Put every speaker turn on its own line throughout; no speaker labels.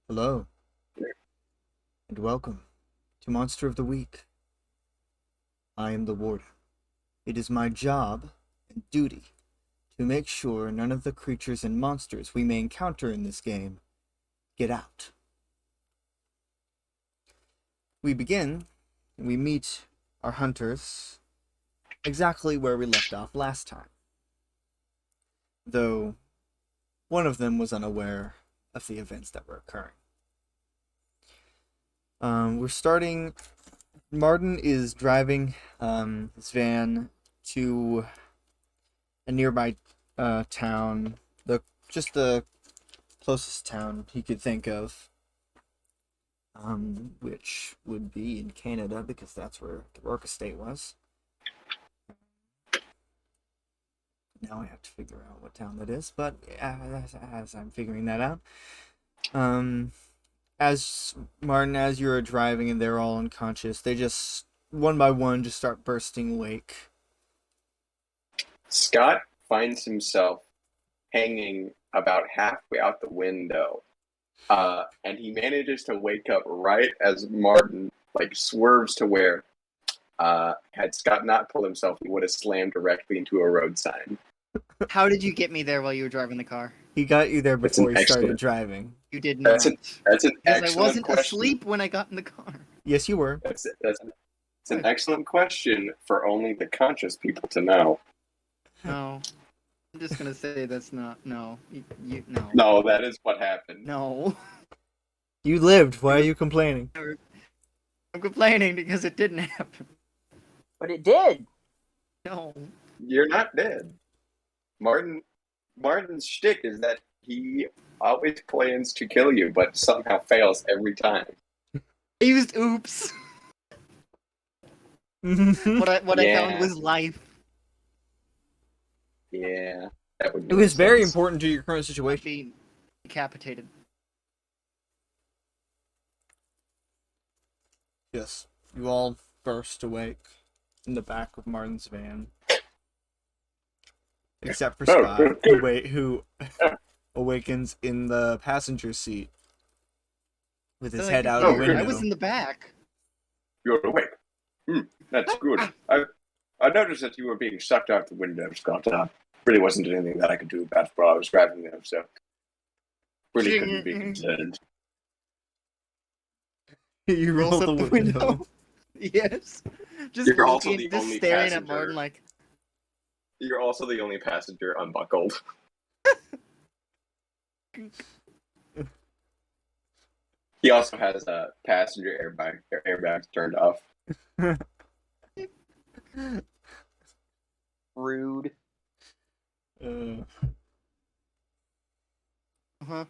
Hello, and welcome to Monster of the Week. I am the Warden. It is my job and duty to make sure none of the creatures and monsters we may encounter in this game get out. We begin, and we meet our hunters exactly where we left off last time, though one of them was unaware of the events that were occurring. We're starting. Martin is driving his van to a nearby town, the closest town he could think of, which would be in Canada because that's where the Rourke estate was. Now I have to figure out what town that is, but as I'm figuring that out, as Martin, as you're driving and they're all unconscious, they just one by one just start bursting awake.
Scott finds himself hanging about halfway out the window, and he manages to wake up right as Martin swerves to where, had Scott not pulled himself, he would have slammed directly into a road sign.
How did you get me there while you were driving the car?
He got you there before he started driving.
You did not.
That's an
Because
excellent
I wasn't
question.
asleep when I got in the car.
Yes, you were.
It's an excellent question for only the conscious people to know.
No. I'm just gonna say that's not. No. No.
No, that is what happened.
No.
You lived. Why are you complaining?
I'm complaining because it didn't happen.
But it did.
No.
You're not dead. Martin's shtick is that he always plans to kill you, but somehow fails every time.
I used oops. What I found was life.
Yeah, that would.
It was very
sense.
important to your current situation.
Being decapitated.
Yes, you all burst awake in the back of Martin's van, except for Scott, who awakens in the passenger seat with his head out of the window.
I was in the back.
You're awake. That's good. I noticed that you were being sucked out the window, Scott. Really wasn't anything that I could do about it while I was driving there, so really couldn't be concerned.
You rolled the window.
Yes. Just
You're also the
just
only
staring
passenger.
at Martin like.
You're also the only passenger unbuckled. He also has a passenger airbags turned off.
Rude.
Uh-huh.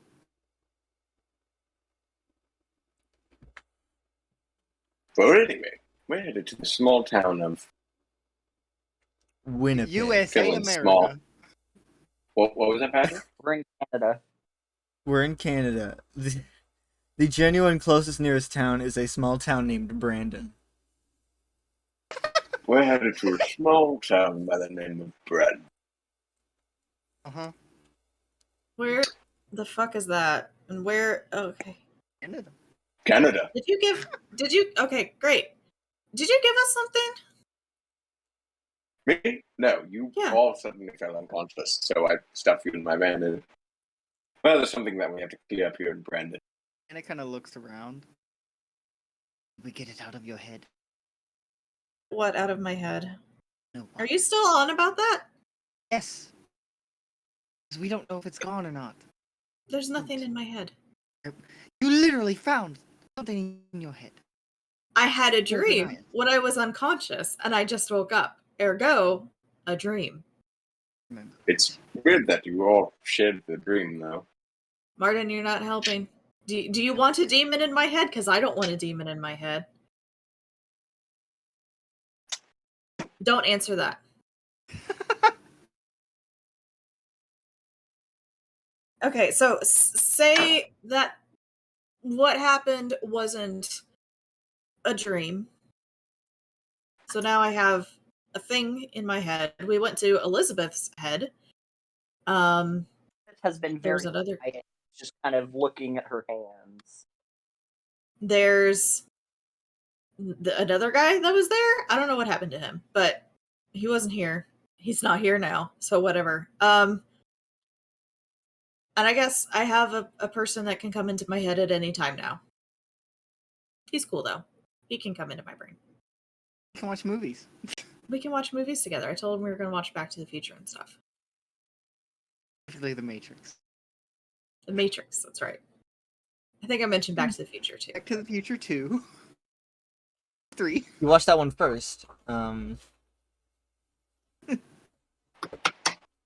But anyway, we're headed to the small town of
Winnipeg.
USA,
Feeling
America.
small. What was that, Patrick?
We're in Canada.
We're in Canada. The genuine closest nearest town is a small town named Brandon.
We're headed to a small town by the name of Brad.
Uh-huh.
Where the fuck is that? And where? Okay.
Canada.
Okay, great. Did you give us something?
Me? No, you
Yeah.
all suddenly fell unconscious, so I stuffed you in my van. And well, there's something that we have to clear up here in Brandon.
And it kind of looks around. We get it out of your head.
What out of my head?
No.
Are you still on about that?
Yes. Because we don't know if it's gone or not.
There's nothing in my head.
You literally found something in your head.
I had a
Don't deny
dream
it.
when I was unconscious, and I just woke up. Ergo, a dream.
Remember.
It's weird that you all shared the dream, though.
Martin, you're not helping. Do you want a demon in my head? Because I don't want a demon in my head. Don't answer that. Okay, so say that what happened wasn't a dream. So now I have a thing in my head. We went to Elizabeth's head.
It has been
There's
very
another.
quiet. just kind of looking at her hands.
There's another guy that was there. I don't know what happened to him, but he wasn't here. He's not here now, so whatever. And I guess I have a person that can come into my head at any time now. He's cool though. He can come into my brain.
You can watch movies.
We can watch movies together. I told him we were going to watch Back to the Future and stuff.
Particularly The Matrix.
The Matrix, that's right. I think I mentioned Back to the Future too.
Back to the Future 2. 3.
You watched that one first.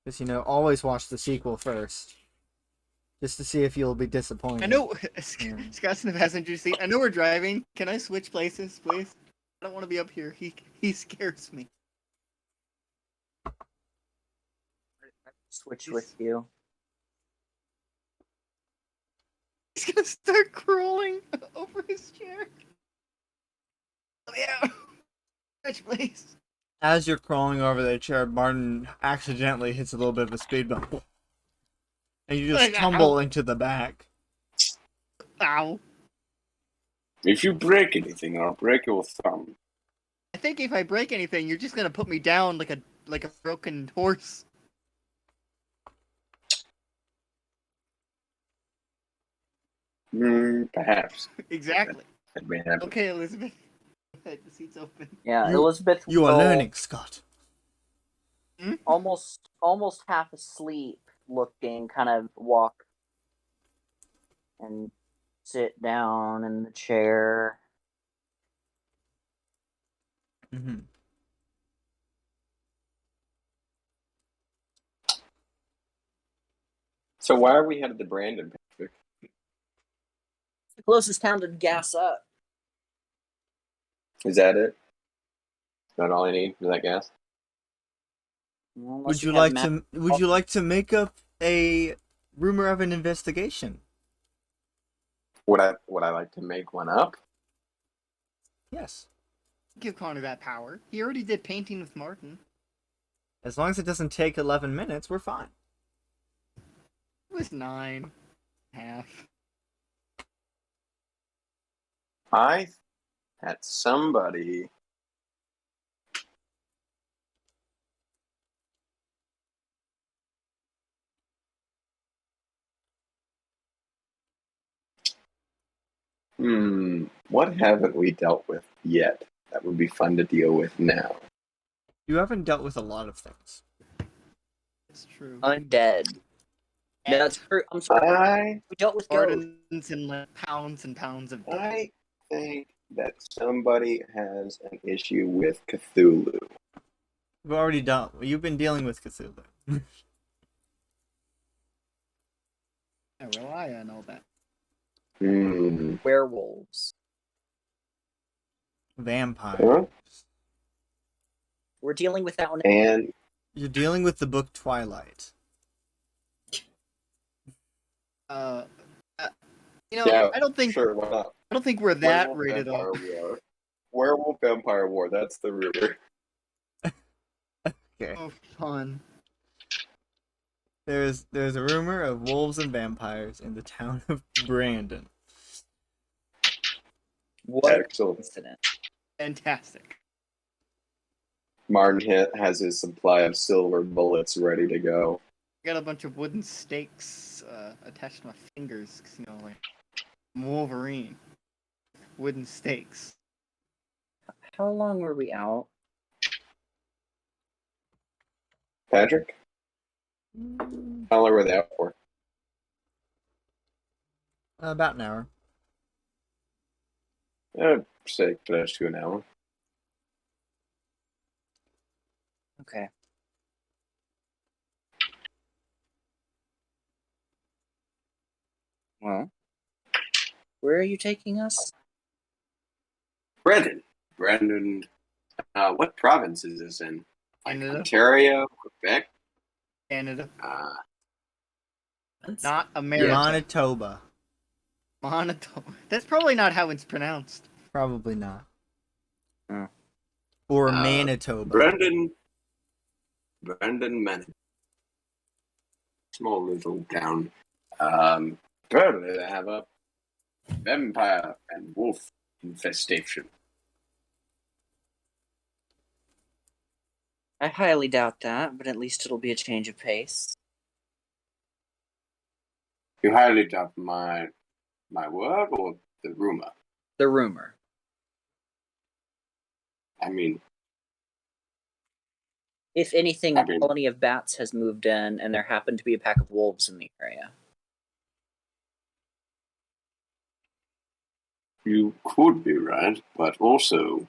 Because, always watch the sequel first. Just to see if you'll be disappointed.
I know
Yeah.
Scott's in the passenger seat. I know we're driving. Can I switch places, please? I don't want to be up here. He scares me.
Switch with you.
He's gonna start crawling over his chair. Let me out. Switch, please.
As you're crawling over the chair, Martin accidentally hits a little bit of a speed bump. And you just
Like,
tumble into the back.
Ow.
If you break anything, I'll break your thumb.
I think if I break anything, you're just gonna put me down like a broken horse.
Perhaps.
Exactly.
That may happen.
Okay, Elizabeth. The seat's open.
Yeah,
You-
Elizabeth.
You are
will,
learning, Scott.
almost half asleep, looking, kind of walk and sit down in the chair.
Mm-hmm.
So why are we headed to Brandon, Patrick?
The closest town to gas up.
Is that it? Not all I need? Is that gas?
Unless
Would you
have
like
map-
to? Would you like to make up a rumor of an investigation?
Would I like to make one up?
Yes,
Give Connor that power. He already did painting with Martin.
as long as it doesn't take 11 minutes, we're fine.
It was 9.5.
I had somebody. What haven't we dealt with yet that would be fun to deal with now?
You haven't dealt with a lot of things.
It's true.
Undead. No, that's true. I'm sorry. We dealt with ghosts.
Gardens and like pounds and pounds of dead.
I think that somebody has an issue with Cthulhu.
We've already done. You've been dealing with Cthulhu.
I rely on all that.
Werewolves.
Vampires.
Huh?
We're dealing with that one.
And
You're dealing with the book Twilight.
yeah,
I don't think
sure, why not?
I don't think we're that
Werewolf
rated
Vampire
R.
War. Werewolf Vampire War. That's the rumor.
Okay.
Oh, fun.
There's a rumor of wolves and vampires in the town of Brandon.
What
Excellent.
incident?
Fantastic.
Martin has his supply of silver bullets ready to go.
I got a bunch of wooden stakes attached to my fingers, 'cause, like I'm Wolverine. Wooden stakes.
How long were we out?
Patrick? How long were they out for?
About an hour.
Say finish to an hour.
Okay. Well, where are you taking us?
Brandon. What province is this in?
Canada.
Ontario, Quebec.
Canada.
Not
Not America.
Manitoba.
Manitoba. That's probably not how it's pronounced.
Probably not.
Hmm.
Or Manitoba.
Brandon, Manitoba. Small little town. Apparently they have a vampire and wolf infestation.
I highly doubt that, but at least it'll be a change of pace.
You highly doubt my word or the rumor?
The rumor.
I mean,
If anything,
I
a
mean-
colony of bats has moved in, and there happened to be a pack of wolves in the area.
you could be right, but also,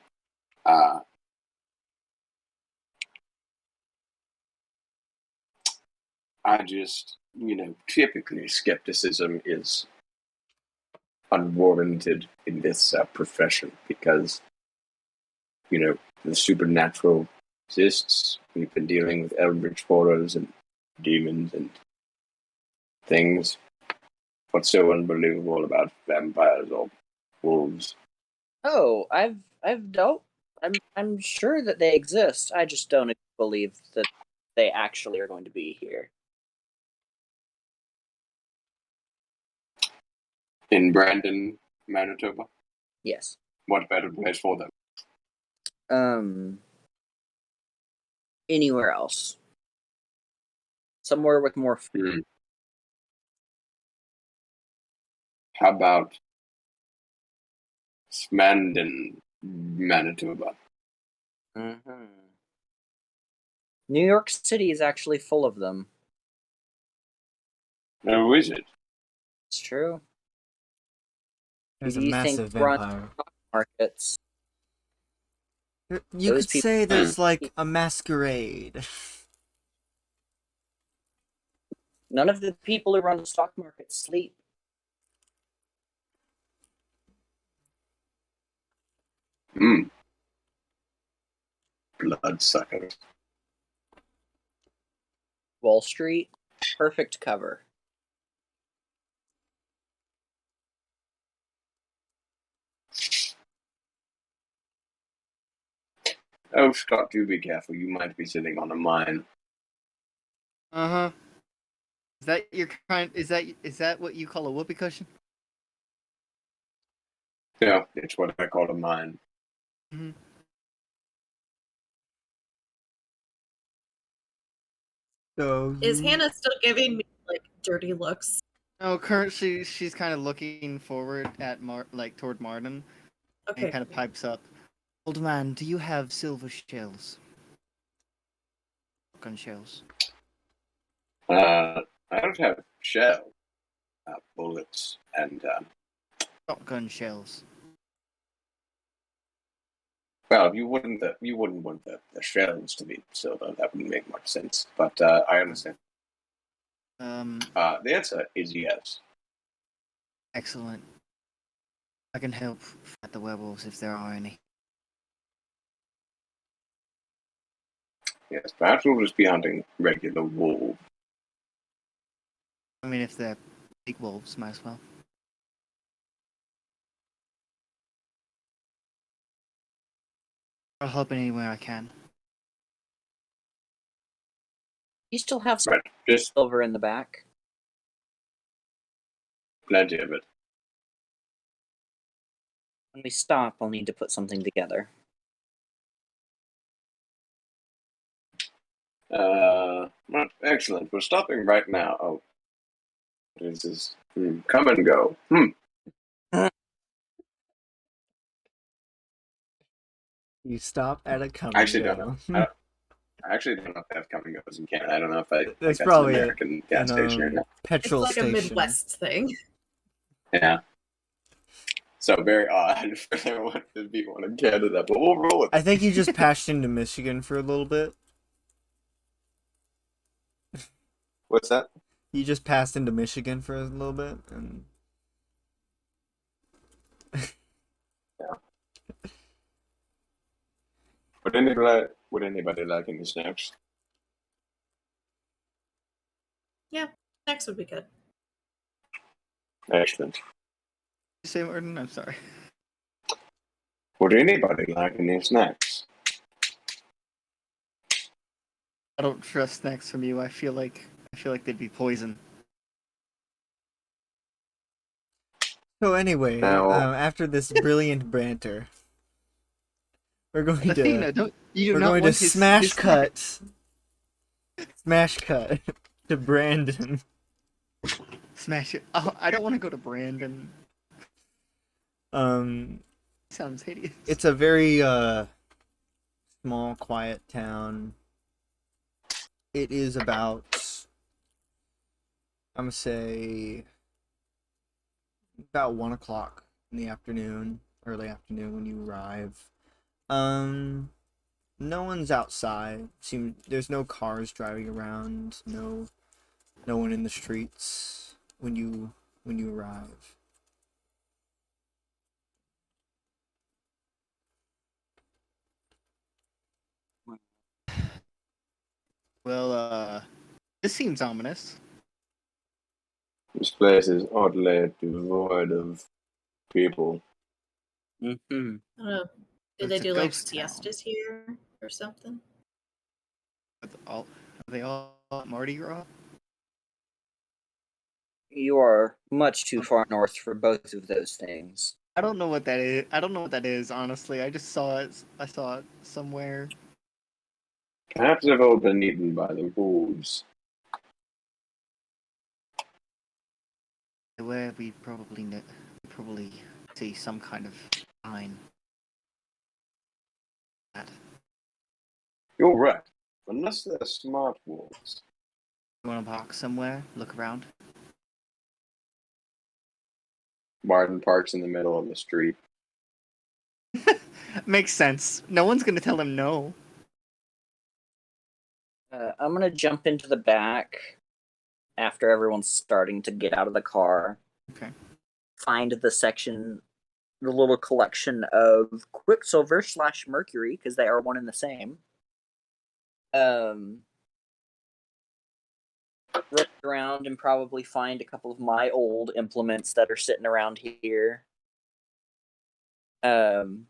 I just, typically skepticism is unwarranted in this profession because, the supernatural exists. We've been dealing with eldritch horrors and demons and things. What's so unbelievable about vampires or wolves?
Oh, I'm sure that they exist. I just don't believe that they actually are going to be here.
In Brandon, Manitoba?
Yes.
What better place for them?
Anywhere else. Somewhere with more food.
How about Smandon, Manitoba?
Mm-hmm. New York City is actually full of them.
No, is it?
It's true.
There's
Who
a
do you think
massive
runs
vampire.
markets?
You
Those
could say
people-
there's like a masquerade.
None of the people who run the stock market sleep.
Bloodsuckers.
Wall Street, perfect cover.
Oh, Scott, do be careful. You might be sitting on a mine.
Uh-huh. Is that your kind? Is that what you call a whoopee cushion?
Yeah, it's what I call a mine.
Mm-hmm.
So
Is Hannah still giving me like dirty looks?
No, currently she's kind of looking forward at toward Martin,
Okay.
and kind of pipes up. Old man, do you have silver shells? Gun shells.
I don't have shell, bullets, and
Shotgun shells.
well, you wouldn't want the shells to be silver. That wouldn't make much sense. But I understand. The answer is yes.
Excellent. I can help fight the werewolves if there are any.
Yes, perhaps we'll just be hunting regular wolves.
I mean, if they're big wolves, might as well. I'll help in any way I can.
You still have some
Right, just
silver in the back.
plenty of it.
When we stop, I'll need to put something together.
Right, excellent. We're stopping right now. Oh, this is come and go.
you stop at a come
I
and
actually don't
go.
know. I actually don't know if they have coming goes in Canada. I don't know if I think
That's
that's
probably
an American gas station or not.
It's
petrol
like
station.
a Midwest thing.
Yeah. So very odd for everyone to be one in Canada, but we'll roll with it.
I think you just passed into Michigan for a little bit.
What's that?
You just passed into Michigan for a little bit, and
Would anybody like any snacks?
Yeah, next would be good.
Excellent.
You say, Martin? I'm sorry.
Would anybody like any snacks?
I don't trust snacks from you. I feel like they'd be poison.
So anyway,
Now,
after this brilliant banter, we're going
Athena,
to
you do
we're
not
going to
want
smash
his second-
cut to Brandon.
Smash it. Oh, I don't want to go to Brandon.
Um,
Sounds hideous.
it's a very small, quiet town. It is about, I'm gonna say, about 1 o'clock in the afternoon, early afternoon when you arrive. No one's outside. There's no cars driving around. No one in the streets when you arrive.
Well, this seems ominous.
this place is oddly devoid of people.
Hmm.
I don't know. Do
It's
they
a
do like
ghost town.
siestas here or something?
Are they all Mardi Gras?
You are much too far north for both of those things.
I don't know what that is. I don't know what that is, honestly. I just saw it. I saw it somewhere.
Perhaps they've all been eaten by the wolves.
Where we probably see some kind of sign. That.
You're right. Unless they're smart wolves.
You want to park somewhere? Look around.
Martin parks in the middle of the street.
Makes sense. No one's gonna tell him no.
I'm gonna jump into the back after everyone's starting to get out of the car.
Okay.
Find the section, the little collection of Quicksilver / Mercury, because they are one and the same. Look around and probably find a couple of my old implements that are sitting around here. And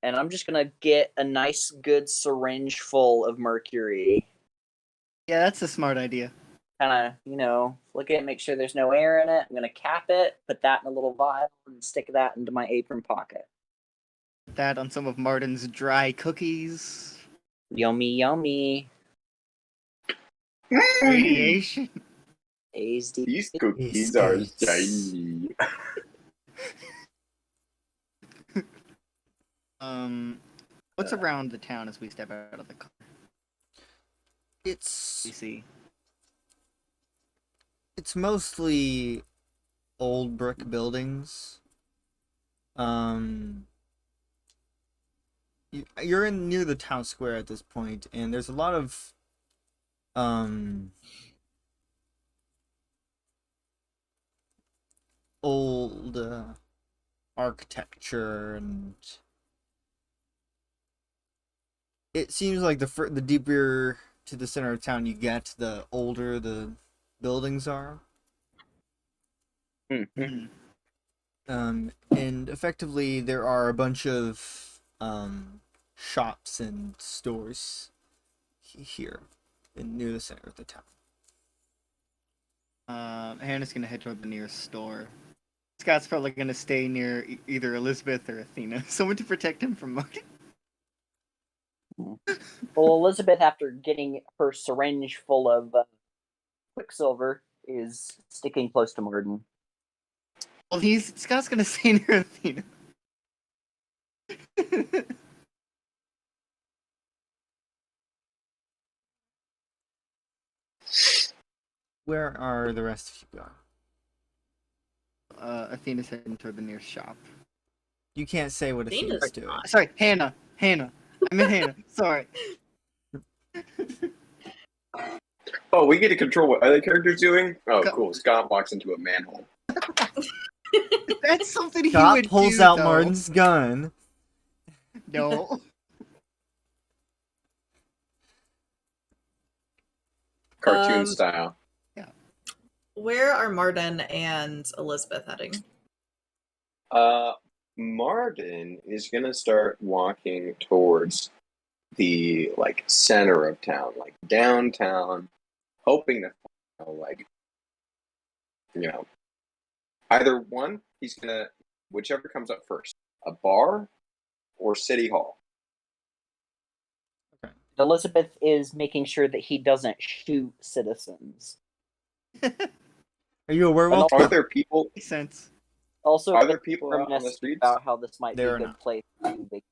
I'm just gonna get a nice, good syringe full of mercury.
Yeah, that's a smart idea.
Kind of, look at it, make sure there's no air in it. I'm gonna cap it, put that in a little vial, and stick that into my apron pocket.
Put that on some of Martin's dry cookies.
Yummy, yummy.
Radiation.
Tasty.
These cookies
Yes,
are
yes.
shiny.
What's around the town as we step out of the car? We
It's
see.
mostly old brick buildings. You're in near the town square at this point, and there's a lot of old architecture, and it seems like the deeper to the center of town you get, the older the buildings are.
Mm-hmm.
And effectively there are a bunch of shops and stores here near the center of the town.
Hannah's gonna head toward the nearest store. Scott's probably gonna stay near either Elizabeth or Athena, someone to protect him from Martin.
Well, Elizabeth, after getting her syringe full of Quicksilver, is sticking close to Martin.
Well, Scott's gonna stay near Athena.
Where are the rest of you going?
Athena's heading toward the nearest shop.
You can't say what
Athena's
Athena's doing.
not.
Sorry, Hannah. I meant Hannah. Sorry.
Oh, we get to control what other characters doing? Oh,
Go-
cool. Scott walks into a manhole.
That's something he
Scott
would
pulls
do,
out
though.
Martin's gun.
No.
Cartoon style.
Where are Martin and Elizabeth heading?
Martin is gonna start walking towards the center of town, like downtown, hoping to find, either one, he's gonna whichever comes up first, a bar or city hall.
Elizabeth is making sure that he doesn't shoot citizens.
Are you a werewolf?
Are there people?
Makes sense.
Also,
Are there people out on the
reminiscing
streets?
about how this might
There
be
are
a good
not.
place to be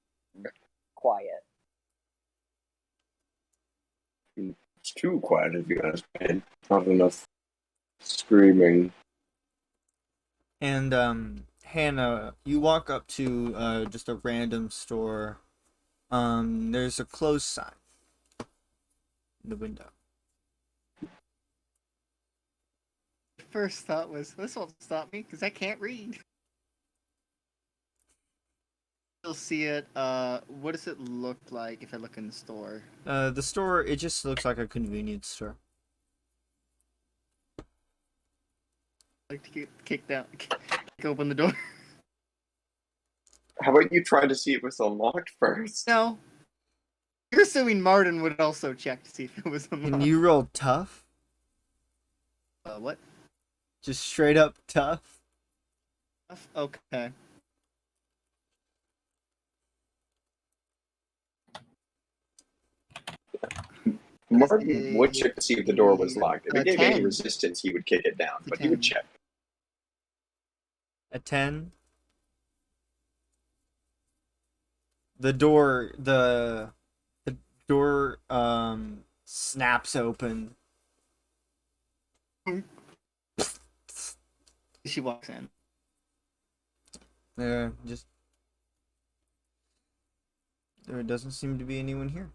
quiet.
It's too quiet, if you ask me. Not enough screaming.
And Hannah, you walk up to just a random store. There's a close sign in the window.
First thought was, this won't stop me because I can't read. You'll see it. What does it look like if I look in the store?
The store, it just looks like a convenience store.
Like to get kicked out, kick open the door.
How about you try to see if it's unlocked first?
No. You're assuming Martin would also check to see if it was
Can
unlocked.
you roll tough?
What?
Just straight up tough?
Okay.
Martin would check to see if the door was locked. If it gave any
10.
resistance, he would kick it down, but he would
10.
check.
A 10? The door snaps open.
She walks in.
There doesn't seem to be anyone here.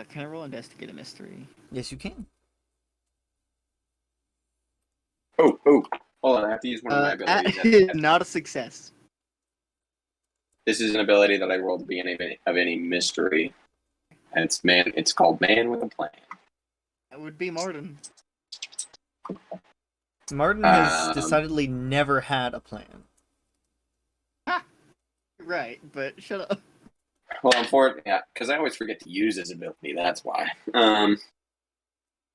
Can I roll investigate a mystery?
Yes, you can.
Oh, hold on. I have to use one of my abilities.
That is not a success.
This is an ability that I rolled at the beginning of any mystery, and it's called Man with a Plan.
That would be Martin.
Martin has decidedly never had a plan.
Right, but shut up.
Well, unfortunately, because I always forget to use his ability. That's why.
If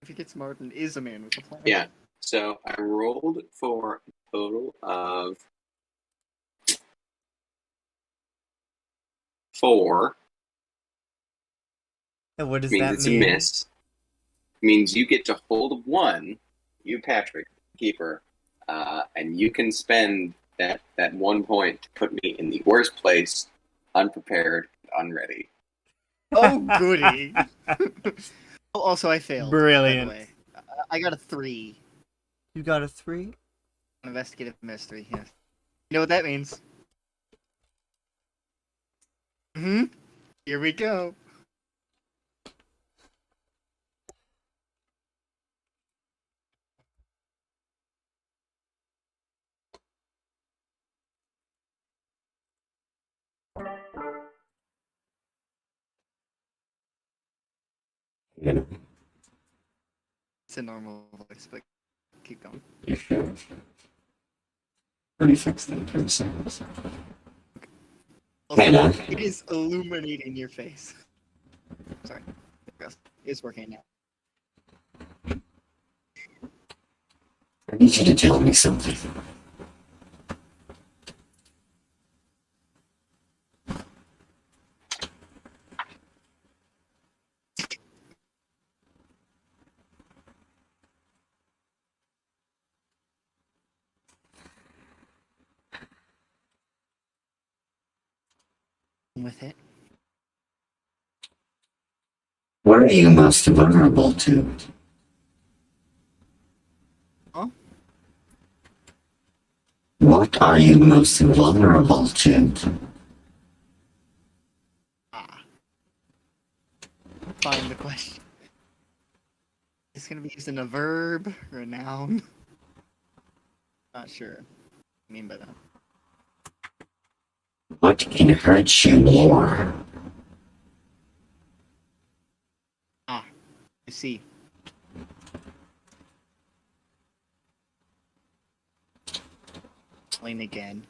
he gets Martin is a man with a plan.
Yeah. So I rolled for a total of 4.
And what does
Means
that
it's
mean?
a miss. Means you get to hold 1. You, Patrick, keeper, and you can spend that 1 point to put me in the worst place, unprepared, unready.
Oh, goody. Also, I failed.
Brilliant.
By the way. I got a 3.
You got a 3?
Investigative mystery, yes. You know what that means? Here we go. It's a normal voice, but keep going. Also, it is illuminating your face. Sorry. It's working now.
I need you to tell me something.
With it.
What are you most vulnerable to?
Huh?
What are you most vulnerable to?
Find the question. It's gonna be used in a verb or a noun. Not sure what I mean by that.
What can hurt you more?
I see. Explain again.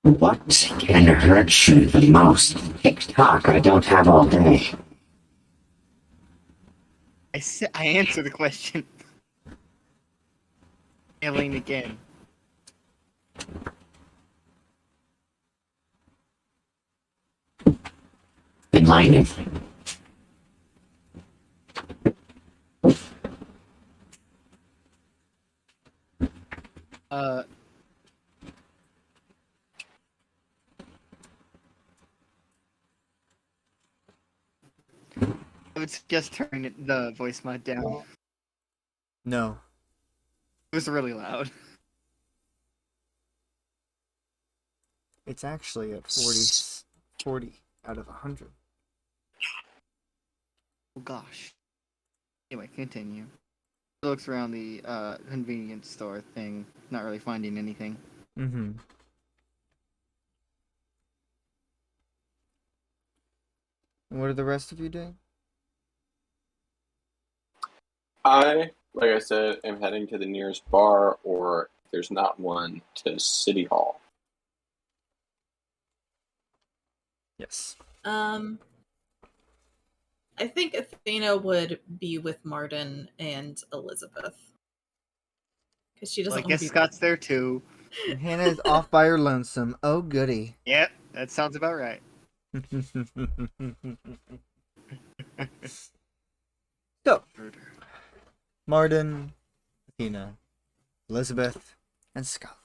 What can hurt you the most? TikTok, I don't have all day.
I answered the question. Failing again.
Enlightening.
Uh. I would suggest turning the voice mod down.
No.
It was really loud.
It's actually at 40 out of 100.
Oh gosh. Anyway, continue. Looks around the convenience store thing, not really finding anything.
Mm-hmm. What are the rest of you doing?
Like I said, am heading to the nearest bar, or if there's not one, to City Hall.
Yes.
I think Athena would be with Martin and Elizabeth. Because she doesn't
Well, I
want to
guess
be.
Scott's there too.
And Hannah is off by her lonesome. Oh, goody.
Yep, that sounds about right.
So, Martin, Athena, Elizabeth, and Scott.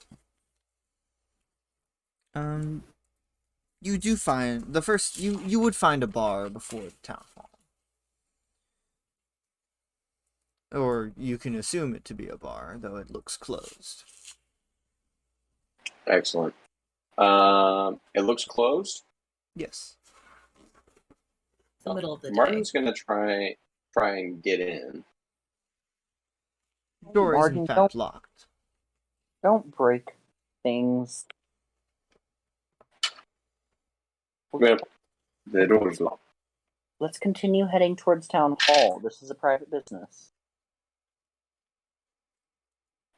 You do find the first you would find a bar before the town hall. Or you can assume it to be a bar, though it looks closed.
Excellent. It looks closed.
Yes.
It's the middle of the day.
Martin's gonna try and get in.
The door is
Martin,
in fact locked.
Don't break things.
Well, the door is locked.
Let's continue heading towards town hall. This is a private business.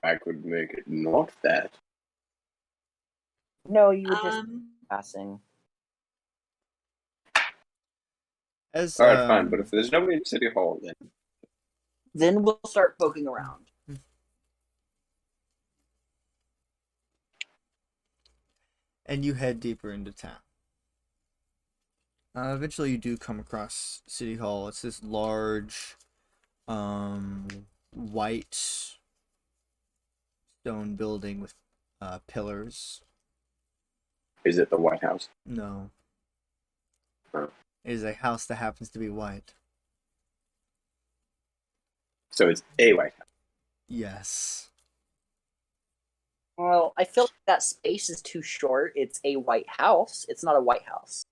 I could make it not that.
No, you would just passing.
As
All right, fine. But if there's nobody in City Hall,
Then we'll start poking around.
and you head deeper into town. Eventually, you do come across City Hall. It's this large, white stone building with pillars.
is it the White House?
No.
Oh.
It is a house that happens to be white.
So it's a White House.
Yes.
Well, I feel like that space is too short. It's a White House. It's not a White House.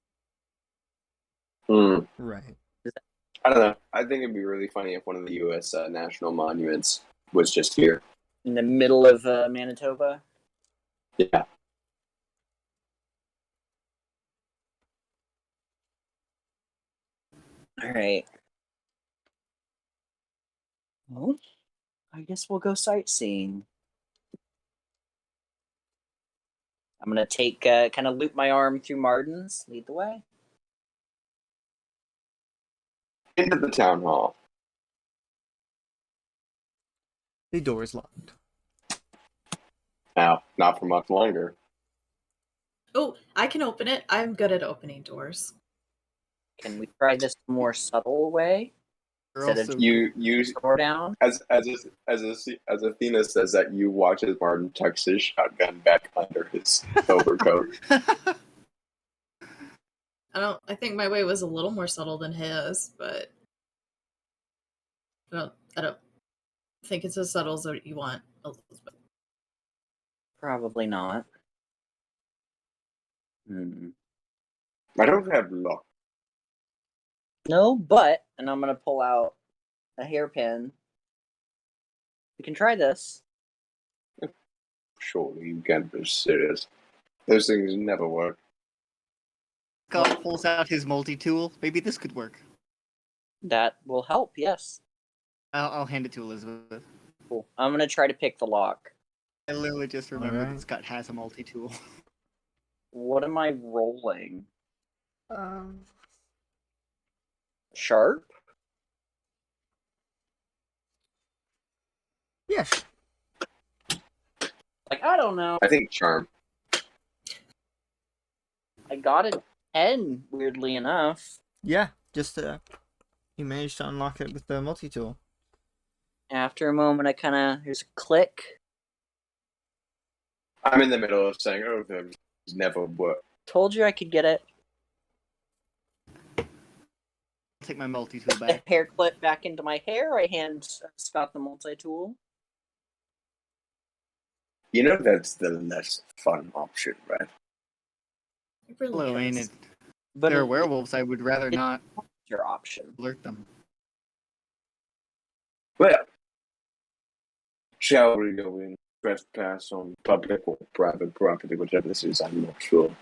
Right.
I don't know. I think it'd be really funny if one of the U.S. National monuments was just here.
In the middle of Manitoba.
Yeah.
All right. Well, I guess we'll go sightseeing. I'm gonna take kind of loop my arm through Martin's. Lead the way.
Into the town hall.
The door is locked.
Now, not for much longer.
Oh, I can open it. I'm good at opening doors.
Can we try this more subtle way?
You're
Instead of
also
You use
door down?
as Athena says that, you watch as Martin tucks his shotgun back under his overcoat.
I think my way was a little more subtle than his, but I don't think it's as subtle as what you want, Elizabeth.
Probably not.
I don't have luck.
No, but, and I'm gonna pull out a hairpin. We can try this.
Surely you can't be serious. Those things never work.
Scott pulls out his multi-tool. Maybe this could work.
That will help, yes.
I'll hand it to Elizabeth.
Cool. I'm gonna try to pick the lock.
I literally just remembered
Alright.
that Scott has a multi-tool.
What am I rolling? Sharp?
Yeah, sure.
Like, I don't know.
I think charm.
I got a 10, weirdly enough.
Yeah, just you managed to unlock it with the multi-tool.
After a moment, I kind of, there's a click.
I'm in the middle of saying, "Oh, there's never work."
Told you I could get it.
I'll take my multi-tool
The
back.
hair clip back into my hair. I hand Scott the multi-tool.
You know that's the less fun option, right?
It really
Hello,
is.
ain't it?
But
They're
it-
werewolves. I would rather
it's
not
your option.
alert them.
Well, shall we go in trespass on public or private property, whichever this is? I'm not sure.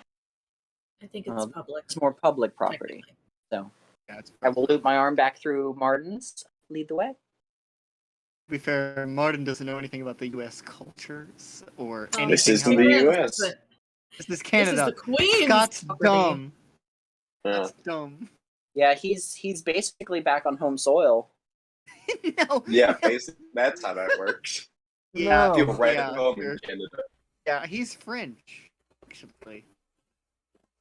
I think it's public.
It's more public property.
technically.
So
Yeah, it's
I will loop my arm back through Martin's. Lead the way.
To be fair, Martin doesn't know anything about the U.S. cultures or anything.
This isn't
how
the
they-
U.S.
But
This is Canada.
This is the Queen's
Scott's
property.
dumb.
Yeah.
That's dumb.
Yeah, he's basically back on home soil.
No.
Yeah,
no.
basically, that's how that works.
Yeah,
No.
Feel right
yeah,
at home
sure.
in Canada.
Yeah, he's French, actually.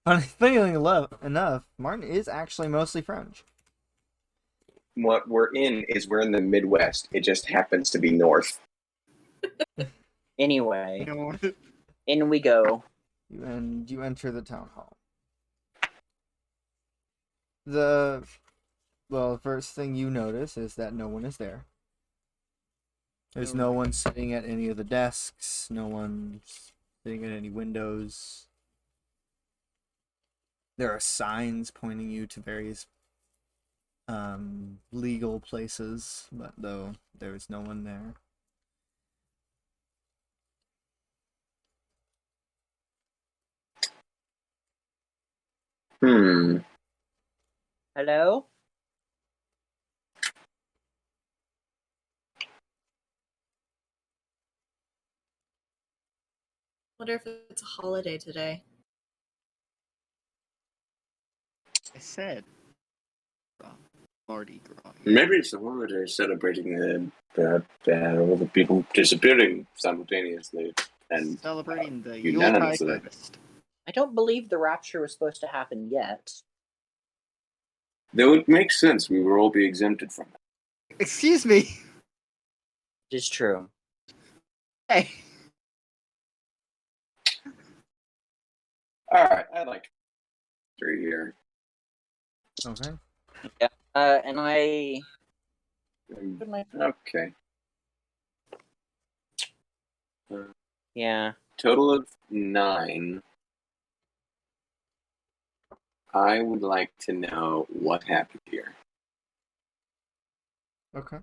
Funnily enough, Martin is actually mostly French.
What we're in the Midwest. It just happens to be north.
Anyway,
You know,
in we go.
You enter the town hall. The first thing you notice is that no one is there. There's no one sitting at any of the desks. No one sitting at any windows. There are signs pointing you to various legal places, but though there is no one there.
Hello?
Wonder if it's a holiday today.
I said Mardi Gras.
Maybe it's a holiday celebrating all the people disappearing simultaneously and
Celebrating the
unanimously.
Yuletide harvest.
I don't believe the rapture was supposed to happen yet.
That would make sense. We would all be exempted from it.
Excuse me.
It is true.
Hey.
All right, I like 3 here.
Okay.
And I.
Okay.
Yeah.
Total of 9. I would like to know what happened here.
Okay.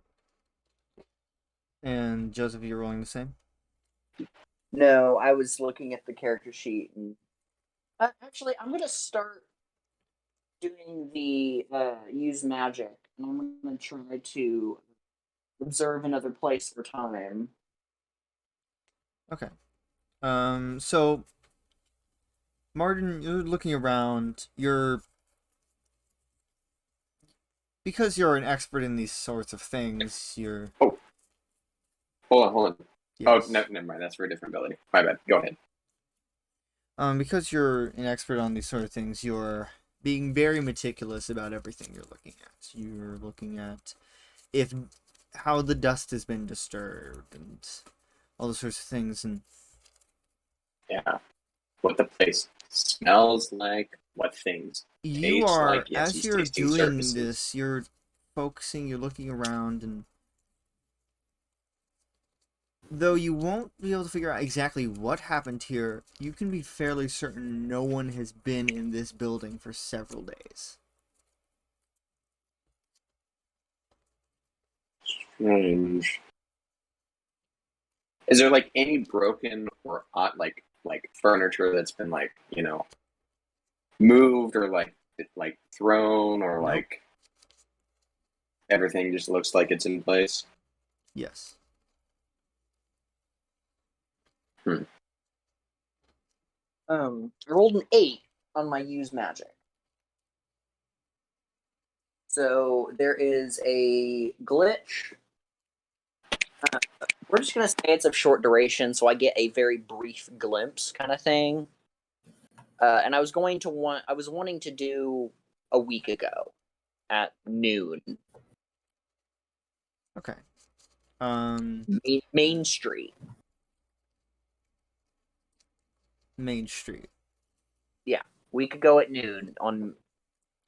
And Joseph, you're rolling the same?
No, I was looking at the character sheet and actually, I'm gonna start doing the use magic, and I'm gonna try to observe another place for time.
Okay. So Martin, you're looking around. Because you're an expert in these sorts of things. You're.
Hold on.
Yes.
Oh, no, never mind. That's for a different ability. My bad. Go ahead.
Because you're an expert on these sort of things, you're being very meticulous about everything you're looking at. You're looking at how the dust has been disturbed and all those sorts of things. And
Yeah. What the place smells like, what things
you
taste
are,
like. Yes,
as
he's
you're
tasting
doing
surfaces.
this, you're focusing, you're looking around, and though you won't be able to figure out exactly what happened here, you can be fairly certain no one has been in this building for several days.
Strange. Is there like any broken or like furniture that's been moved or like thrown or
Nope.
like everything just looks like it's in place?
Yes.
I rolled an 8 on my use magic. So there is a glitch we're just gonna say it's of short duration, so I get a very brief glimpse kind of thing. And I was wanting to do a week ago at noon.
Okay.
Main Street.
Main Street.
Yeah, week ago at noon on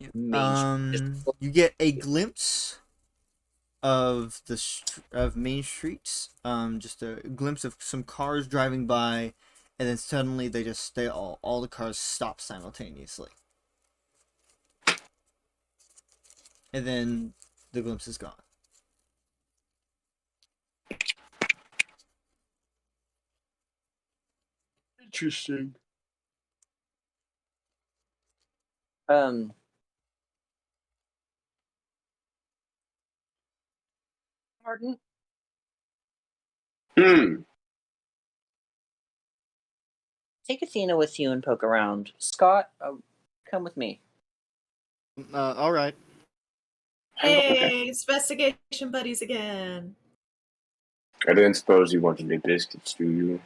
Yeah.
Main Street.
You get a glimpse of Main Street. Just a glimpse of some cars driving by, and then suddenly all the cars stop simultaneously, and then the glimpse is gone.
Interesting.
Pardon? Take Athena with you and poke around. Scott, come with me.
All right.
Hey, investigation buddies again.
I didn't suppose you wanted any biscuits, do you?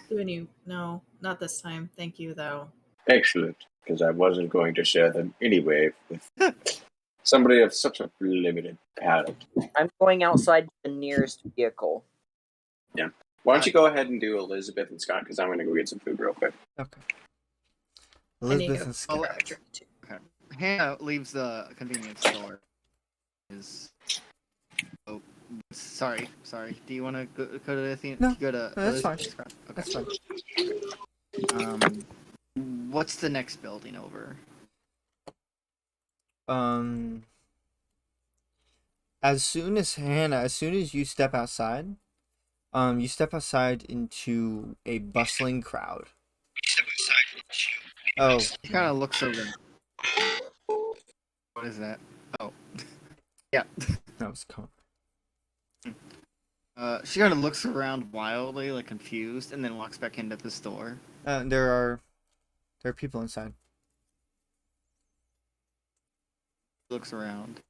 Doing you? No, not this time. Thank you, though.
Excellent, because I wasn't going to share them anyway with somebody of such a limited palate.
I'm going outside to the nearest vehicle.
Yeah. Why don't you go ahead and do Elizabeth and Scott, because I'm going to go get some food real quick.
Okay.
I need
Elizabeth
to
and Scott.
grab a drink, too.
Hannah leaves the convenience store. Oh, sorry. Do you want to go to the
No,
go to?
that's fine.
Okay.
That's fine.
What's the next building over?
As soon as you step outside, you step outside into a bustling crowd. Oh,
She kind of looks over. What is that? Oh, yeah.
that was calm.
She kind of looks around wildly, like confused, and then walks back into the store.
There are people inside.
Looks around.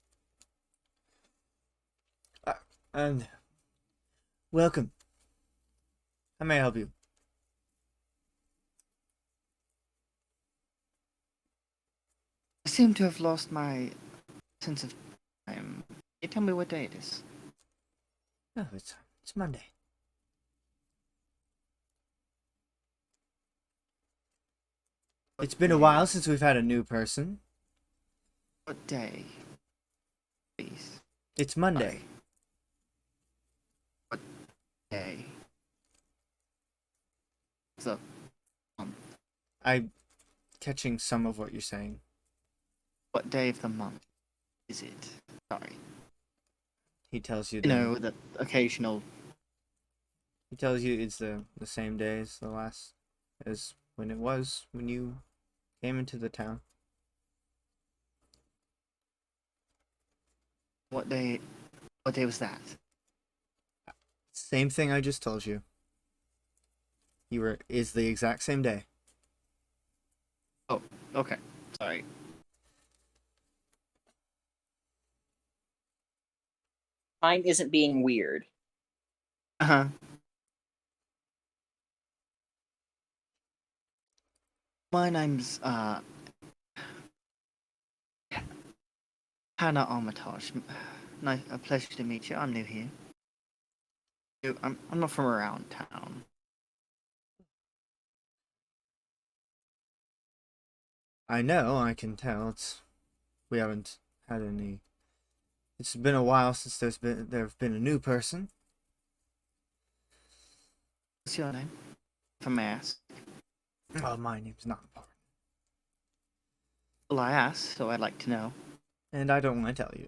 And welcome. How may I help you?
I seem to have lost my sense of time. Can you tell me what day it is?
Oh, it's Monday. It's been a while since we've had a new person.
What day? Please.
It's Monday.
What day? What's up?
I'm catching some of what you're saying.
What day of the month is it? Sorry.
He tells you.
You know, the occasional.
He tells you it's the same day as when it was when you came into the town.
What day was that?
Same thing I just told you. Is the exact same day.
Oh, okay. Sorry.
Time isn't being weird.
Uh-huh. My name's Hannah Armitage. Nice, a pleasure to meet you. I'm new here. I'm not from around town.
I know, I can tell. We haven't had any. It's been a while since there've been a new person.
What's your name? If I may ask.
Well, my name's not important.
Well, I asked, so I'd like to know.
And I don't want to tell you.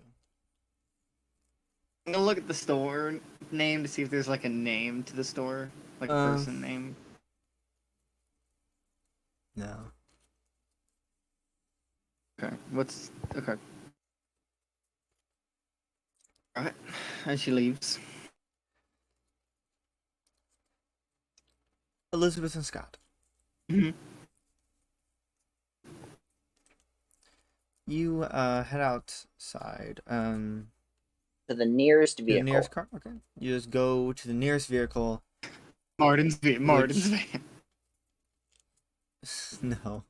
I'm gonna look at the store name to see if there's like a name to the store, like a person name.
No.
Okay. Okay. Alright. And she leaves.
Elizabeth and Scott.
Mm-hmm.
You head outside.
To the nearest
To
vehicle.
the nearest car? Okay. You just go to the nearest vehicle.
Martin's van.
No.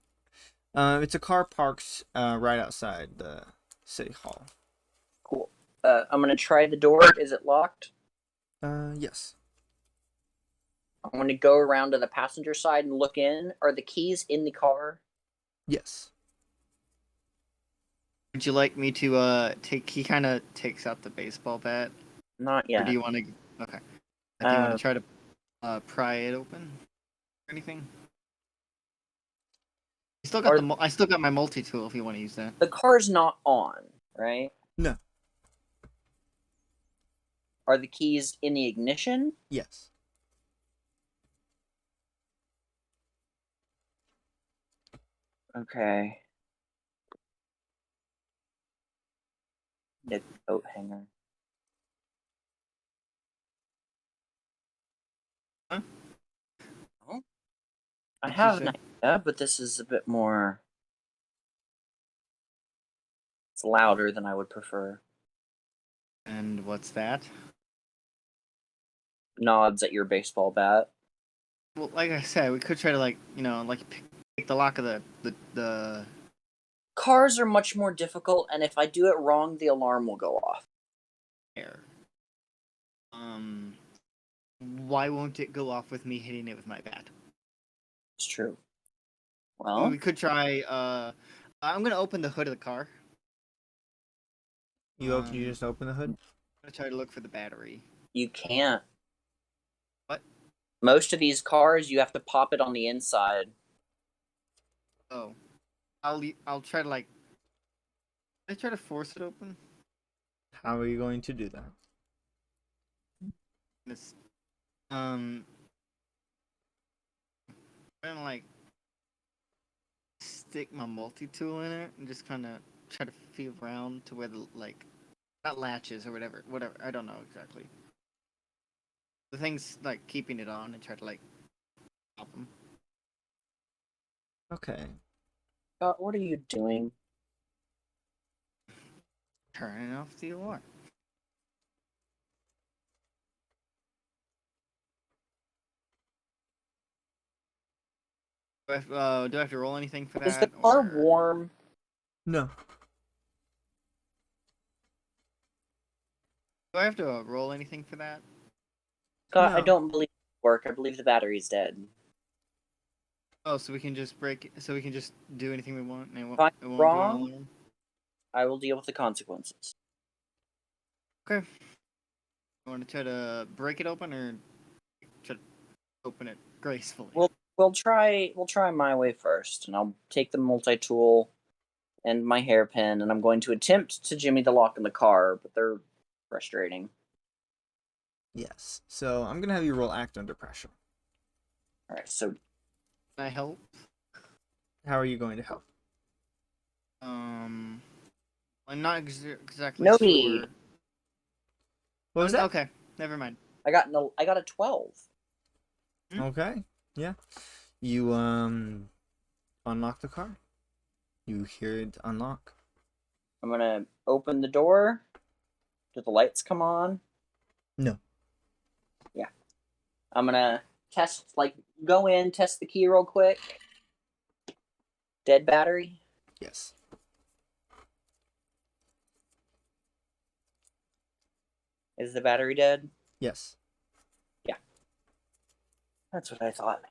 It's a car parked right outside the city hall.
Cool. I'm gonna try the door. Is it locked?
Yes.
I'm gonna go around to the passenger side and look in. Are the keys in the car?
Yes.
Would you like me to take? He kind of takes out the baseball bat.
Not
Or
yet.
do you want to? Okay. Do you want to try to pry it open? Or anything? I still got my multi tool if you want to use that.
The car's not on, right?
No.
Are the keys in the ignition?
Yes.
Okay. It's coat hanger.
Huh?
Oh. I
What'd you
have an
say?
idea, but this is a bit more. It's louder than I would prefer.
And what's that?
Nods at your baseball bat.
Well, like I said, we could try to pick the lock of the.
Cars are much more difficult, and if I do it wrong, the alarm will go off.
Air. Why won't it go off with me hitting it with my bat?
It's true.
Well,
Well,
we could try. I'm gonna open the hood of the car.
You just open the hood?
I'm gonna try to look for the battery.
you can't.
What?
Most of these cars, you have to pop it on the inside.
Oh, I'll try to like. Can I try to force it open?
How are you going to do that?
This, I'm gonna like stick my multi-tool in it and just kind of try to feel around to where the not latches or whatever, I don't know exactly. The thing's like keeping it on and try to like pop them.
Okay.
God, what are you doing?
Turning off the alarm. Do I have to roll anything for that?
Is the car
or...
warm?
No.
Do I have to roll anything for that?
God, I
No.
don't believe it work. I believe the battery's dead.
Oh, so we can just break it. So we can just do anything we want, and
If I'm
it won't do an
wrong,
alarm.
I will deal with the consequences.
Okay. You want to try to break it open or try to open it gracefully?
We'll try my way first, and I'll take the multi-tool and my hairpin, and I'm going to attempt to jimmy the lock in the car, but they're frustrating.
Yes. So I'm gonna have you roll act under pressure.
All right, so
Can I help?
How are you going to help?
I'm not exactly
No
sure.
need.
What was that?
Okay, never mind.
I got a 12.
Okay. Yeah. You unlock the car. You hear it unlock.
I'm gonna open the door. Do the lights come on?
No.
Yeah. I'm gonna go in, test the key real quick. Dead battery.
Yes.
Is the battery dead?
Yes.
That's what I thought.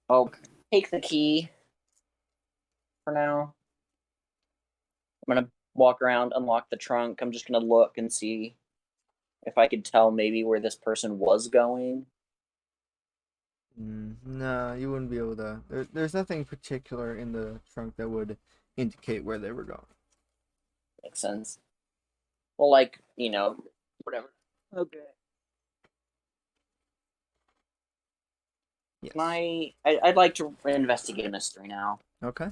I'll take the key for now. I'm gonna walk around, unlock the trunk. I'm just gonna look and see if I could tell maybe where this person was going.
No, you wouldn't be able to. There's nothing particular in the trunk that would indicate where they were going.
Makes sense. Well, whatever. Okay.
Yes.
I'd like to investigate a mystery now.
Okay.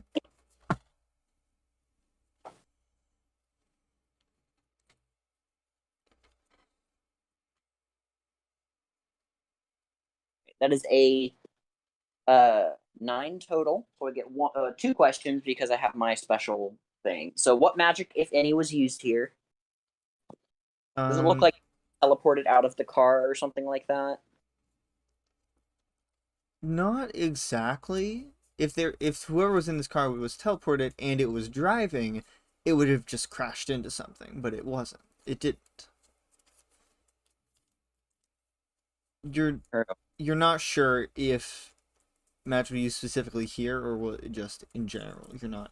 That is a 9 total. So I get 2 questions because I have my special thing. So what magic, if any, was used here? Does it look like teleported out of the car or something like that?
Not exactly. If whoever was in this car was teleported and it was driving, it would have just crashed into something, but it wasn't. It didn't. You're not sure if match was used specifically here or just in general. You're not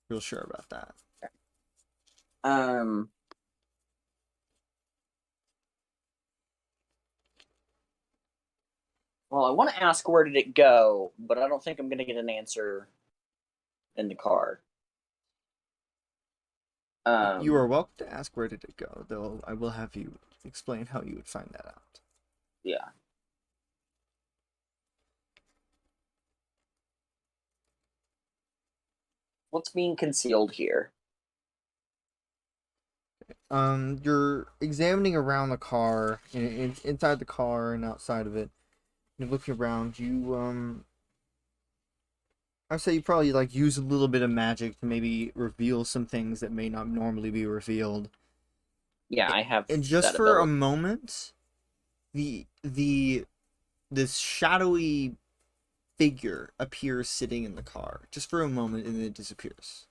real sure about that.
Well, I want to ask where did it go, but I don't think I'm going to get an answer in the car.
You are welcome to ask where did it go, though I will have you explain how you would find that out.
Yeah. What's being concealed here?
You're examining around the car, inside the car and outside of it. You're looking around. I'd say you probably use a little bit of magic to maybe reveal some things that may not normally be revealed.
Yeah, I have.
And just
that
for
ability.
a moment, this shadowy figure appears sitting in the car. Just for a moment, and then it disappears.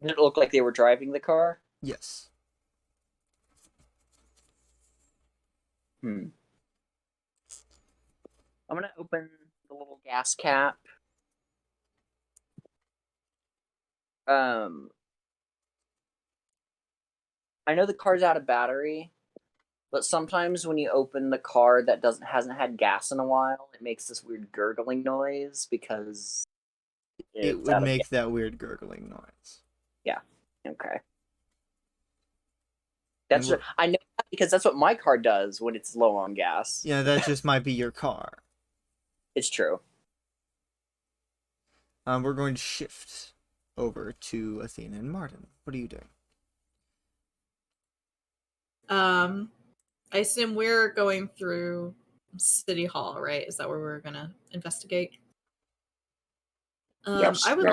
Did it look like they were driving the car?
Yes.
I'm gonna open the little gas cap. I know the car's out of battery, but sometimes when you open the car that hasn't had gas in a while, it makes this weird gurgling noise because
It would make that weird gurgling noise.
Yeah. Okay. I know that because that's what my car does when it's low on gas.
Yeah, that just might be your car.
It's true.
We're going to shift over to Athena and Martin. What are you doing?
I assume we're going through City Hall, right? Is that where we're gonna investigate?
Yes.
I would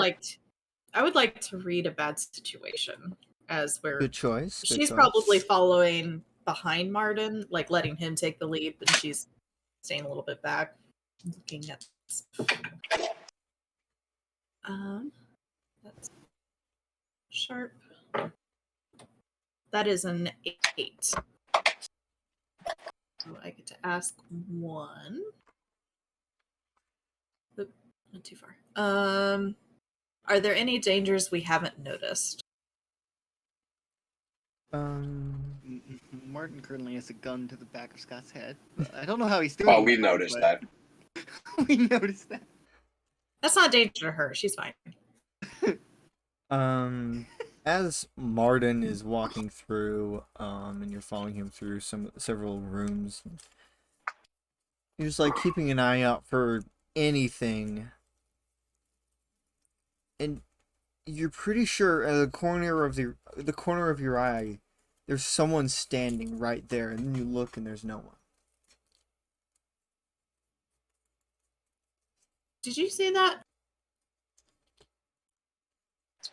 like to read a bad situation as we're.
Good choice.
She's probably following behind Martin, like letting him take the lead, and she's staying a little bit back, looking at. That's sharp. That is an 8. So I get to ask one. Oop, not too far. Are there any dangers we haven't noticed?
Martin currently has a gun to the back of Scott's head. I don't know how he's doing.
Oh, we noticed that.
We noticed that.
That's not a danger to her. She's fine.
As Martin is walking through, and you're following him through several rooms, you're just keeping an eye out for anything, and you're pretty sure at the corner of your eye, there's someone standing right there, and then you look and there's no one.
Did you see that?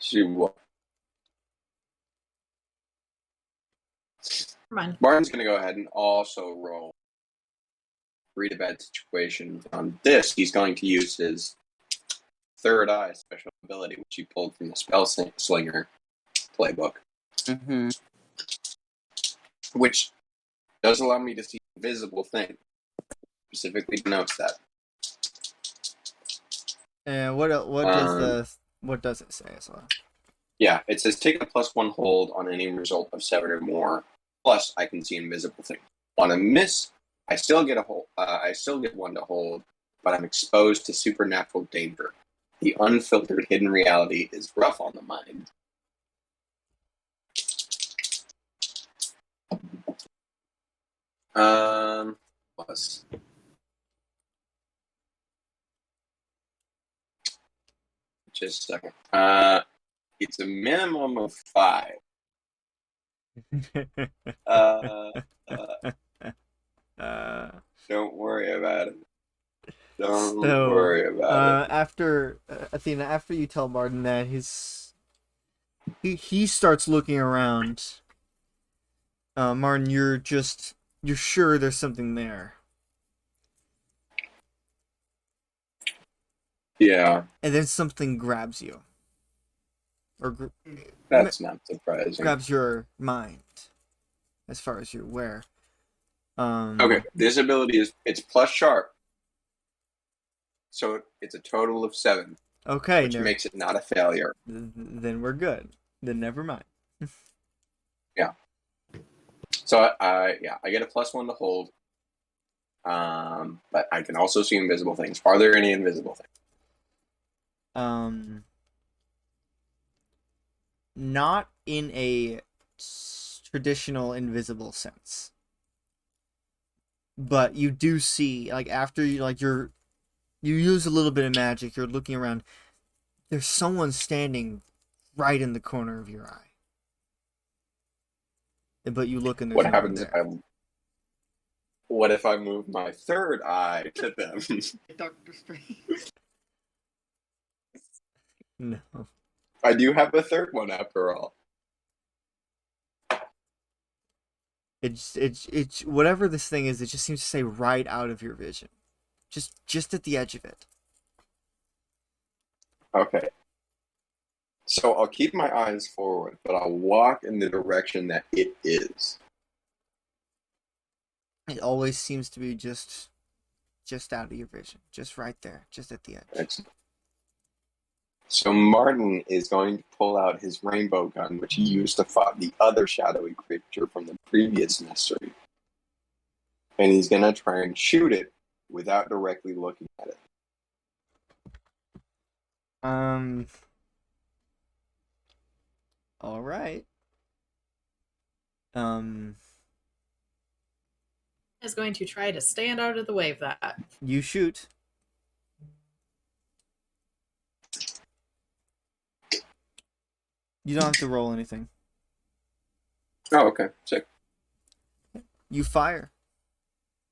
She will.
Come on.
Martin's going to go ahead and also roll read a bad situation. On this, he's going to use his third eye special ability, which he pulled from the Spell Slinger playbook, which does allow me to see invisible things. Specifically denotes that.
And what does it say as well?
Yeah, it says take a +1 hold on any result of 7 or more. Plus, I can see invisible things. On a miss, I still get a hold. I still get 1 to hold, but I'm exposed to supernatural danger. The unfiltered hidden reality is rough on the mind. Plus. Just a second. It's a minimum of 5. Don't worry about it. Don't worry about it.
After Athena, after you tell Martin that, he starts looking around. Martin, you're sure there's something there.
Yeah,
And then something grabs you. Or
that's not surprising.
grabs your mind, as far as you're aware.
Okay, this ability it's plus sharp, so it's a total of 7,
Okay,
which makes it not a failure.
then we're good. Then never mind.
Yeah. So I get a +1 to hold. But I can also see invisible things. Are there any invisible things?
Not in a traditional invisible sense. But you do see, like, after you use a little bit of magic, you're looking around, there's someone standing right in the corner of your eye. But you look and there's
What
no one
happens
there.
what if I move my third eye to them?
Doctor Strange.
No.
I do have a third one after all.
It's whatever this thing is, it just seems to say right out of your vision. Just at the edge of it.
Okay. So I'll keep my eyes forward, but I'll walk in the direction that it is.
It always seems to be just out of your vision. Just right there. Just at the edge.
Excellent. So Martin is going to pull out his rainbow gun, which he used to fight the other shadowy creature from the previous mystery. And he's going to try and shoot it without directly looking at it.
All right.
Is going to try to stand out of the way of that.
You shoot. You don't have to roll anything.
Oh, okay. Sick.
You fire.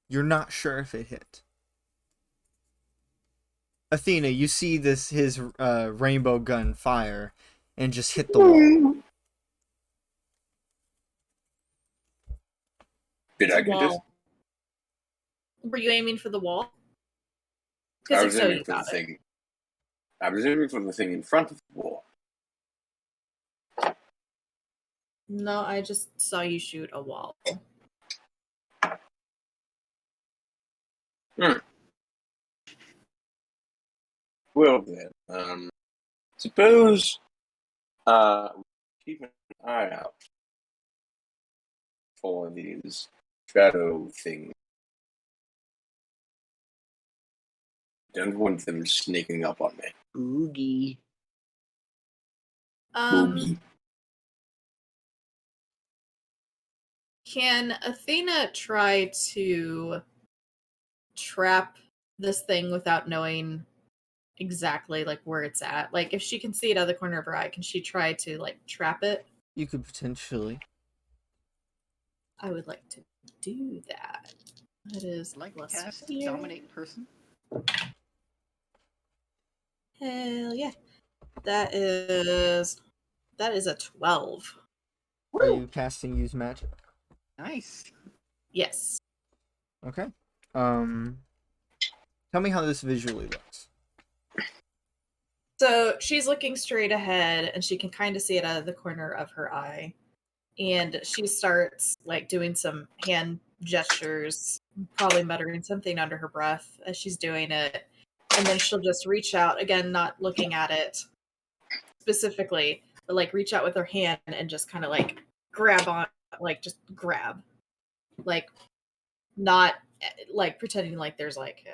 You're not sure if it hit. Athena, you see his rainbow gun fire and just hit the wall.
Did I get this?
Were you aiming for the wall?
I
Because if
was
so,
aiming
you
for the
got it.
thing. I was aiming for the thing in front of the wall.
No, I just saw you shoot a wall.
Well then, suppose keep an eye out for these shadow things. Don't want them sneaking up on me.
Oogie.
Boogie.
Can Athena try to trap this thing without knowing exactly like where it's at? Like if she can see it out of the corner of her eye, can she try to like trap it?
You could potentially.
I would like to do that. That is
Like
plus
cast
fear.
dominate person.
Hell yeah. That is a 12.
Are you casting use magic?
Nice.
Yes.
Okay. Tell me how this visually looks.
So she's looking straight ahead and she can kind of see it out of the corner of her eye. And she starts like doing some hand gestures, probably muttering something under her breath as she's doing it. And then she'll just reach out, again, not looking at it specifically, but like reach out with her hand and just kind of like grab on, like just grab. Like not like pretending like there's like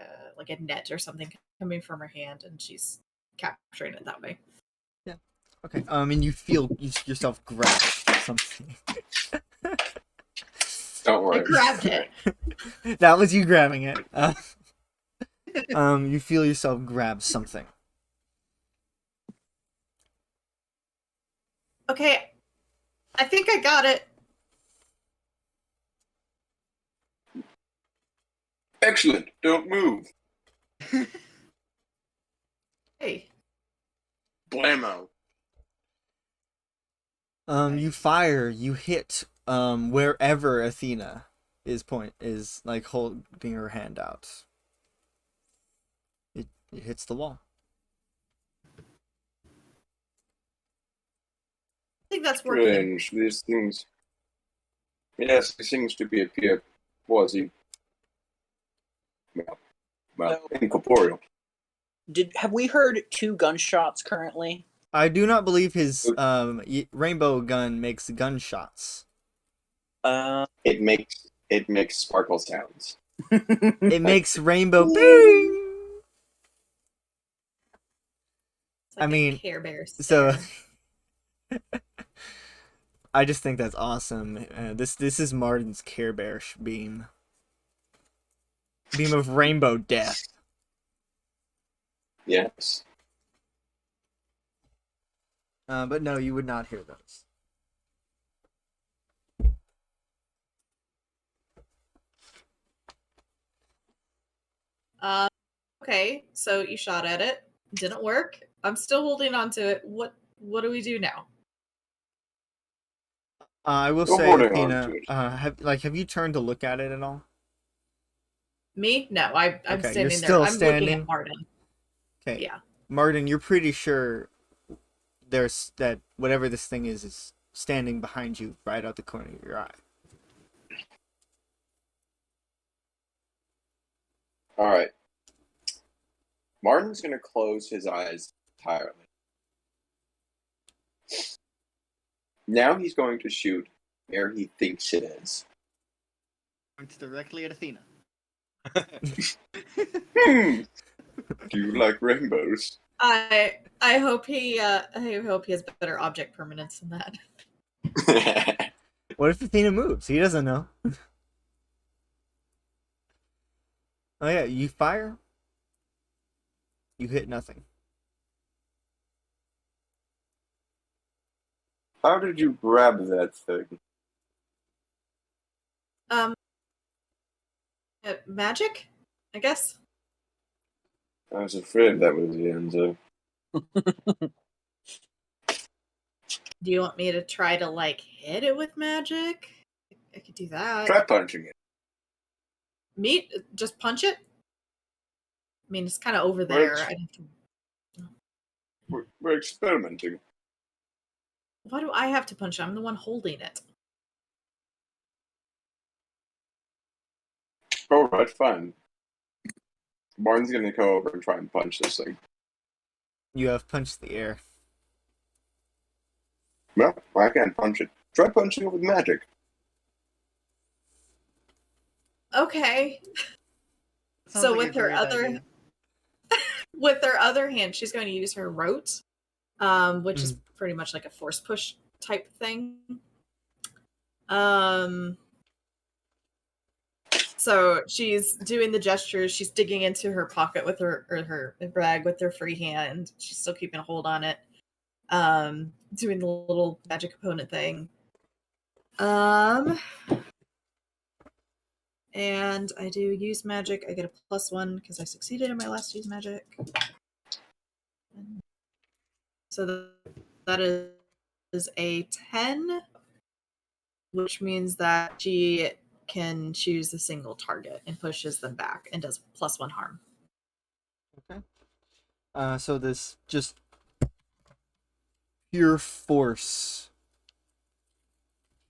a net or something coming from her hand and she's capturing it that way.
Yeah. Okay. And you feel yourself grab something.
Don't worry.
I grabbed it.
That was you grabbing it. You feel yourself grab something.
Okay. I think I got it.
Excellent. Don't move.
Hey.
Blammo.
You fire, you hit wherever Athena is like holding her hand out. It hits the wall.
I think that's working.
Strange. These things. Yes, these things to appear quasi. Well, incorporeal.
Have we heard 2 gunshots currently?
I do not believe his rainbow gun makes gunshots.
It makes sparkle sounds.
It makes rainbow bing.
It's like
I mean,
a Care Bear
so
stare.
I just think that's awesome. This is Martin's Care Bear beam. Beam of rainbow death.
Yes.
But no, you would not hear those.
Okay, so you shot at it. Didn't work. I'm still holding on to it. What do we do now?
I will
Go
say,
holding on
Athena,
to it.
have you turned to look at it at all?
Me? No, I'm
Okay,
standing
you're
there.
still
I'm looking
standing?
at Martin.
Okay.
Yeah.
Martin, you're pretty sure there's that whatever this thing is standing behind you right out the corner of your eye.
All right. Martin's gonna close his eyes entirely. Now he's going to shoot where he thinks it is.
Points directly at Athena.
Do you like rainbows?
I hope he has better object permanence than that.
What if Athena moves? He doesn't know. Oh yeah, you fire. You hit nothing.
How did you grab that thing?
Magic, I guess.
I was afraid that was the answer.
Do you want me to try to like hit it with magic? I could do that.
Try punching it.
Me? Just punch it? I mean, it's kind of over there. I'd have to...
We're experimenting.
Why do I have to punch it? I'm the one holding it.
All right, fine. Martin's gonna go over and try and punch this thing.
You have punched the air.
Well, I can't punch it. Try punching it with magic.
Okay.
Sounds
So
like
with
a
her
great
other
idea.
with her other hand, she's going to use her rote, which is pretty much like a force push type thing. So she's doing the gestures. She's digging into her pocket with her bag with her free hand. She's still keeping a hold on it. Doing the little magic component thing. And I do use magic. I get a +1 because I succeeded in my last use magic. So that is a 10, which means that she can choose a single target and pushes them back and does +1 harm.
Okay. So this just pure force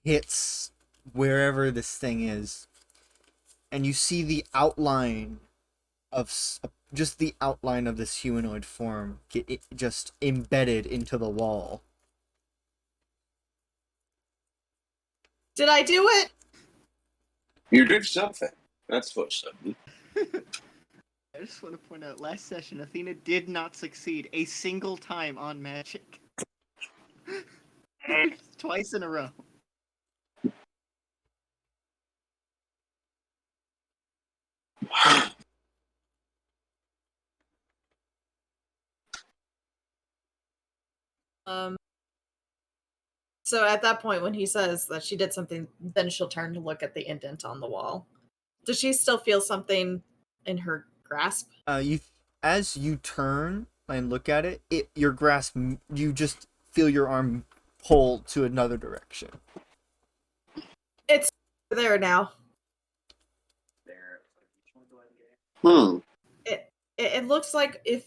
hits wherever this thing is, and you see the outline of just the outline of this humanoid form get just embedded into the wall.
Did I do it?
You did something. That's for something.
I just want to point out, last session, Athena did not succeed a single time on magic. Twice in a row.
So at that point, when he says that she did something, then she'll turn to look at the indent on the wall. Does she still feel something in her grasp?
As you turn, and look at it, your grasp, you just feel your arm pull to another direction.
It's there now.
Hmm.
It looks like if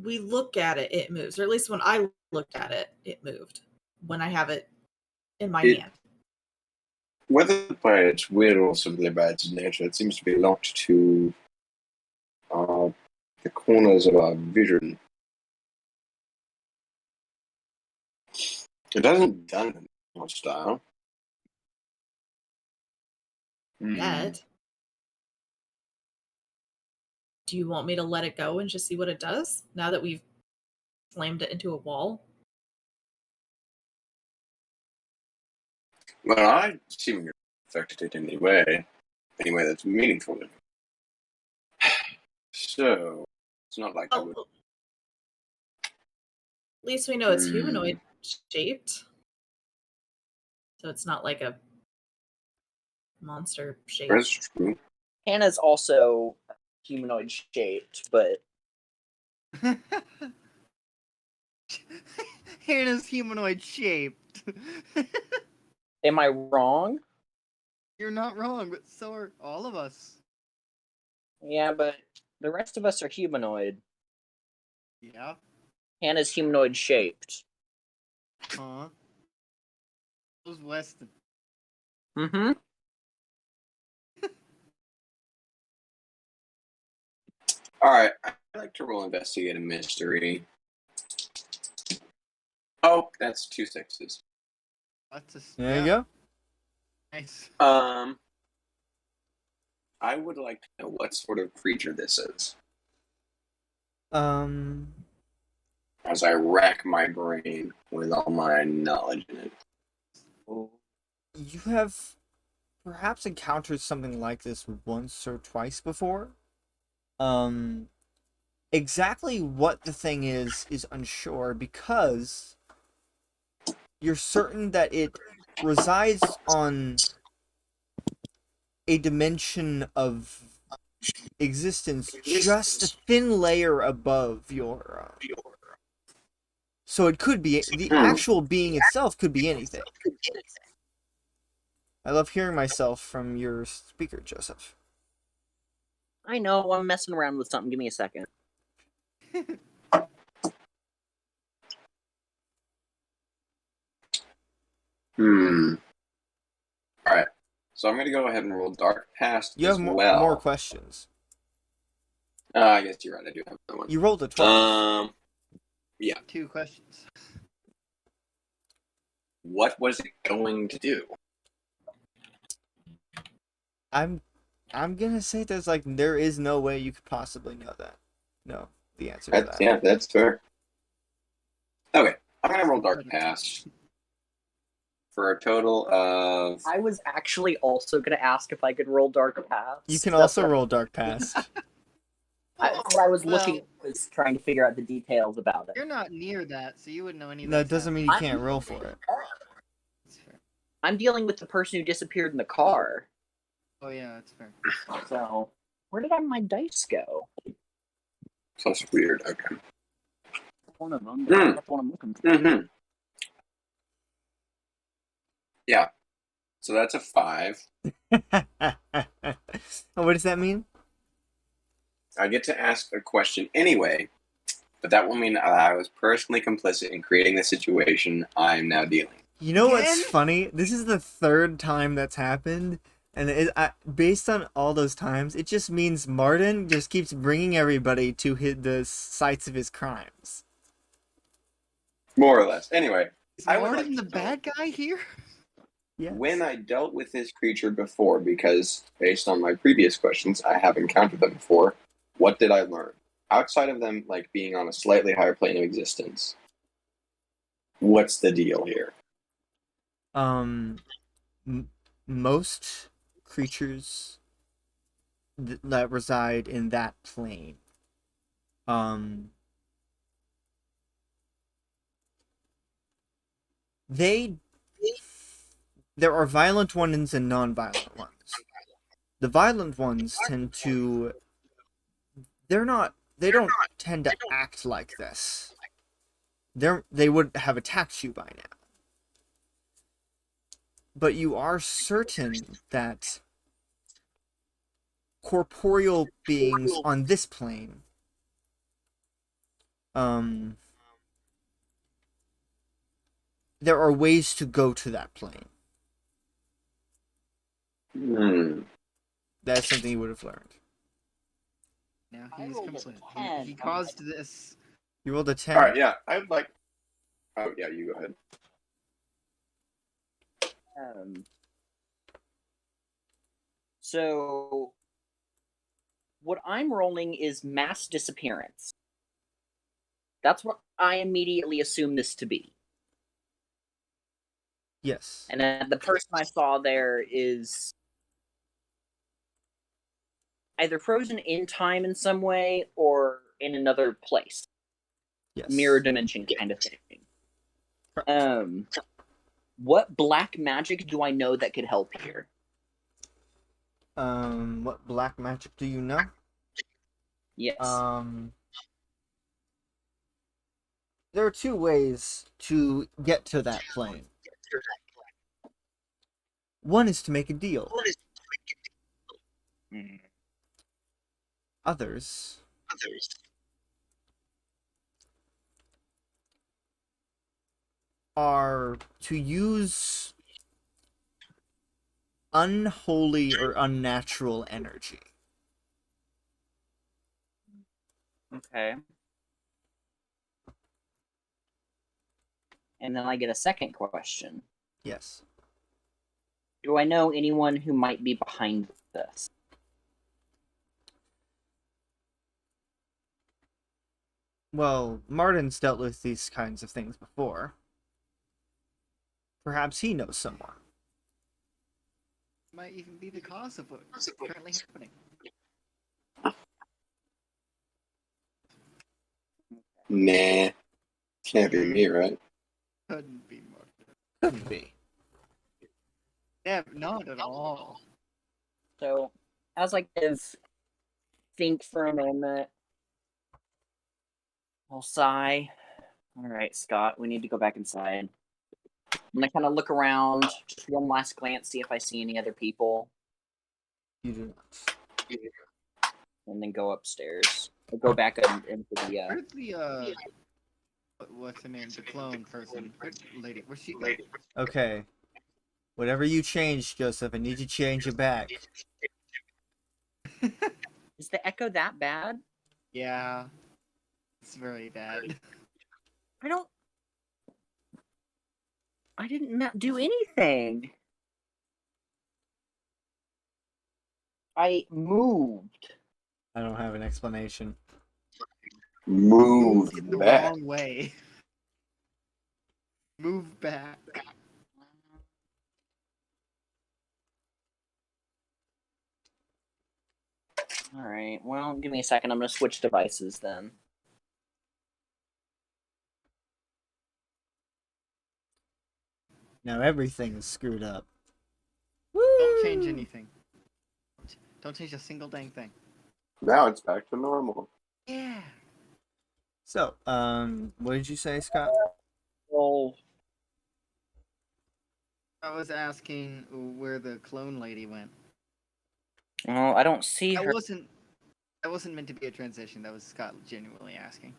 we look at it, it moves. Or at least when I looked at it, it moved. When I have it in my hand.
Whether by its will or simply by its nature, it seems to be locked to the corners of our vision. It hasn't done it in hostile.
Yet. Do you want me to let it go and just see what it does now that we've slammed it into a wall?
Well, I seem to have affected it in any way that's meaningful. So, it's not like I would.
At least we know it's humanoid shaped. So it's not like a monster shape.
That's true.
Hannah's also humanoid shaped, but
Hannah's humanoid shaped.
am I wrong?
You're not wrong, but so are all of us.
Yeah, but the rest of us are humanoid.
Yeah.
Hannah's humanoid shaped.
Huh? Who's Weston?
Mm-hmm.
Alright, I'd like to roll investigate a mystery. Oh, that's 2 6s.
There you go.
Nice.
I would like to know what sort of creature this is. As I rack my brain with all my knowledge in it.
You have perhaps encountered something like this once or twice before. Exactly what the thing is unsure, because you're certain that it resides on a dimension of existence just a thin layer above your so it could be the actual being itself, could be anything. I love hearing myself from your speaker, Joseph.
I know, I'm messing around with something. Give me a second.
Alright, so I'm going to go ahead and roll Dark Past
You
as
have
well.
more questions.
I guess you're right, I do have another one.
You rolled a 12.
Yeah.
2 questions.
What was it going to do?
I'm gonna say there is no way you could possibly know that. No, the answer to that.
Yeah, that's fair. Okay, I'm gonna roll Dark Past for a total of.
I was actually also going to ask if I could roll Dark Past.
You can also roll Dark Past.
What I was looking was trying to figure out the details about it.
You're not near that, so you wouldn't know anything.
That doesn't mean you can't roll for it.
That's fair.
I'm dealing with the person who disappeared in the car.
Oh yeah, that's fair.
So, where did my dice go?
So that's weird. Okay.
One of them. That's what I'm looking for.
Mm-hmm. Yeah. So that's a 5.
What does that mean?
I get to ask a question anyway, but that will mean I was personally complicit in creating the situation I'm now dealing.
You know what's funny? This is the 3rd time that's happened, and based on all those times, it just means Martin just keeps bringing everybody to the sites of his crimes.
More or less. Anyway,
Is
I would
Martin
like
the bad guy here?
Yes.
when I dealt with this creature before, because based on my previous questions, I have encountered them before, what did I learn? Outside of them being on a slightly higher plane of existence, what's the deal here?
Most creatures that reside in that plane, there are violent ones and non-violent ones. The violent ones they don't tend to act like this. They would have attacked you by now. But you are certain that corporeal beings on this plane there are ways to go to that plane. That's something you would have learned.
Now
I
he's
rolled a
complicit.
10
He
on
caused this.
You rolled a 10?
All right, yeah, I'd like. Oh yeah, you go ahead.
So what I'm rolling is mass disappearance. That's what I immediately assume this to be.
Yes.
And then the person I saw there is either frozen in time in some way or in another place.
Yes.
Mirror dimension kind of thing.
Correct.
What black magic do I know that could help here?
What black magic do you know?
Yes.
There are two ways to get to that plane. One is to make a deal. Others are to use unholy or unnatural energy.
Okay. And then I get a second question.
Yes.
Do I know anyone who might be behind this?
Well, Martin's dealt with these kinds of things before. Perhaps he knows someone.
Might even be the cause of what's currently happening.
Nah, can't be me, right?
Couldn't be more.
Couldn't be.
Yeah, not at all.
So, as I kind of think for a moment, I'll sigh. All right, Scott, we need to go back inside. I'm gonna kind of look around, just one last glance, see if I see any other people,
You do not.
and then go upstairs. I'll go back into the.
Where's the what's her name? The clone person. Where's lady? Where's she?
Okay. Whatever you change, Joseph, I need you to change it back.
Is the echo that bad?
Yeah, it's very bad.
I didn't do anything. I moved.
I don't have an explanation.
Move
In the
back.
wrong way. Move back.
All right. Well, give me a second. I'm gonna switch devices then.
Now everything's screwed up.
Don't change anything. Don't change a single dang thing.
Now it's back to normal.
Yeah.
So, what did you say, Scott?
Well,
I was asking where the clone lady went.
I don't see her.
That wasn't meant to be a transition. That was Scott genuinely asking.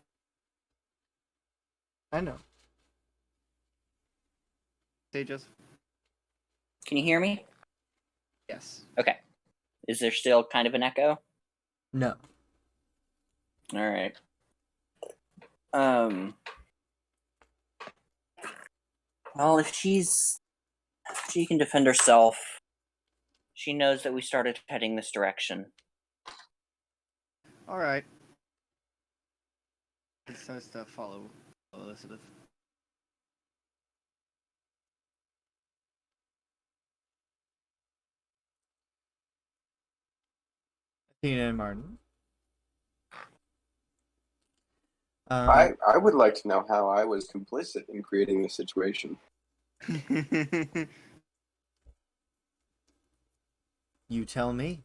I know.
Say Joseph.
Can you hear me?
Yes.
Okay. Is there still kind of an echo?
No.
All right. Well, if she can defend herself. She knows that we started heading this direction.
All right. It starts to follow Elizabeth.
Athena and Martin.
I would like to know how I was complicit in creating this situation.
You tell me.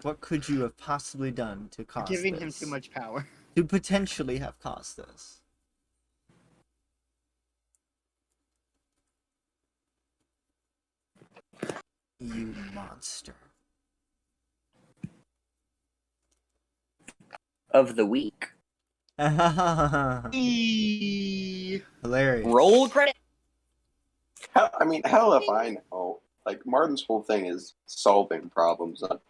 What could you have possibly done to cause
Giving
this?
him too much power.
To potentially have caused this? You monster.
Of the week.
Hilarious.
Roll credit.
Hell if I know. Like, Martin's whole thing is solving problems, not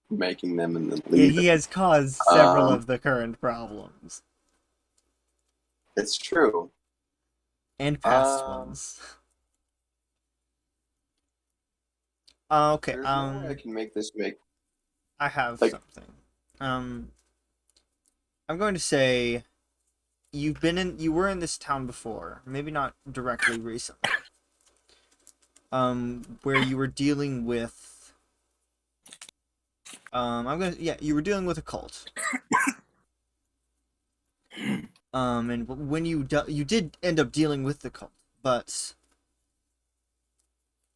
making them and then
Yeah,
leaving.
he has caused several of the current problems.
It's true.
And past ones. Okay,
There's no way I can make this make.
I have
like-
something. I'm going to say you were in this town before, maybe not directly recently. Where you were dealing with you were dealing with a cult. And when you did end up dealing with the cult, but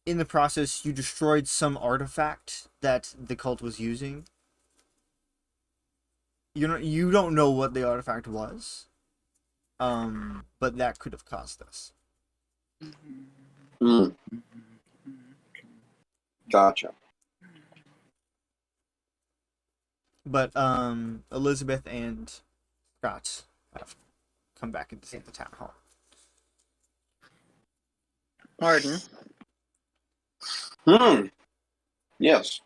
in the process you destroyed some artifact that the cult was using. You don't know what the artifact was. But that could have caused this.
Gotcha.
But Elizabeth and Scott have come back into the town hall.
Pardon.
Yes.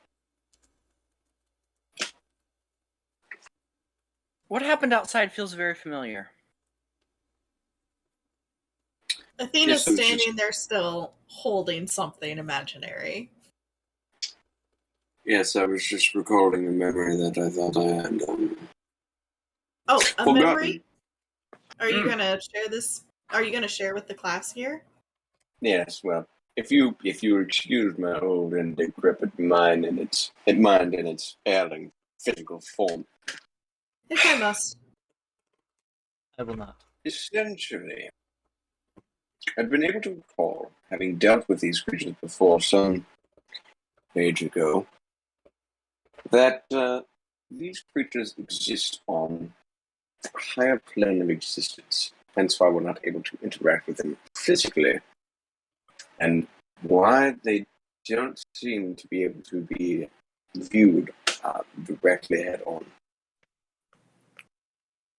What happened outside feels very familiar.
Athena's
Yes, I'm
standing
just-
there still holding something imaginary.
Yes, I was just recalling a memory that I thought I had.
Oh, a
Forgotten.
memory? Are you gonna share this? Are you gonna share with the class here?
Yes. Well, if you excuse my old and decrepit mind in its ailing physical form,
If I must.
I will not.
essentially, I'd been able to recall having dealt with these creatures before some age ago, that these creatures exist on a higher plane of existence, hence why we're not able to interact with them physically, and why they don't seem to be able to be viewed directly head on.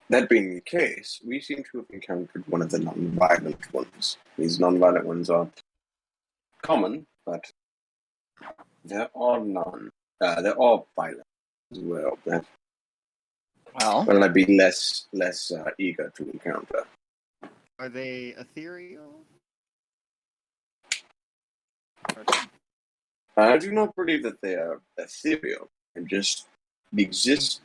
That being the case, we seem to have encountered one of the non-violent ones. These non-violent ones are common, but there are none. There are violent as well. That
Well,
well, I'd be less eager to encounter.
Are they ethereal?
I do not believe that they are ethereal. They just exist.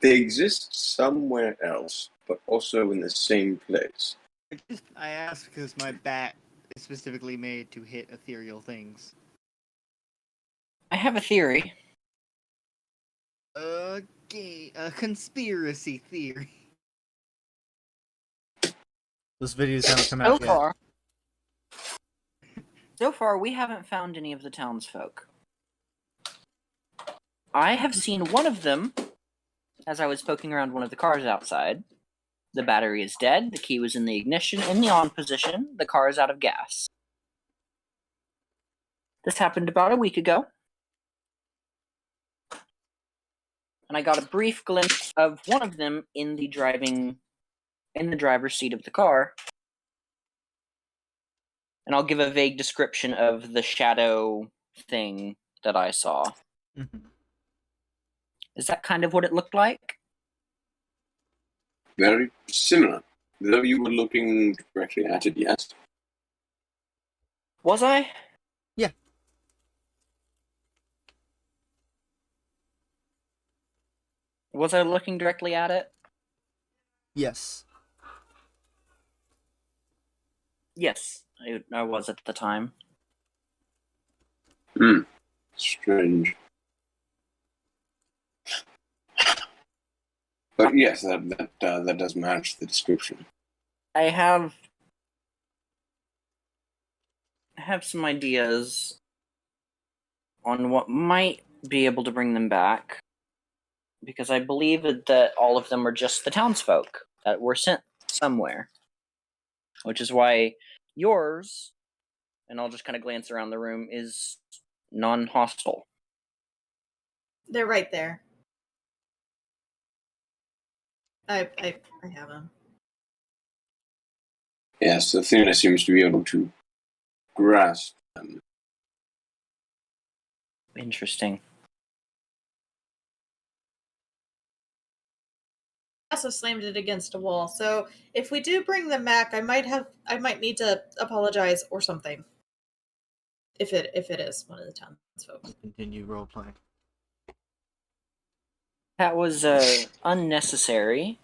They exist somewhere else, but also in the same place.
I asked because my bat is specifically made to hit ethereal things.
I have a theory.
Okay, a conspiracy theory.
Those videos haven't come
So
out yet.
far, we haven't found any of the townsfolk. I have seen one of them as I was poking around one of the cars outside. The battery is dead, the key was in the ignition, in the on position, the car is out of gas. This happened about a week ago. And I got a brief glimpse of one of them in the driver's seat of the car. And I'll give a vague description of the shadow thing that I saw.
Mm-hmm.
Is that kind of what it looked like?
Very similar. Though you were looking directly at it, yes.
Was I?
Yeah.
Was I looking directly at it?
Yes.
Yes, I was at the time.
Strange. But yes, that does match the description.
I have some ideas on what might be able to bring them back because I believe that all of them are just the townsfolk that were sent somewhere, which is why yours, and I'll just kind of glance around the room, is non-hostile.
They're right there. I have them.
Yes, Athena seems to be able to grasp them.
Interesting.
I also slammed it against a wall. So if we do bring them back, I might need to apologize or something. If it is one of the townsfolk.
Continue role playing.
That was unnecessary,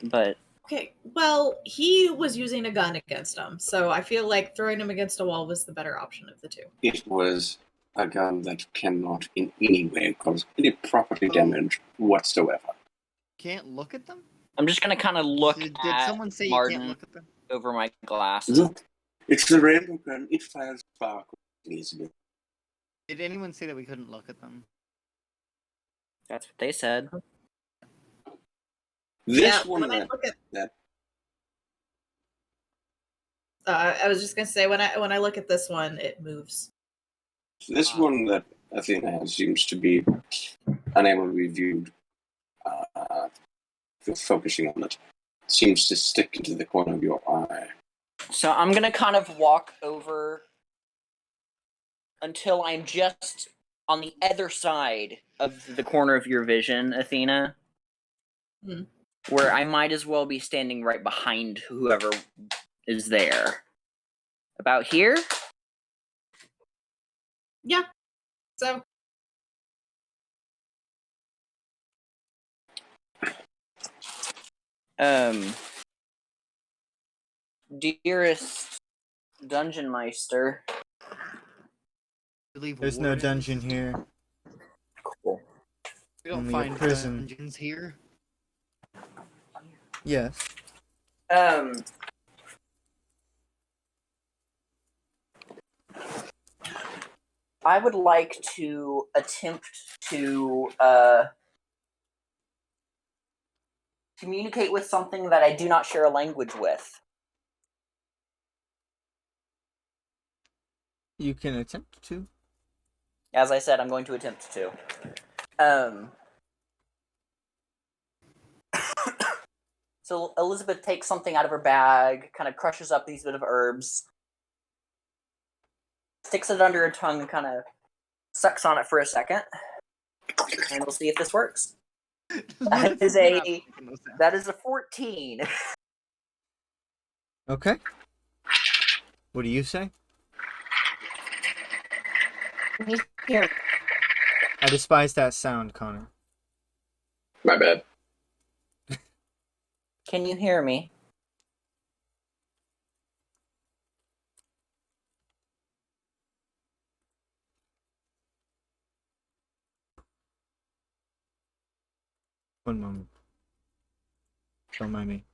but
Okay, well, he was using a gun against him, so I feel like throwing him against a wall was the better option of the two.
It was a gun that cannot in any way cause any property damage whatsoever.
Can't look at them?
I'm just gonna kind of look
Did
at
someone say you
Martin
can't look at them?
over my glasses.
Look, it's the rainbow gun. It fires sparkles easily.
Did anyone say that we couldn't look at them?
That's what they said.
This
Yeah,
one
when I look at
that
I was just gonna say when I look at this one, it moves.
this one that Athena has seems to be unable to be viewed. Focusing on it seems to stick into the corner of your eye.
So I'm gonna kind of walk over until I'm just on the other side of the corner of your vision, Athena.
Hmm.
Where I might as well be standing right behind whoever is there. About here?
Yeah. So
Dearest Dungeon Meister.
There's no dungeon here.
Cool.
We don't
Only a
find
prison.
dungeons here.
Yes.
I would like to attempt to communicate with something that I do not share a language with.
You can attempt to.
As I said, I'm going to attempt to. So Elizabeth takes something out of her bag, kind of crushes up these bit of herbs, sticks it under her tongue, and kind of sucks on it for a second, and we'll see if this works. That is a 14.
Okay. What do you say?
Can you hear me?
I despise that sound, Connor.
My bad.
Can you hear me?
One moment. Don't mind me.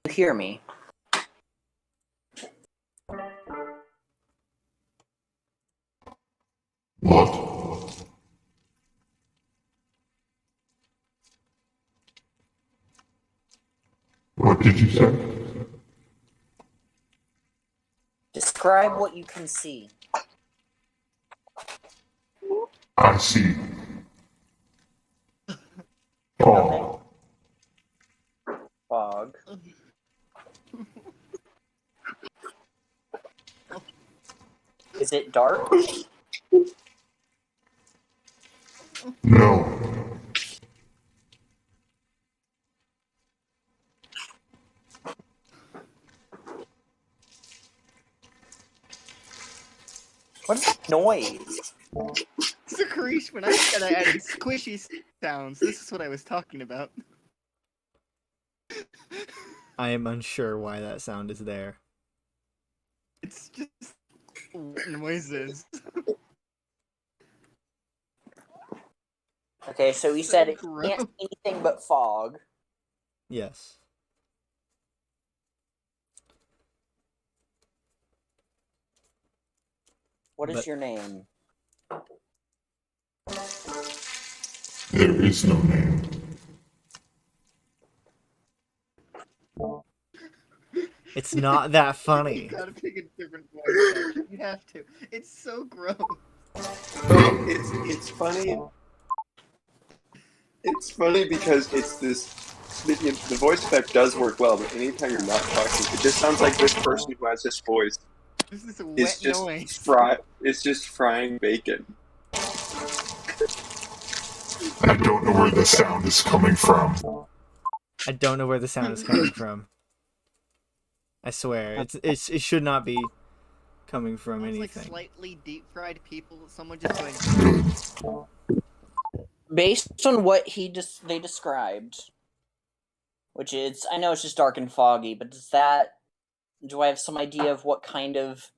Can you hear me?
What? did you say?
Describe what you can see.
I see. Oh,
Fog. Is it dark?
no.
What is that noise?
So, Karish, when I said I added squishy sounds, this is what I was talking about.
I am unsure why that sound is there.
It's just noises.
Okay, so you
So
said it
gross.
can't see anything but fog.
Yes.
What is
But-
your name?
There is no name.
It's not that
You
funny.
gotta pick a different voice actor. You have to. It's so gross.
It's funny. It's funny because it's this. The voice effect does work well, but anytime you're not talking, it just sounds like this person who has this voice
This is a
is
wet
just
noise.
It's just frying bacon.
I don't know where the sound is coming from.
I don't know where the sound is coming from. I swear, it should not be coming from
Sounds like
anything.
slightly deep fried people. Someone just going.
Based on what they described, which is, I know it's just dark and foggy, but do I have some idea of what kind of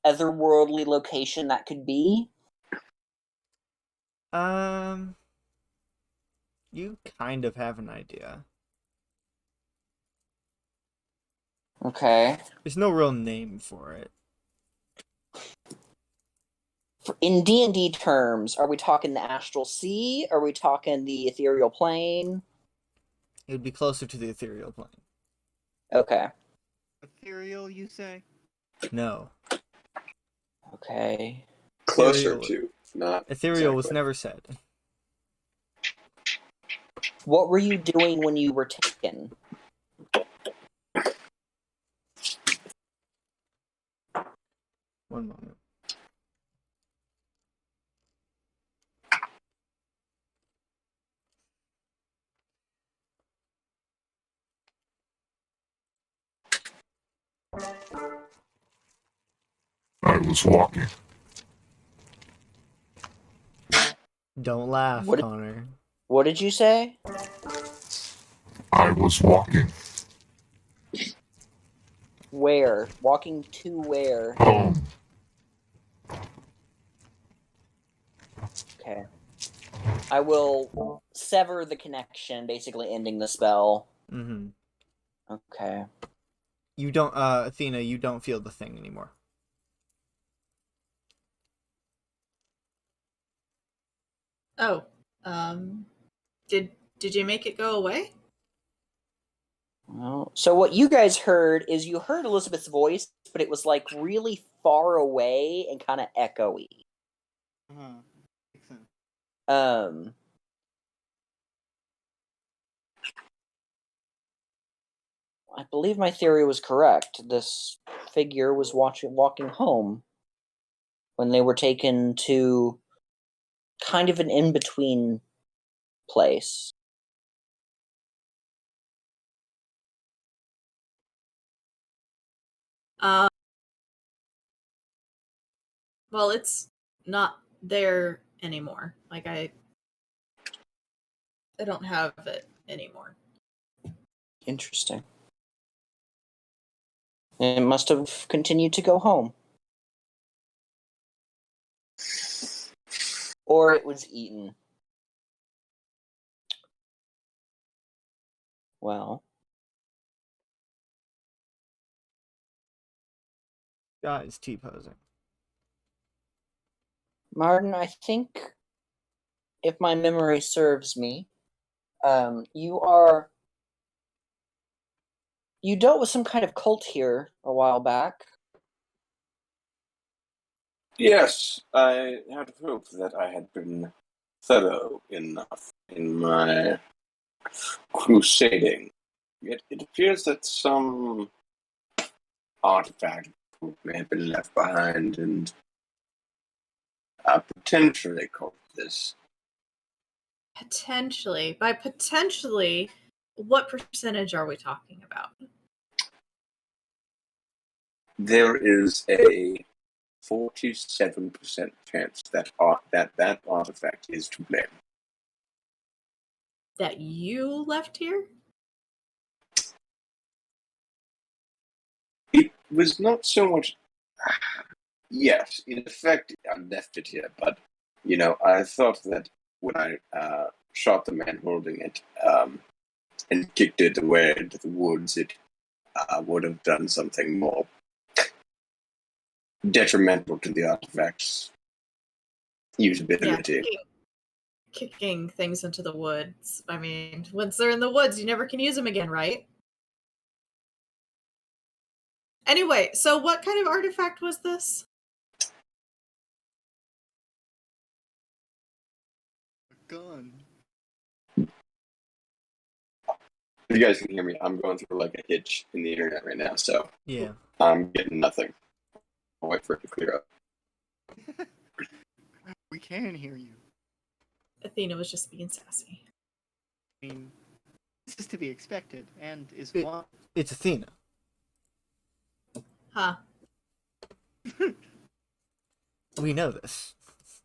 otherworldly location that could be?
You kind of have an idea.
Okay.
There's no real name for it.
In D&D terms, are we talking the astral sea? Are we talking the ethereal plane?
It would be closer to the ethereal plane.
Okay.
Ethereal, you say?
No.
Okay.
Closer
Ethereal-
to, not
Ethereal was
exactly.
never said.
What were you doing when you were taken?
One moment.
I was walking.
Don't laugh,
What-
Connor.
What did you say?
I was walking.
Where? Walking to where?
Home.
Okay. I will sever the connection, basically ending the spell.
Mm-hmm.
Okay.
You don't, Athena, you don't feel the thing anymore.
Oh, did you make it go away?
Well, so what you guys heard is you heard Elizabeth's voice, but it was like really far away and kind of echoey.
Uh-huh. Makes sense.
I believe my theory was correct. This figure was walking home when they were taken to kind of an in-between place.
Well, it's not there anymore. Like I don't have it anymore.
Interesting. It must have continued to go home. Or it was eaten. Well,
Guys, T-posing.
Martin, I think, if my memory serves me, you are You dealt with some kind of cult here a while back.
Yes, I had hoped that I had been thorough enough in my crusading. Yet it appears that some artifact may have been left behind, and potentially caused this.
Potentially. By potentially, what percentage are we talking about?
There is a 47% chance that that artifact is to blame.
That you left here?
It was not so much. Yes, in effect, I left it here, but I thought that when I shot the man holding it and kicked it away into the woods, it would have done something more detrimental to the artifact's usability.
Kicking things into the woods. I mean, once they're in the woods, you never can use them again, right? Anyway, so what kind of artifact was this?
Gun.
If you guys can hear me, I'm going through like a hitch in the internet right now, so
Yeah.
I'm getting nothing. I'll wait for it to clear up.
We can hear you.
Athena was just being sassy.
I mean, this is to be expected, and is
It-
one.
It's Athena.
Huh.
We know this.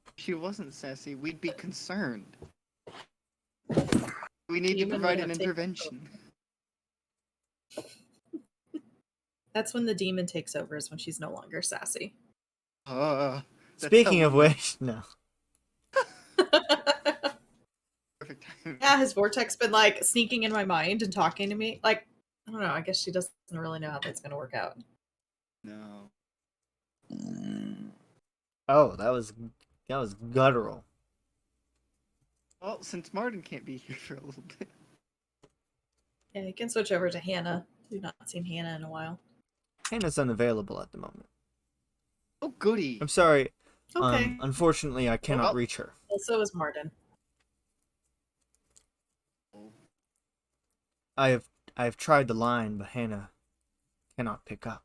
If she wasn't sassy, we'd be concerned. We need to
Demon
provide
would
an
have taken
intervention.
That's when the demon takes over, is when she's no longer sassy.
That's
Speaking
how
of
we know.
which, no.
Perfect time.
Yeah, has Vortex been like sneaking in my mind and talking to me? Like, I don't know, I guess she doesn't really know how that's gonna work out.
No.
Oh, that was guttural.
Well, since Martin can't be here for a little bit.
Yeah, you can switch over to Hannah. We've not seen Hannah in a while.
Hannah's unavailable at the moment.
Oh, goody.
I'm sorry.
Okay.
Unfortunately, I cannot
Well-
reach her.
Well, so is Martin.
I have tried the line, but Hannah cannot pick up.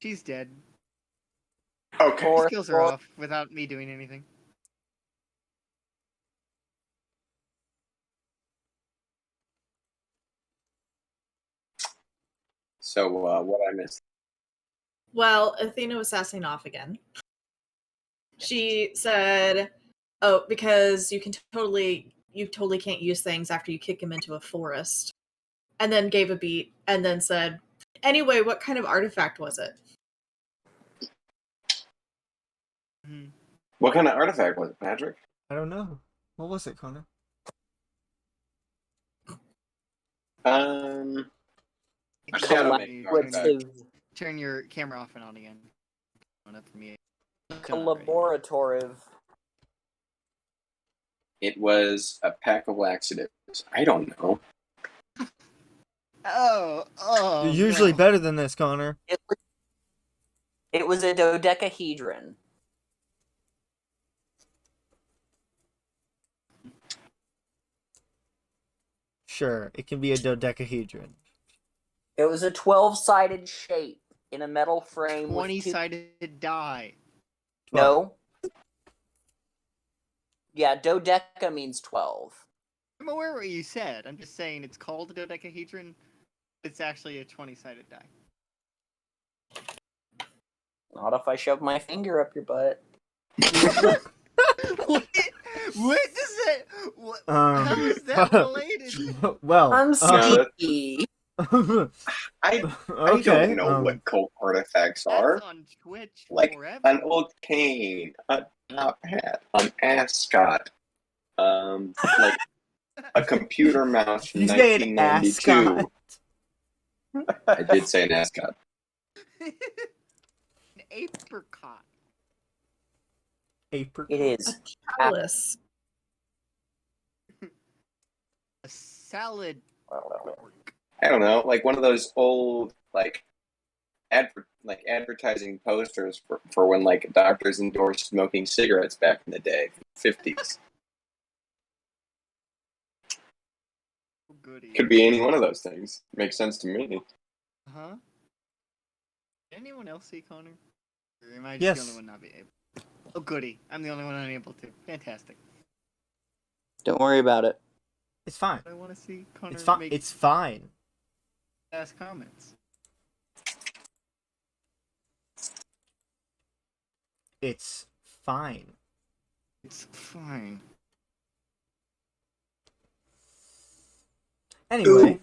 She's dead.
Okay.
Or-
Skills are off without me doing anything.
So what I missed?
Well, Athena was sassing off again. She said, "Oh, because you totally can't use things after you kick him into a forest." And then gave a beat and then said, "Anyway, what kind of artifact was it?"
Mhm.
What kind of artifact was it, Patrick?
I don't know. What was it, Connor?
Um,
You
Shadow
can
making
Collaborative.
turn your camera off and on again. Not for me.
Collaborative.
it was a pack of laxatives. I don't know.
Oh,
You're usually
no.
better than this, Connor.
It was a dodecahedron.
Sure, it can be a dodecahedron.
It was a 12-sided shape in a metal frame with
20-sided die.
No. Yeah, dodeca means 12.
I'm aware what you said. I'm just saying it's called a dodecahedron. It's actually a 20-sided die.
Not if I shove my finger up your butt.
What does it? What, how is that related?
Well,
I'm
No,
sneaky.
I
okay.
don't know what cult artifacts are.
That's on Twitch
Like
forever.
an old cane, a top hat, an ascot, like a computer mouse from
You say an
1992.
ascot.
I did say an ascot.
An apricot.
Apricot.
It
A
is.
chalice.
A salad fork.
I don't know, like one of those old advertising posters for when like doctors endorsed smoking cigarettes back in the day, 50s.
Oh, goody.
Could be any one of those things. Makes sense to me.
Huh? Did anyone else see Connor? Or am I just
Yes.
the only one not being able? Oh, goody. I'm the only one unable to. Fantastic.
Don't worry about it.
It's fine.
I want to see Connor
It's fine.
make
It's fine.
ass comments.
It's fine.
It's fine.
Anyway,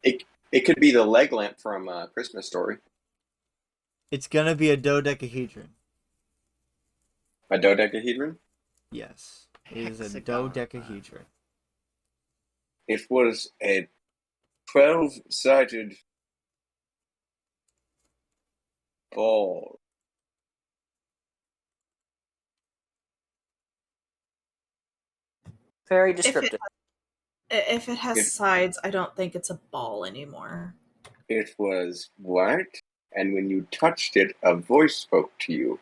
It could be the leg lamp from Christmas Story.
it's gonna be a dodecahedron.
A dodecahedron?
Yes, it is a
Hexagon.
dodecahedron.
It was a 12-sided ball.
Very
If it,
descriptive.
if it has
It-
sides, I don't think it's a ball anymore.
It was white, and when you touched it, a voice spoke to you.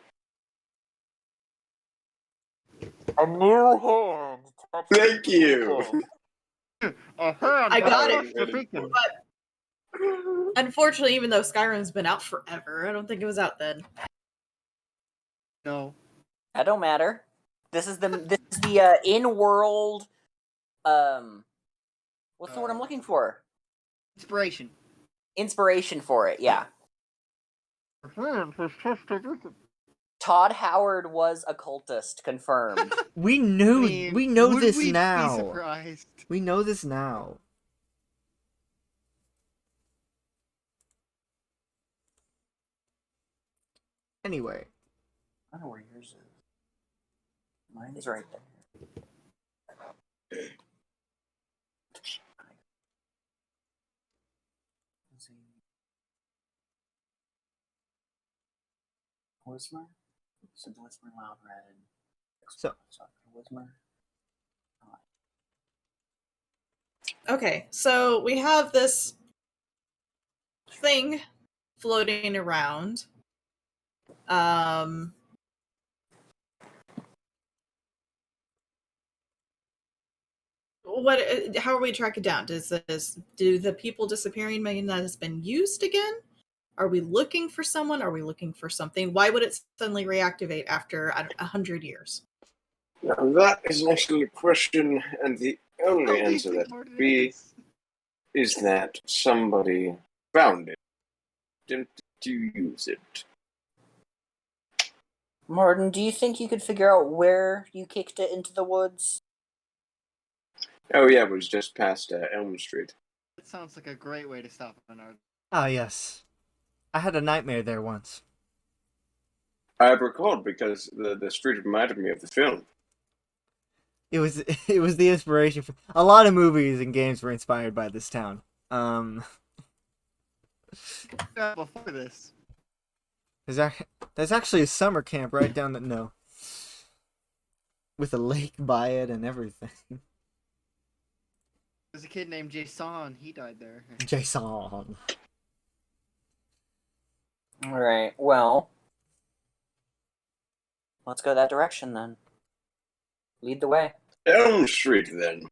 A new hand.
Thank you.
A hand.
I got
it.
For freaking.
Unfortunately, even though Skyrim's been out forever, I don't think it was out then.
No.
That don't matter. This is the in-world what's the word I'm looking for?
Inspiration.
Inspiration for it, yeah.
A hand for
Todd Howard was a cultist, confirmed.
We knew. we know
would
this
we
now.
Be surprised?
We know this now. Anyway,
I don't know where yours is. Mine is right there. Whismer? So Whismer Loud Red.
So-
Whismer.
Okay, so we have this thing floating around. What? How are we tracking down? do the people disappearing mean that it's been used again? Are we looking for someone? Are we looking for something? Why would it suddenly reactivate after 100 years?
Now that is an excellent question, and the only answer that would be is that somebody found it, attempted to use it.
Martin, do you think you could figure out where you kicked it into the woods?
Oh yeah, it was just past Elm Street.
That sounds like a great way to stop an argument.
ah yes, I had a nightmare there once.
I recalled because the street reminded me of the film.
It was the inspiration for a lot of movies and games were inspired by this town.
Before this,
There's actually a summer camp right down the no. With a lake by it and everything.
there's a kid named Jason. He died there.
Jason.
Alright, well. Let's go that direction then. Lead the way.
Elm Street, then.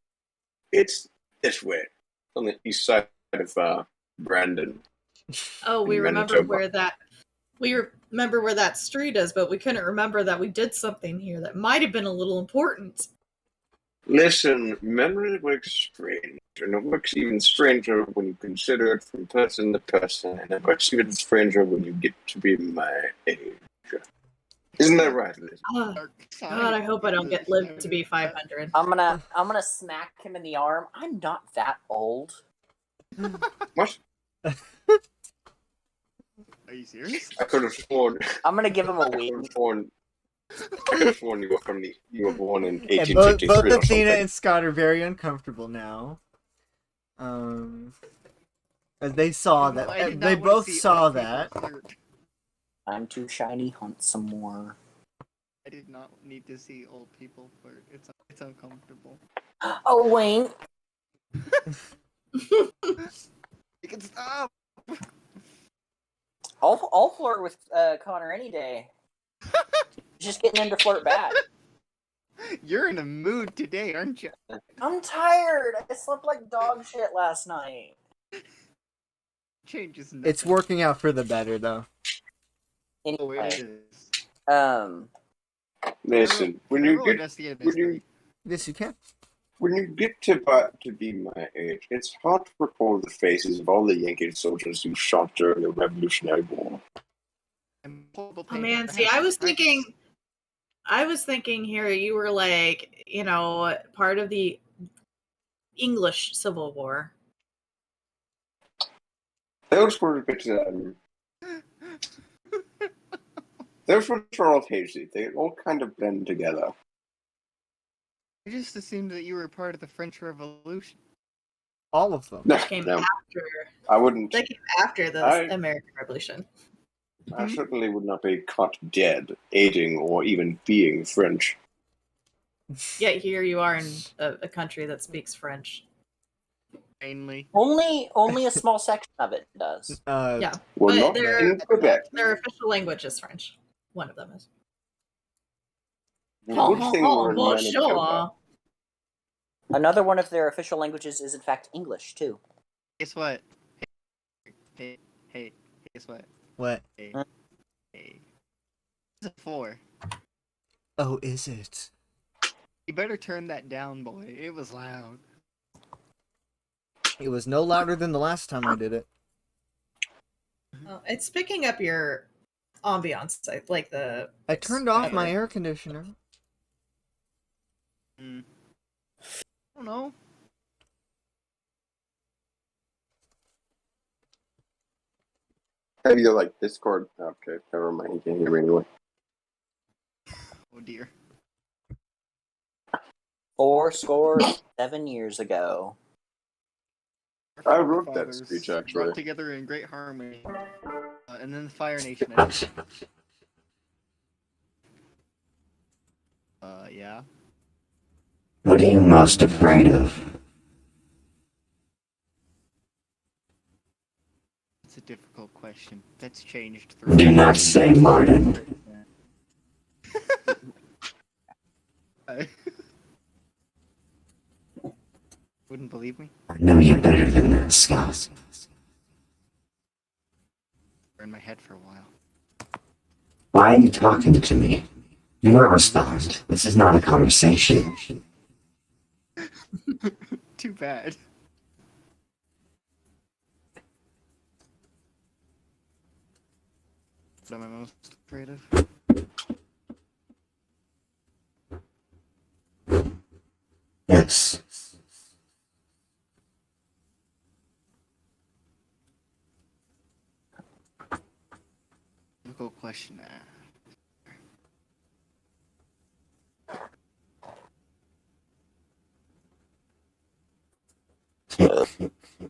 It's this way, on the east side of Brandon.
Oh, we
In
remember
Manitoba.
where that. We remember where that street is, but we couldn't remember that we did something here that might have been a little important.
Listen, memory works strange, and it works even stranger when you consider it from person to person, and it works even stranger when you get to be my age. Isn't that right, Liz?
Oh, God, I hope I don't get lived to be 500.
I'm gonna smack him in the arm. I'm not that old.
What?
Are you serious?
I could have sworn.
I'm gonna give him a
I could
wink.
have sworn. I could have sworn you were born in
Yeah, both
1853 or
Athena
something.
and Scott are very uncomfortable now. As they saw
I
that,
did
they
not wanna
both
see
saw
old people
that.
hurt.
I'm too shiny. Hunt some more.
I did not need to see old people flirt. It's uncomfortable.
Oh wink.
You can stop.
I'll flirt with Connor any day. Just getting him to flirt back.
You're in a mood today, aren't you?
I'm tired. I slept like dog shit last night.
Changes nothing.
It's working out for the better, though.
Oh, it
Anyway,
is.
Listen, when
Can I
you
roll
get
investigate
when you
mystery?
Yes, you can.
when you get to be my age, it's hard to recall the faces of all the Yankee soldiers who shot during the Revolutionary War.
Oh man, see, I was thinking here you were like, part of the English Civil War.
Those were a bit. Those were all hazy. They all kind of blend together.
I just assumed that you were part of the French Revolution.
All of them.
No,
Came
no,
after.
I wouldn't.
They came after the American Revolution.
I certainly would not be caught dead, aiding or even being French.
Yet here you are in a country that speaks French.
Mainly.
only a small section of it does.
Yeah,
Well,
but
not in Quebec.
their official language is French. One of them is.
Good thing we're in Manitoba.
Another one of their official languages is in fact English too.
Guess what? Hey, guess what?
What?
Hey. It's a 4.
Oh, is it?
You better turn that down, boy. It was loud.
It was no louder than the last time I did it.
It's picking up your ambiance, like the.
I turned off my air conditioner.
I don't know.
Have you like Discord? Okay, never mind. He can't hear me anyway.
Oh dear.
7 years ago.
I wrote that speech actually.
Brought together in great harmony. And then the Fire Nation. Yeah.
What are you most afraid of?
It's a difficult question. That's changed
Do not say Martin.
Wouldn't believe me?
I know you better than that, Scott.
Were in my head for a while.
Why are you talking to me? Do not respond. This is not a conversation.
Too bad. What am I most afraid of?
Yes.
Difficult question.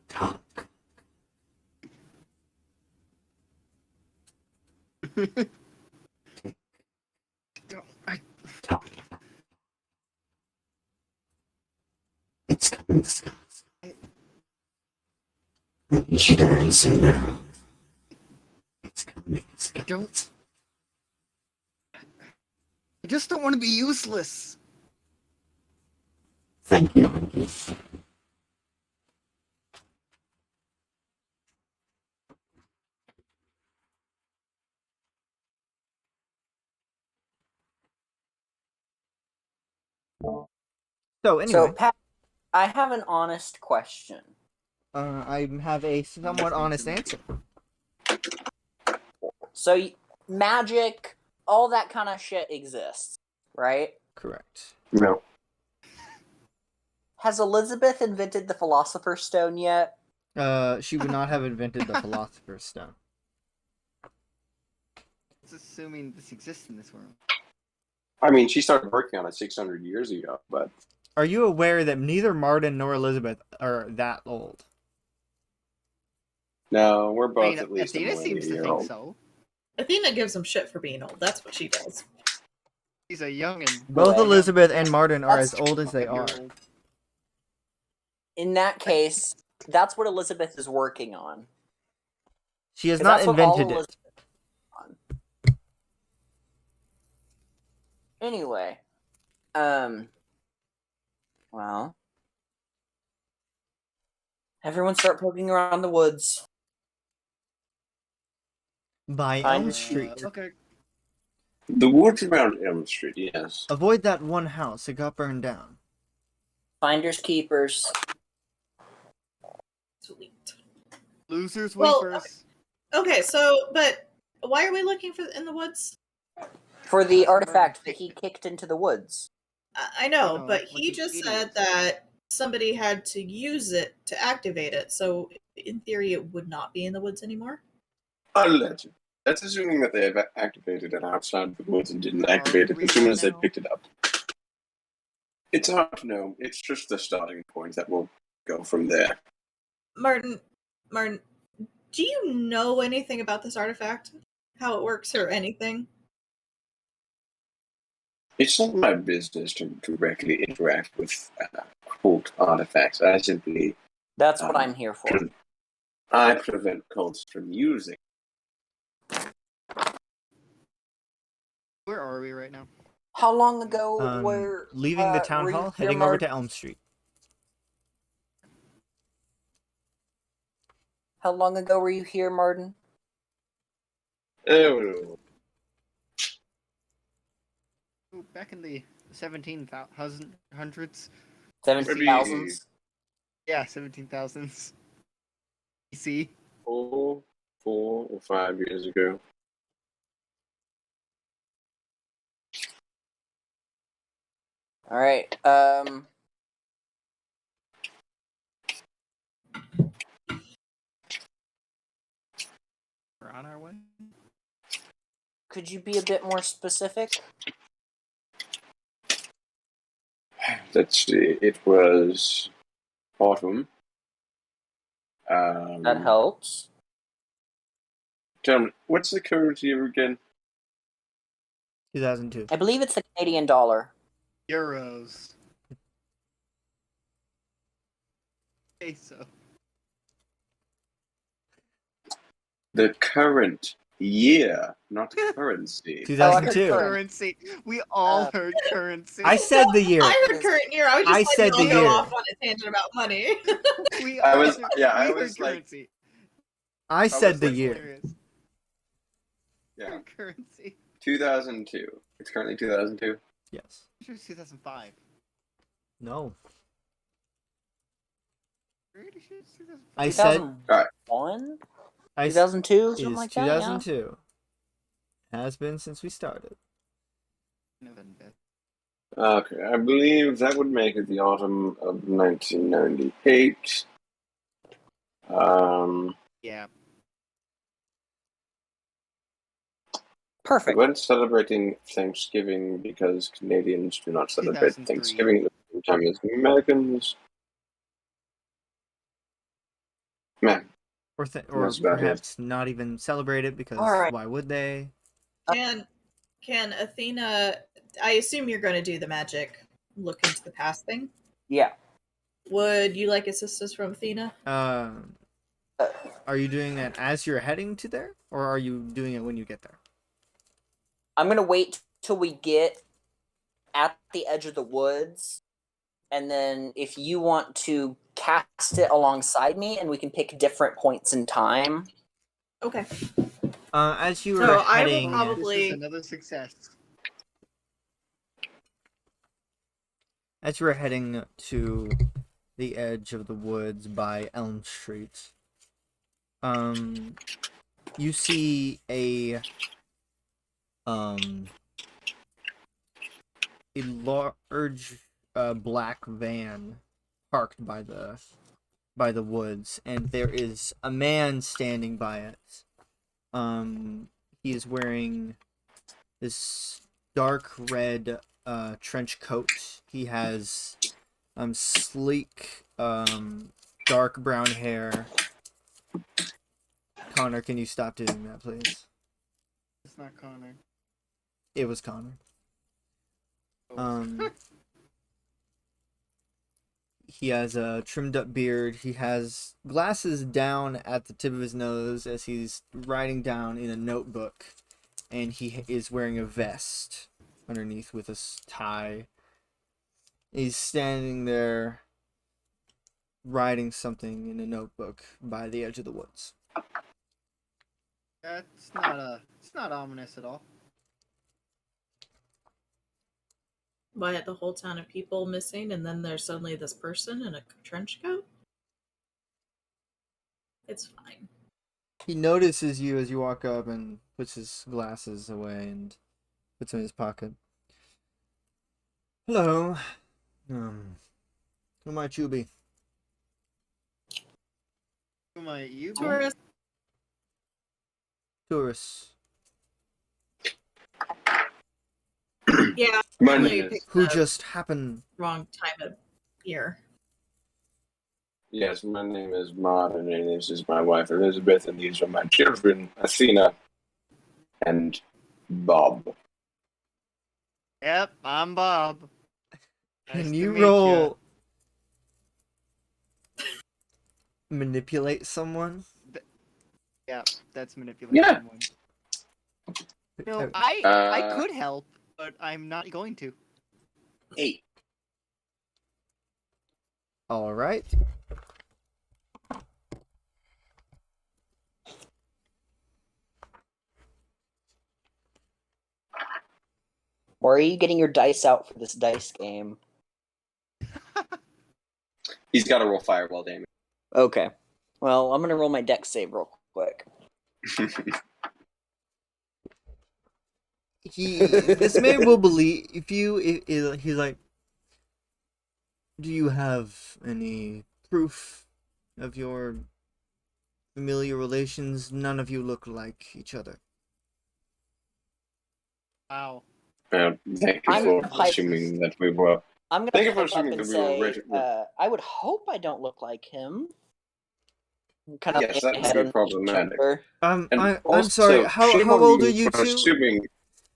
Talk. Talk. It's coming, Scott. You should answer now. It's coming, Scott.
I just don't want to be useless.
Thank you.
So anyway,
So Pat, I have an honest question.
I have a somewhat honest answer.
So magic, all that kind of shit exists, right?
Correct.
No.
Has Elizabeth invented the Philosopher's Stone yet?
She would not have invented the Philosopher's Stone.
It's assuming this exists in this world.
I mean, she started working on it 600 years ago, but...
Are you aware that neither Martin nor Elizabeth are that old?
No, we're both
I mean,
at least a
Athena seems to
millennia
think
old.
so.
Athena gives him shit for being old. That's what she does.
He's a youngin'.
Both
Well,
Elizabeth and Martin are
that's
as old as they are.
Old.
In that case, That's what Elizabeth is working on.
She has
'Cause
not
that's what all
invented it.
Elizabeth is on. Anyway, well, everyone start poking around the woods.
By
Fine.
Elm Street.
Okay.
The woods around Elm Street, yes.
Avoid that one house. It got burned down.
Finders keepers.
Sweet.
Losers
Well,
wafers.
Okay, so but why are we looking for in the woods?
For the
That's
artifact
Martin
that he kicked into the woods.
I know,
No,
but
we're
he just
eating
said
it.
that somebody had to use it to activate it. So in theory, it would not be in the woods anymore.
Alleged. That's assuming that they have activated it outside the woods and didn't activate it
we
as soon
right
as they
now?
picked it up. It's hard to know. It's just the starting point that will go from there.
Martin, do you know anything about this artifact? How it works or anything?
It's not my business to directly interact with cult artifacts. I simply
That's what I'm here for.
I prevent cults from using.
Where are we right now?
How long ago were
Leaving the town
were you
hall,
here,
heading over
Martin?
to Elm Street.
How long ago were you here, Martin?
Oh,
Ooh, back in the 1700s.
17,000s?
Yeah, 17,000s. BC.
4 or 5 years ago.
Alright,
We're on our way.
could you be a bit more specific?
Let's see. It was autumn.
That helps.
Tell me, what's the currency year again?
2002.
I believe it's the Canadian dollar.
Euros. Peso.
The current year, not currency.
2002.
current.
Currency. We all heard currency.
I said the year.
I heard current year. I was just
I
letting
said
y'all
the
go
year.
off on a tangent about money.
we
I
all
was-
heard,
yeah, I
we
was
heard
like-
currency.
I said the
like,
year.
Hilarious.
Yeah,
Heard currency.
2002. It's currently 2002.
Yes.
I'm sure it's 2005.
No.
Pretty sure it's 2005.
I said
2001?
I
2002?
is
Something like that, yeah?
2002. Has been since we started.
November.
Okay, I believe that would make it the autumn of 1998.
Yeah.
I
Perfect.
went celebrating Thanksgiving because Canadians do not celebrate
2003.
Thanksgiving at the same time as Americans. Man,
Or
That's about it.
perhaps not even celebrate it because
Alright.
why would they?
Can Athena? I assume you're going to do the magic look into the past thing.
Yeah.
Would you like assistance from Athena?
Are you doing that as you're heading to there, or are you doing it when you get there?
I'm gonna wait till we get at the edge of the woods, and then if you want to cast it alongside me, and we can pick different points in time.
Okay.
As you were
So I will
heading,
probably-
This is another success.
as you were heading to the edge of the woods by Elm Street, you see a large black van parked by the woods, and there is a man standing by it. He is wearing this dark red trench coat. He has sleek dark brown hair. Connor, can you stop doing that, please?
It's not Connor.
It was Connor. He has a trimmed up beard. He has glasses down at the tip of his nose as he's writing down in a notebook. And he is wearing a vest underneath with a tie. He's standing there writing something in a notebook by the edge of the woods.
It's not ominous at all.
Why the whole town of people missing, and then there's suddenly this person in a trench coat? It's fine.
He notices you as you walk up and puts his glasses away and puts them in his pocket. Hello. Who might you be?
Who might you be?
Tourist.
Tourists.
Yeah,
My
apparently
name
you
is-
picked
Who
the
just happened?
wrong time of year.
Yes, my name is Maud, and this is my wife Elizabeth, and these are my children, Athena and Bob.
Yep, I'm Bob.
Can
Nice
you
to meet
roll manipulate someone?
Yeah, that's manipulating
Yeah.
someone. No,
Uh,
I could help, but I'm not going to.
8.
All right.
Or are you getting your dice out for this dice game?
He's got to roll fireball damage.
Okay. Well, I'm gonna roll my dex save real quick.
This man will believe you. He's like, do you have any proof of your familiar relations? None of you look like each other.
Wow.
Thank you
I'm
for
gonna pipe-
assuming that we were.
I'm gonna
Thank you for
pipe up
assuming
and
that we were
say,
original.
I would hope I don't look like him. Kind of
Yes,
lay
that
my
would
head
be
on his
problematic.
shoulder.
And
I'm
also,
sorry. How
shame on
old are you
for
two?
assuming.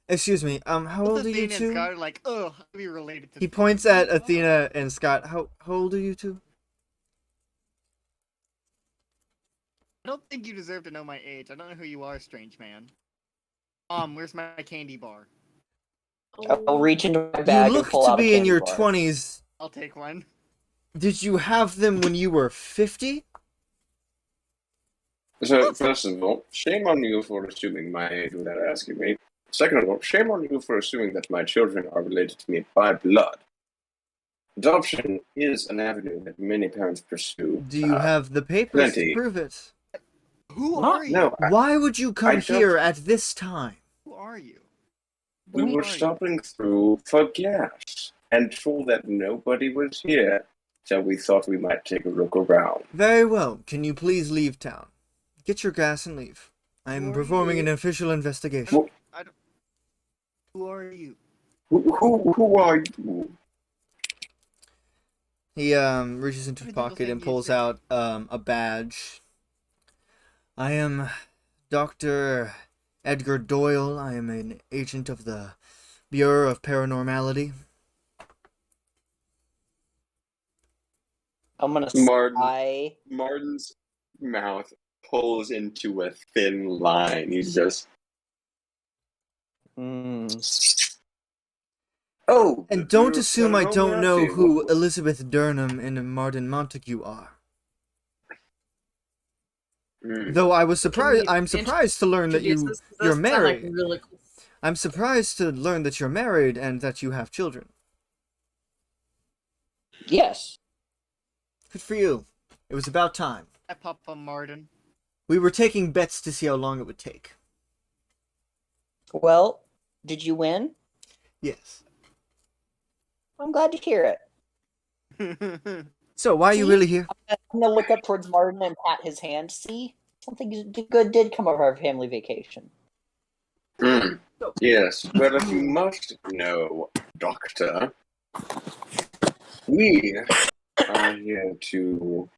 Excuse me. How old are you
Athena and
two?
Scott are like, oh, how are we related to?
He points at Athena and Scott. How old are you two?
I don't think you deserve to know my age. I don't know who you are, strange man. Where's my candy bar?
I'll reach into my
You
bag and
look
pull
to
out a
be in
candy
your
bar.
20s.
I'll take one.
Did you have them when you were 50?
So, first of all, shame on you for assuming my age without asking me. Second of all, shame on you for assuming that my children are related to me by blood. Adoption is an avenue that many parents pursue.
Do you have the papers to
plenty.
prove it?
Who
Not-
are you?
No,
Why would you come
I don't-
here at this time?
Who are you?
we
Who
were
are you?
stopping through for gas and told that nobody was here, so we thought we might take a look around.
Very well. Can you please leave town? Get your gas and leave. I
Who
am
are
performing
you?
an official investigation.
Well,
Who are you?
who are you?
He reaches into his
How many people
pocket
think
and
you
pulls
think?
out a badge. I am Dr. Edgar Doyle. I am an agent of the Bureau of Paranormality.
I'm gonna
Martin.
sigh.
Martin's mouth pulls into a thin line. He's just. Oh!
And don't assume I don't know who
What-
Elizabeth Durham and Martin Montague are.
Hmm.
Though I was
Can
surprised,
we
I'm surprised to learn that
introduce us?
you're
Doesn't sound like
married.
really cool.
I'm surprised to learn that you're married and that you have children.
Yes.
Good for you. It was about time.
Hi, Papa Martin.
We were taking bets to see how long it would take.
Well, did you win?
Yes.
I'm glad to hear it.
So, why are you
See?
really here?
I'm gonna look up towards Martin and pat his hand. See, something good did come of our family vacation.
Hmm. Yes, well, if you must know, Doctor, we are here to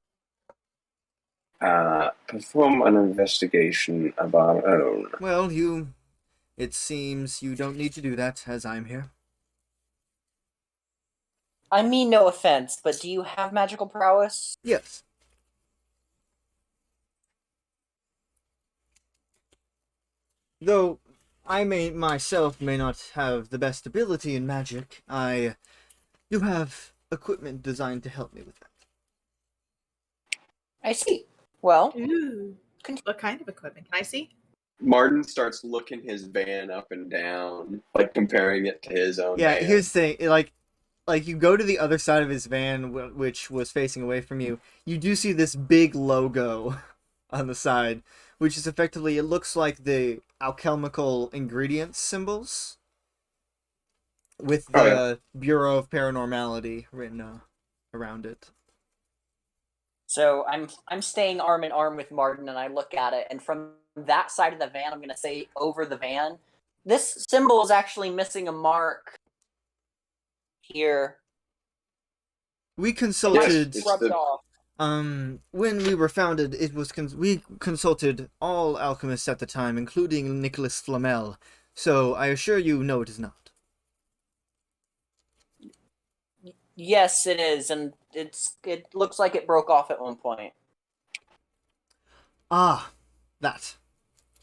perform an investigation of our own.
Well, it seems you don't need to do that, as I'm here.
I mean no offense, but do you have magical prowess?
Yes. Though I myself may not have the best ability in magic, I do have equipment designed to help me with that.
I see. Well,
Ooh. What kind of equipment? Can I see?
Martin starts looking his van up and down, like comparing it to his own
Yeah,
van.
here's the thing, like you go to the other side of his van, which was facing away from you. You do see this big logo on the side, which is effectively, it looks like the alchemical ingredients symbols with the Bureau of Paranormality written around it.
so I'm staying arm in arm with Martin, and I look at it, and from that side of the van, I'm going to say over the van, this symbol is actually missing a mark here.
We
It
consulted.
It's
rubbed
the-
off.
When we were founded, it was we consulted all alchemists at the time, including Nicholas Flamel. So I assure you, no, it is not.
Yes, it is, and it looks like it broke off at one point.
Ah, that.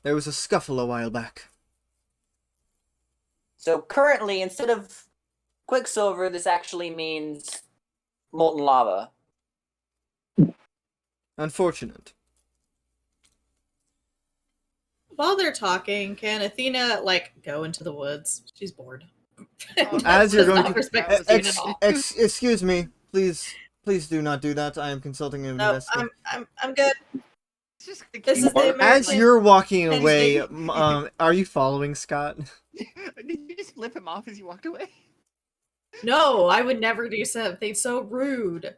There was a scuffle a while back.
So currently, instead of quicksilver, this actually means molten lava.
Unfortunate.
While they're talking, can Athena go into the woods? She's bored.
As you're
Does
going
not
to
respect
Ex-
Athena at all.
excuse me, please do not do that. I am consulting an
No,
investigator.
I'm good.
It's just gonna
This
keep
is the
going.
American.
As you're walking
and
away,
they-
are you following Scott?
Did you just flip him off as you walked away?
No, I would never do something so rude.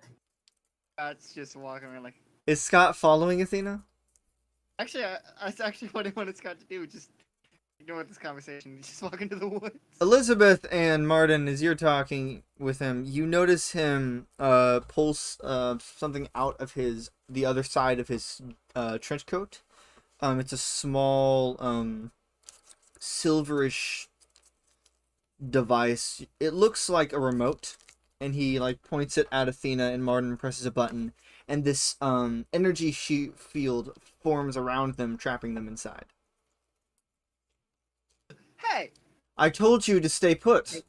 Scott's just walking around like.
Is Scott following Athena?
Actually, that's actually what I wanted Scott to do. Just ignore this conversation. Just walk into the woods.
Elizabeth and Martin, as you're talking with him, you notice him pull something out of the other side of his trench coat. It's a small silverish device. It looks like a remote, and he points it at Athena, and Martin presses a button, and this energy field forms around them, trapping them inside.
Hey.
I told you to stay put.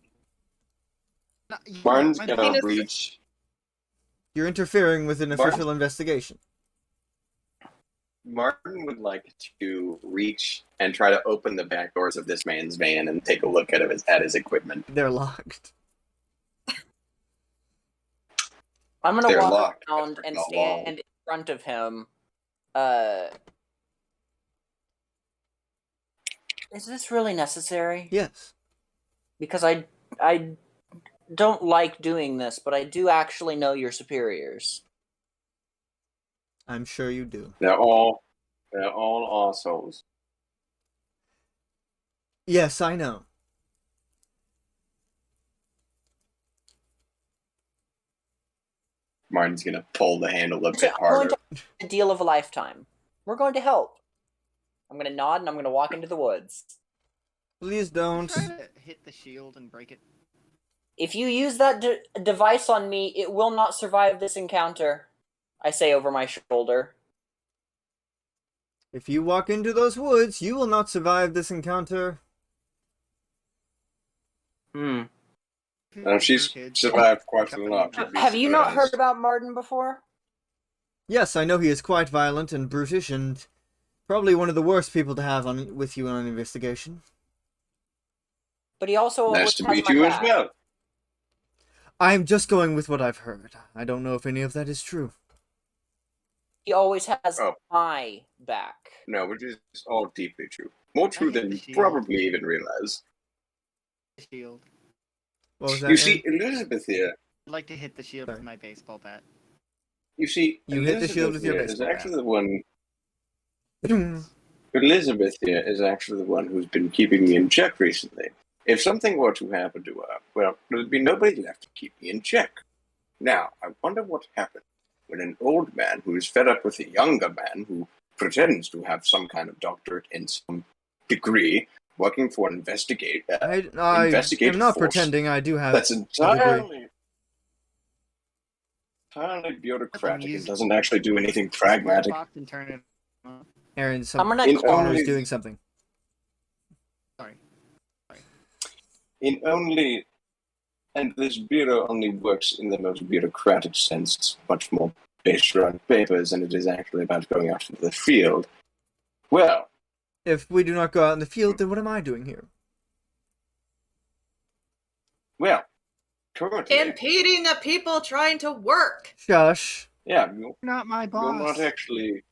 Martin's
my
gonna
penis-
reach.
You're interfering with an
Martin?
official investigation.
Martin would like to reach and try to open the back doors of this man's van and take a look at his equipment.
They're locked.
I'm gonna
They're
walk
locked,
around
but
and
not
stand
long.
in front of him. Is this really necessary?
Yes.
Because I don't like doing this, but I do actually know your superiors.
I'm sure you do.
They're all assholes.
Yes, I know.
Martin's gonna pull the handle a
So
bit
I'm going
harder.
to the deal of a lifetime. We're going to help. I'm gonna nod and I'm gonna walk into the woods.
Please don't.
Try to hit the shield and break it.
If you use that device on me, it will not survive this encounter. I say over my shoulder.
If you walk into those woods, you will not survive this encounter.
She's survived quite a lot.
Have you not heard about Martin before?
Yes, I know he is quite violent and brutish, and probably one of the worst people to have with you on an investigation.
But he also
Nice
always
to
has
meet
my
you as
back.
well.
I'm just going with what I've heard. I don't know if any of that is true.
He always has
Oh.
my back.
No, which is all deeply true. More true
hate
than
the
you
shield.
probably even realize.
The shield.
What was that?
You see, Elizabeth here.
I'd like to hit the shield
Sorry.
with my baseball bat.
You see,
You hit the shield with your
here is
baseball bat.
actually the one.
Aaron?
Elizabeth here is actually the one who's been keeping me in check recently. If something were to happen to her, well, there'd be nobody left to keep me in check. Now, I wonder what happened when an old man who is fed up with a younger man who pretends to have some kind of doctorate in some degree, working for an
I am
investigative
not
force.
pretending I do have
That's
a degree.
entirely.
entirely bureaucratic and
music-
doesn't actually do anything pragmatic.
Box and turn it on.
Aaron,
I'm
some
gonna
In
call.
owner is
only-
doing something.
Sorry.
And this bureau only works in the most bureaucratic sense. It's much more based around papers than it is actually about going out into the field. Well,
If we do not go out in the field, then what am I doing here?
currently,
Impeding the people trying to work.
Shush.
yeah,
Not my
you're
boss.
not actually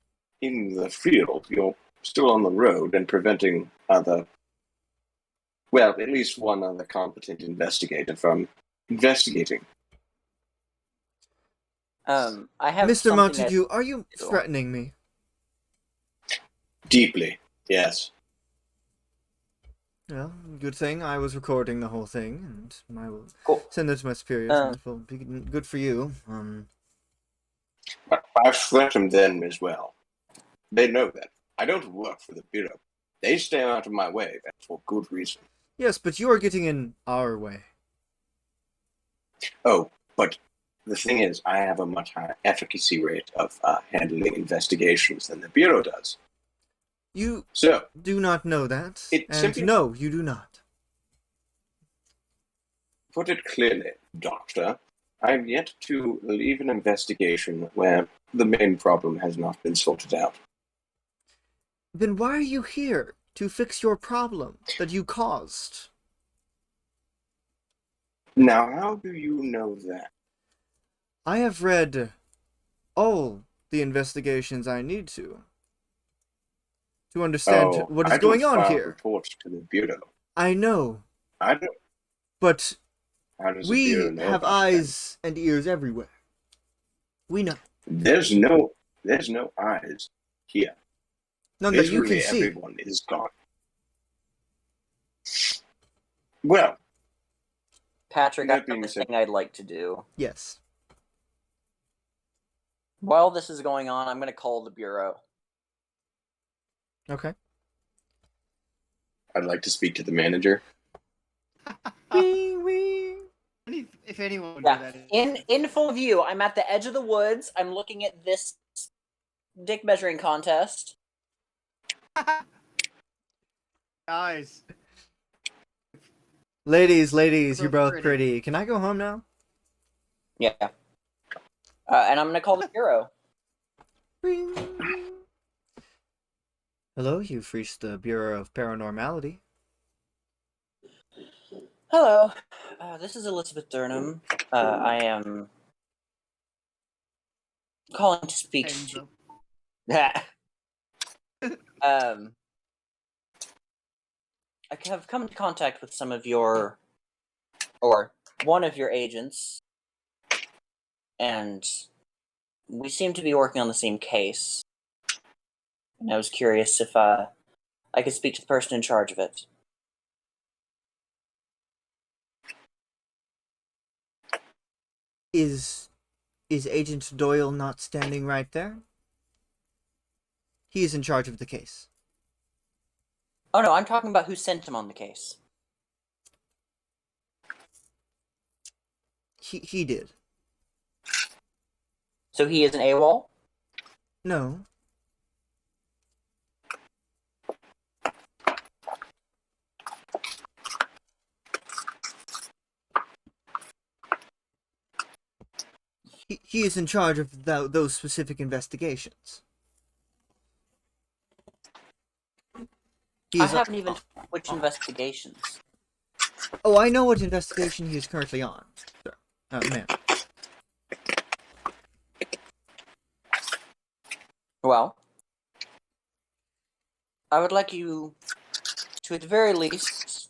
in the field. You're still on the road and preventing at least one other competent investigator from investigating.
I have
Mr.
something
Montague, are you
do.
threatening me?
Deeply, yes.
Well, good thing I was recording the whole thing, and I will
Cool.
send it to my superiors, and it will be good for you.
But I've threatened them as well. They know that. I don't work for the Bureau. They stay out of my way, and for good reason.
Yes, but you are getting in our way.
Oh, but the thing is, I have a much higher efficacy rate of handling investigations than the Bureau does.
You
So,
do not know that,
It
and
simply-
no, you do not.
put it clearly, Doctor, I've yet to leave an investigation where the main problem has not been sorted out.
Then why are you here? To fix your problem that you caused.
Now, how do you know that?
I have read all the investigations I need to understand what is
I
going
don't
on
file
here.
reports to the Bureau.
I know,
I don't.
but
How does the
we
Bureau know
have
about that?
eyes and ears everywhere. We know.
There's no eyes here.
None that you
Literally
can see.
everyone is gone. Well,
Patrick, I
That
have
being
a
said-
thing I'd like to do.
Yes.
While this is going on, I'm going to call the Bureau.
Okay.
I'd like to speak to the manager.
Wee, wee.
If anyone would
Yeah,
do that,
in full view, I'm at the edge of the woods. I'm looking at this dick measuring contest.
guys.
Ladies, you're
both
both
pretty.
pretty. Can I go home now?
Yeah. And I'm going to call the Bureau.
Ring. Hello, you've reached the Bureau of Paranormality.
Hello, this is Elizabeth Durham. I am calling to speak
Hands
to.
up.
I have come into contact with some of your, or one of your agents, and we seem to be working on the same case. And I was curious if I could speak to the person in charge of it.
Is Agent Doyle not standing right there? He is in charge of the case.
Oh no, I'm talking about who sent him on the case.
He did.
So he is an AWOL?
No. He is in charge of those specific investigations.
I haven't even which investigations.
Oh, I know what investigation he is currently on. Sir. Ma'am.
Well, I would like you to, at the very least,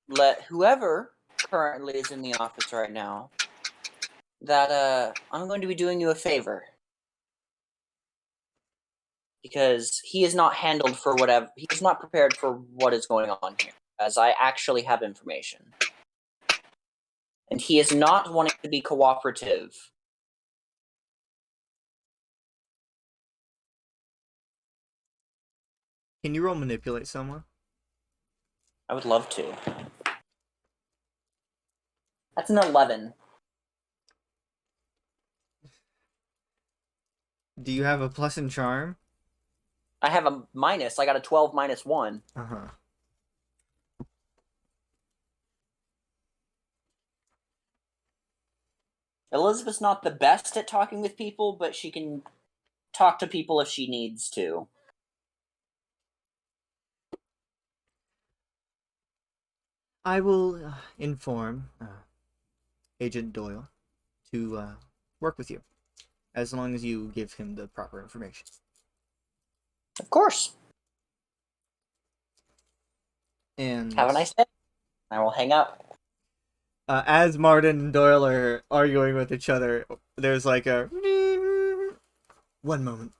let whoever currently is in the office right now that I'm going to be doing you a favor. Because he is not handled for whatever, he is not prepared for what is going on here, as I actually have information. And he is not wanting to be cooperative.
Can you roll manipulate someone?
I would love to. That's an 11.
Do you have a plus in charm?
I have a minus. I got a 12 minus 1.
Uh-huh.
Elizabeth's not the best at talking with people, but she can talk to people if she needs to.
I will inform Agent Doyle to work with you, as long as you give him the proper information.
Of course.
And
Have a nice day. I will hang up.
as Martin and Doyle are arguing with each other, there's like a... One moment.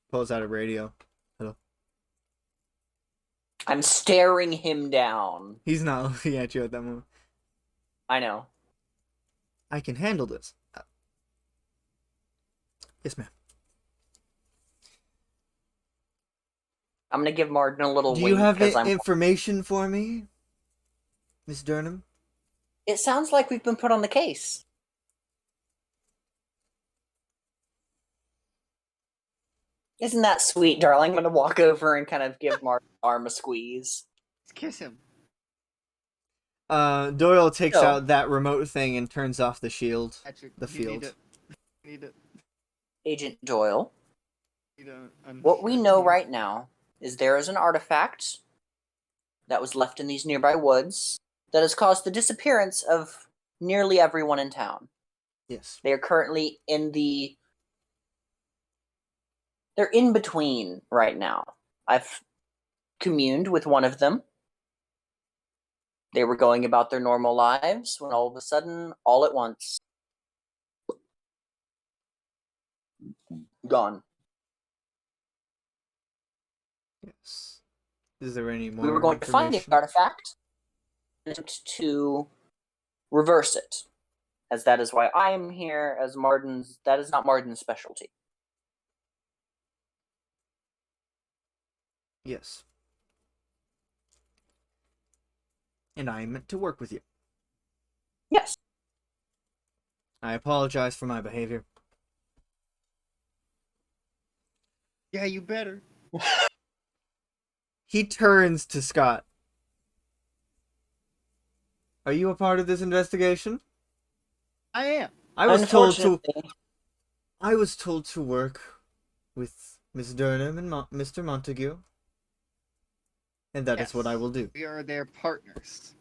Pulls out a radio. Hello.
I'm staring him down.
He's not looking at you at that moment.
I know.
I can handle this. Yes, ma'am.
I'm gonna give Martin a little
Do
wink
you have
because I'm.
information for me, Miss Durham?
It sounds like we've been put on the case. Isn't that sweet, darling? I'm gonna walk over and kind of give Martin's arm a squeeze.
Kiss him.
Doyle takes
No.
out that remote thing and turns off the shield.
Patrick,
The
you
field.
Need it.
Agent Doyle,
Need a
what we know right now is there is an artifact that was left in these nearby woods that has caused the disappearance of nearly everyone in town.
Yes.
They are currently they're in between right now. I've communed with one of them. They were going about their normal lives when all of a sudden, all at once, gone.
Yes. Is there any more
We were going to find the
information?
artifact and to reverse it, as that is why I am here. As Martin's, that is not Martin's specialty.
Yes. And I meant to work with you.
Yes.
I apologize for my behavior.
Yeah, you better.
He turns to Scott. Are you a part of this investigation?
I am.
I was told to
Unfortunately,
work with Miss Durham and Mr. Montague. And that is what I will do.
We are their partners.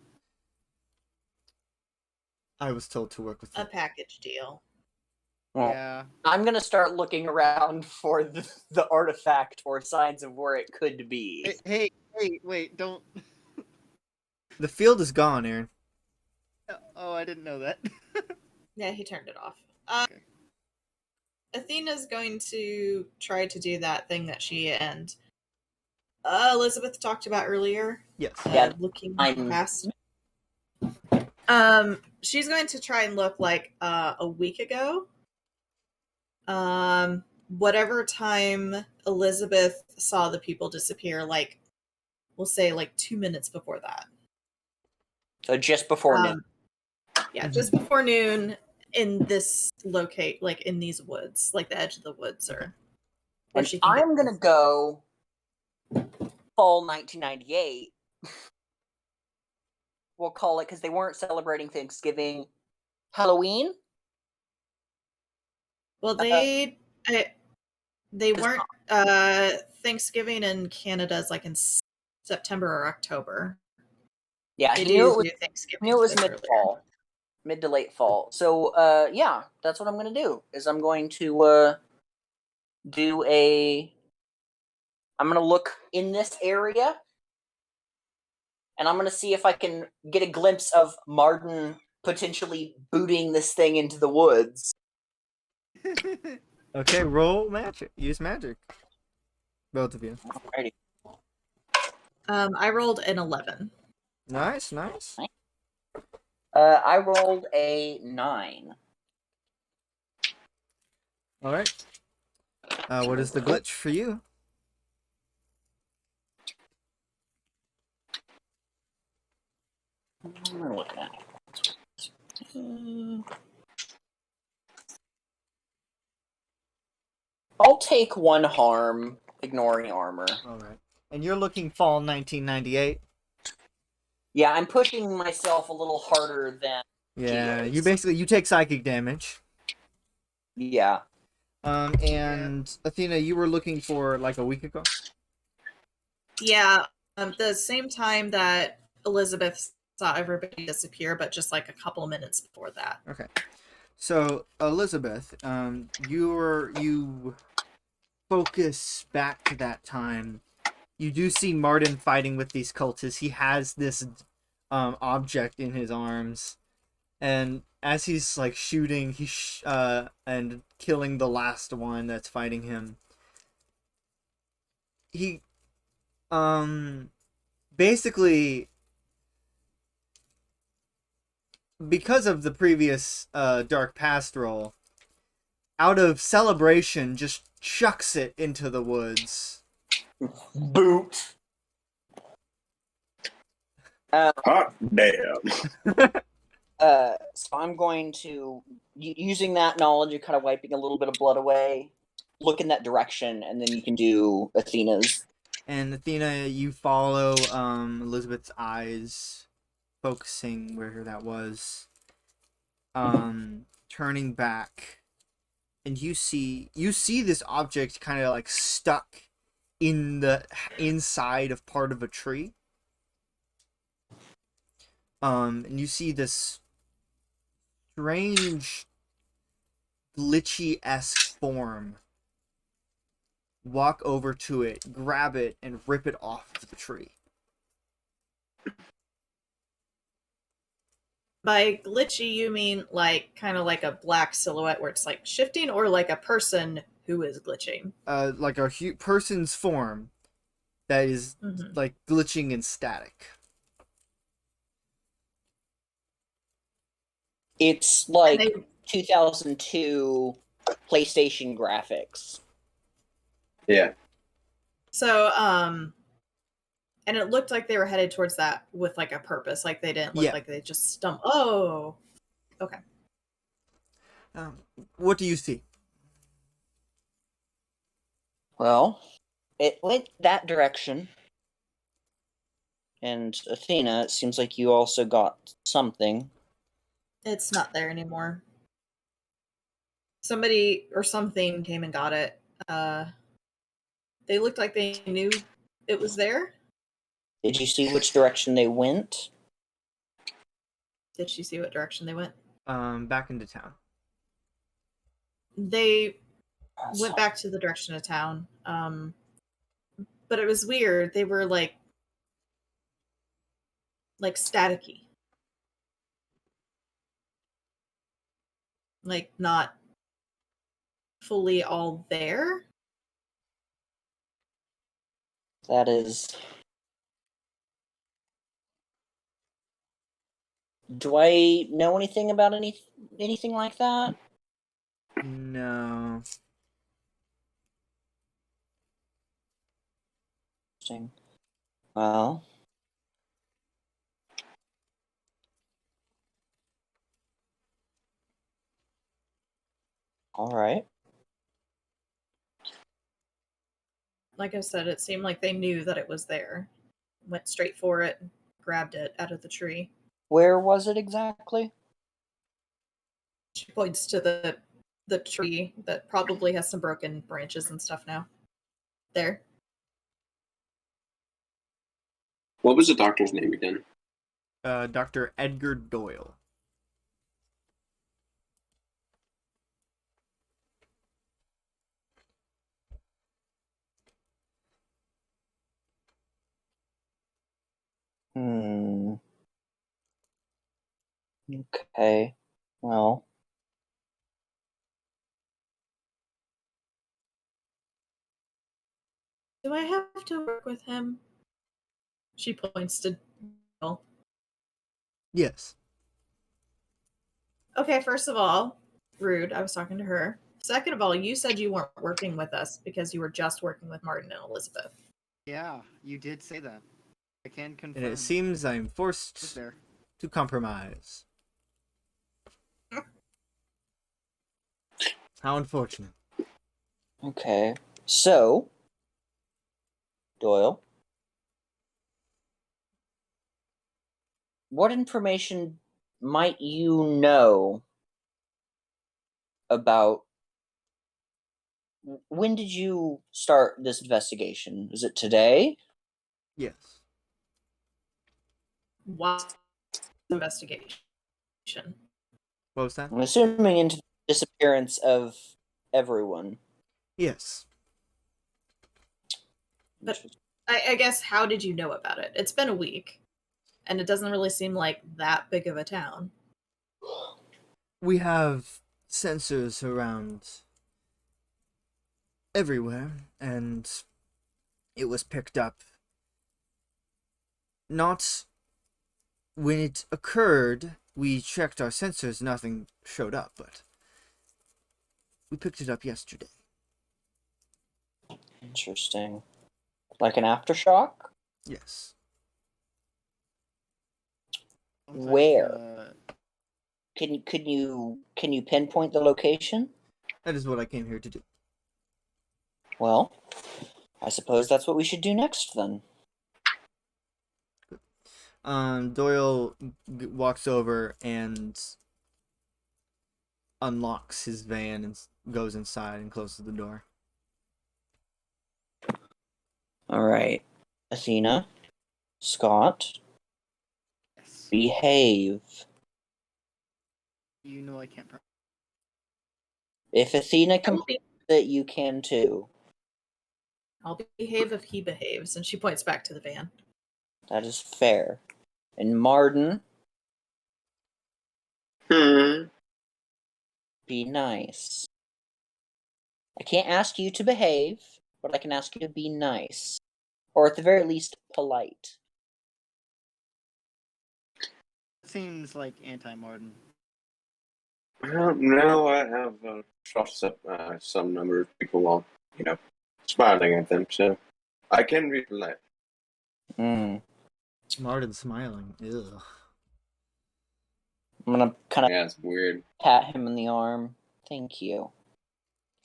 I was told to work with
A
them.
package deal.
well,
Yeah.
I'm going to start looking around for the artifact or signs of where it could be.
Hey, wait, don't.
The field is gone, Aaron.
Oh, I didn't know that.
Yeah, he turned it off.
Okay.
Athena's going to try to do that thing that she and Elizabeth talked about earlier.
Yes.
Yeah,
looking
I'm-
past. She's going to try and look like a week ago. Whatever time Elizabeth saw the people disappear, like we'll say like 2 minutes before that.
So just before noon.
Yeah, just before noon in this like in these woods, like the edge of the woods, or where
And
she can
I'm
get
going to go fall 1998. We'll call it, because they weren't celebrating Thanksgiving. Halloween?
Well, they weren't. Thanksgiving in Canada is like in September or October.
Yeah,
They
he knew it was,
do Thanksgiving.
knew it was
a bit earlier.
mid-fall. Mid to late fall. So, yeah, that's what I'm going to do, is I'm going to I'm going to look in this area, and I'm going to see if I can get a glimpse of Martin potentially booting this thing into the woods.
Okay, roll magic. Use magic. Both of you.
Alrighty.
I rolled an 11.
Nice.
I rolled a 9.
Alright. What is the glitch for you?
What am I looking at? take 1 harm, ignoring armor.
All right. And you're looking fall 1998.
Yeah, I'm pushing myself a little harder than.
Yeah,
he
you
is.
basically take psychic damage.
Yeah.
And Athena, you were looking for like a week ago.
Yeah, the same time that Elizabeth saw everybody disappear, but just like a couple of minutes before that.
Okay. So Elizabeth, you focus back to that time. You do see Martin fighting with these cultists. He has this object in his arms, and as he's like shooting, and killing the last one that's fighting him. He basically, because of the previous dark past roll, out of celebration, just chucks it into the woods.
Boot.
Hot damn.
So I'm going to, using that knowledge of kind of wiping a little bit of blood away, look in that direction, and then you can do Athena's.
And Athena, you follow Elizabeth's eyes, focusing where that was. Turning back, and you see this object kind of like stuck in the inside of part of a tree. And you see this strange, glitchy-esque form walk over to it, grab it, and rip it off of the tree.
By glitchy, you mean like kind of like a black silhouette where it's like shifting, or like a person who is glitching?
Like a person's form that is like glitching and static.
It's like 2002 PlayStation graphics.
Yeah.
So, and it looked like they were headed towards that with like a purpose. Like they didn't look like they just stumbled. Oh, okay.
What do you see?
Well, it went that direction. And Athena, it seems like you also got something.
It's not there anymore. Somebody or something came and got it. They looked like they knew it was there.
Did you see which direction they went?
Did she see what direction they went?
Back into town.
They went back to the direction of town. But it was weird. They were like staticky. Like not fully all there.
That is. Do I know anything about anything like that?
No.
Interesting. Well. All right.
Like I said, it seemed like they knew that it was there. Went straight for it, grabbed it out of the tree.
Where was it exactly?
She points to the tree that probably has some broken branches and stuff now. There.
What was the doctor's name again?
Dr. Edgar Doyle.
Okay. Well.
Do I have to work with him? She points to Doyle.
Yes.
Okay, first of all, rude. I was talking to her. Second of all, you said you weren't working with us because you were just working with Martin and Elizabeth.
Yeah, you did say that. I can confirm.
And it seems I'm forced to compromise. How unfortunate.
Okay. So, Doyle, what information might you know about when did you start this investigation? Is it today?
Yes.
Why investigation?
What was that?
I'm assuming into the disappearance of everyone.
Yes.
But I guess, how did you know about it? It's been a week, and it doesn't really seem like that big of a town.
We have sensors around everywhere, and it was picked up. Not when it occurred, we checked our sensors, nothing showed up, but we picked it up yesterday.
Interesting. Like an aftershock?
Yes.
Sounds
Where? Can you pinpoint the location?
That is what I came here to do.
Well, I suppose that's what we should do next then.
Doyle walks over and unlocks his van and goes inside and closes the door.
All right, Athena, Scott,
yes.
behave.
You know I can't.
If Athena can it, you can too.
I'll behave if he behaves. And she points back to the van.
That is fair. And Marden, be nice. I can't ask you to behave, but I can ask you to be nice. Or at the very least, polite.
Seems like anti-Martin.
No, I have trust some number of people while, smiling at them, so I can be polite.
Hmm.
Martin smiling. Ugh.
I'm gonna kind of
Yeah, it's weird.
pat him in the arm. Thank you.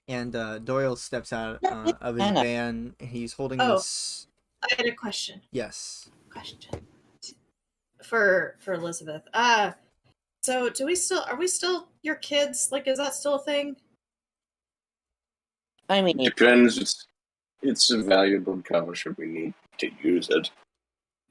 And Doyle steps out of his
Anna.
van. He's holding
Oh.
this.
I had a question.
Yes.
For Elizabeth. So are we still your kids? Like, is that still a thing?
I mean,
Depends. It's a valuable cover, should we need to use it.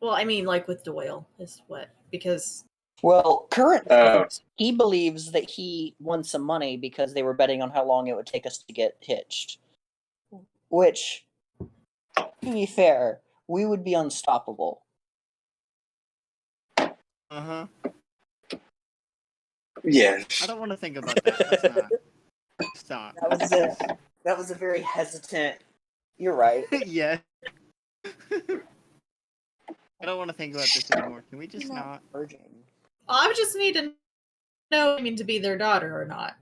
Well, I mean, like with Doyle is what, because
well, currently he believes that he won some money because they were betting on how long it would take us to get hitched. Which, to be fair, we would be unstoppable.
Uh-huh.
Yes.
I don't want to think about that. Let's not. Stop.
That was a very hesitant. You're right.
Yeah. I don't want to think about this anymore. Can we just not?
Virgin.
well, I just need to know, I mean, to be their daughter or not.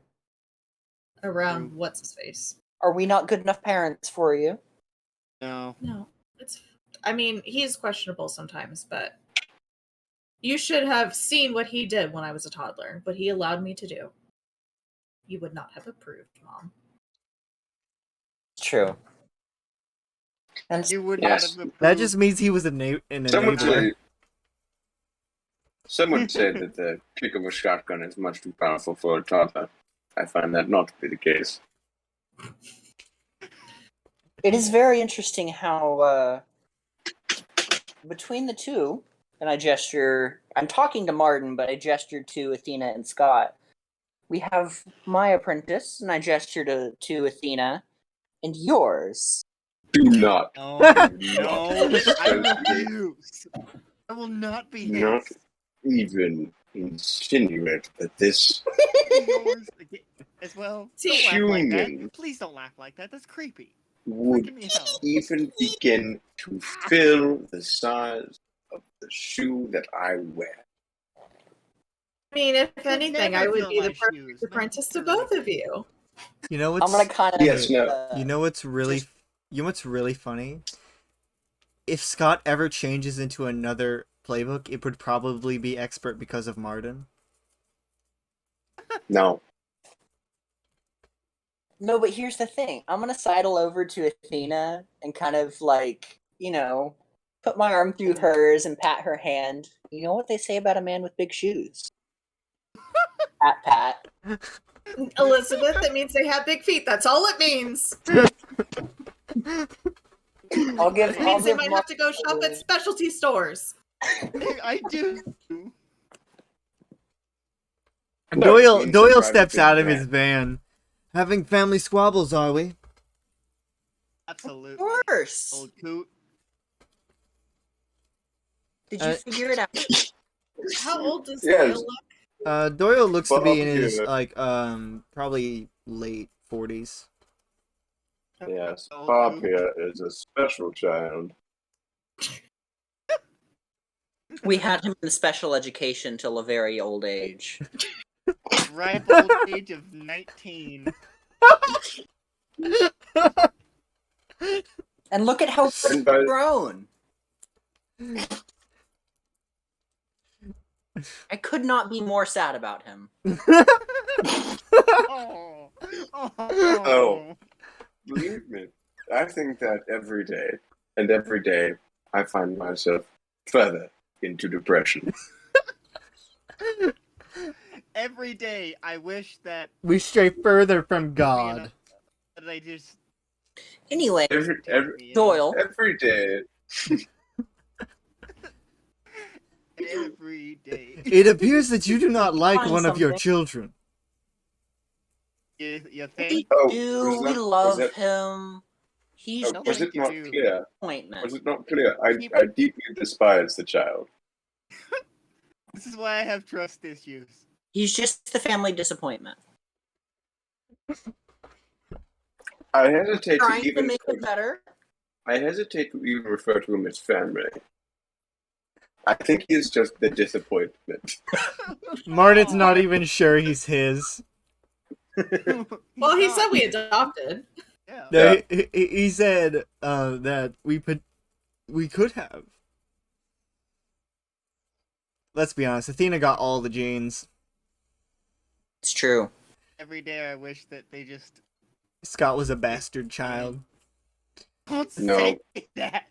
Around what's his face.
Are we not good enough parents for you?
No.
No, I mean, he's questionable sometimes, but you should have seen what he did when I was a toddler, what he allowed me to do. You would not have approved, Mom.
True. And
You would
Yes.
not have approved.
That just means he was an enabler.
Some would say that the kick of a shotgun is much too powerful for a toddler. I find that not to be the case.
it is very interesting how between the two, and I'm talking to Martin, but I gestured to Athena and Scott. We have my apprentice, and I gesture to Athena, and yours.
Do not.
No,
Do
no,
not
I
associate.
refuse. I will not be
Not
his.
even insinuate that this
Yours as well. Don't laugh like that.
human
Please don't laugh like that. That's creepy.
would
Freaking me out.
even begin to fill the size of the shoe that I wear.
I mean, if
could
anything,
never
I would
fill
be
my
the perfect
shoes.
apprentice to
Make
both
sure.
of you.
You know what's
I'm gonna kind of
Yes, no.
you know what's really
just-
you know what's really funny? If Scott ever changes into another playbook, it would probably be expert because of Martin.
No.
No, but here's the thing. I'm gonna sidle over to Athena and kind of like, put my arm through hers and pat her hand. You know what they say about a man with big shoes? Pat, pat.
Elizabeth, it means they have big feet. That's all it means.
I'll give.
It means they might
Mark
have to go shop at specialty stores.
I do.
Doyle
means I'm
steps
driving
out of
big
his van. Having family squabbles, are we?
Absolutely.
Of course.
Old coot.
Did you figure it out?
How old does
Yes.
Doyle look?
Doyle looks to be in
Bob
his
here.
like probably late 40s.
Yes,
Old
Bob
coot.
here is a special child.
We had him in special education till a very old age.
Ripe old age of 19.
And look at how he's
And by-
grown. I could not be more sad about him.
Oh.
Oh. Believe me, I think that every day I find myself further into depression.
Every day I wish that
We stray further from God.
that I just
Anyway,
Every
Doyle,
day.
every day.
It appears that you do not like
Find
one of your
something.
children.
You
we
think?
Oh,
do.
was
We
that-
love
was that-
him. He's
Oh,
Was
just
it not
you do.
clear?
disappointment.
Was it not clear? I deeply despise the child.
This is why I have trust issues.
He's just the family disappointment.
I hesitate
Trying
to
to
even
make it better.
refer to him as family. I think he is just the disappointment.
Martin's not even sure he's his.
Well, he said we adopted.
Yeah.
No, he said that we could have. Let's be honest, Athena got all the genes.
It's true.
Every day I wish that they just
Scott was a bastard child.
don't
No.
say that.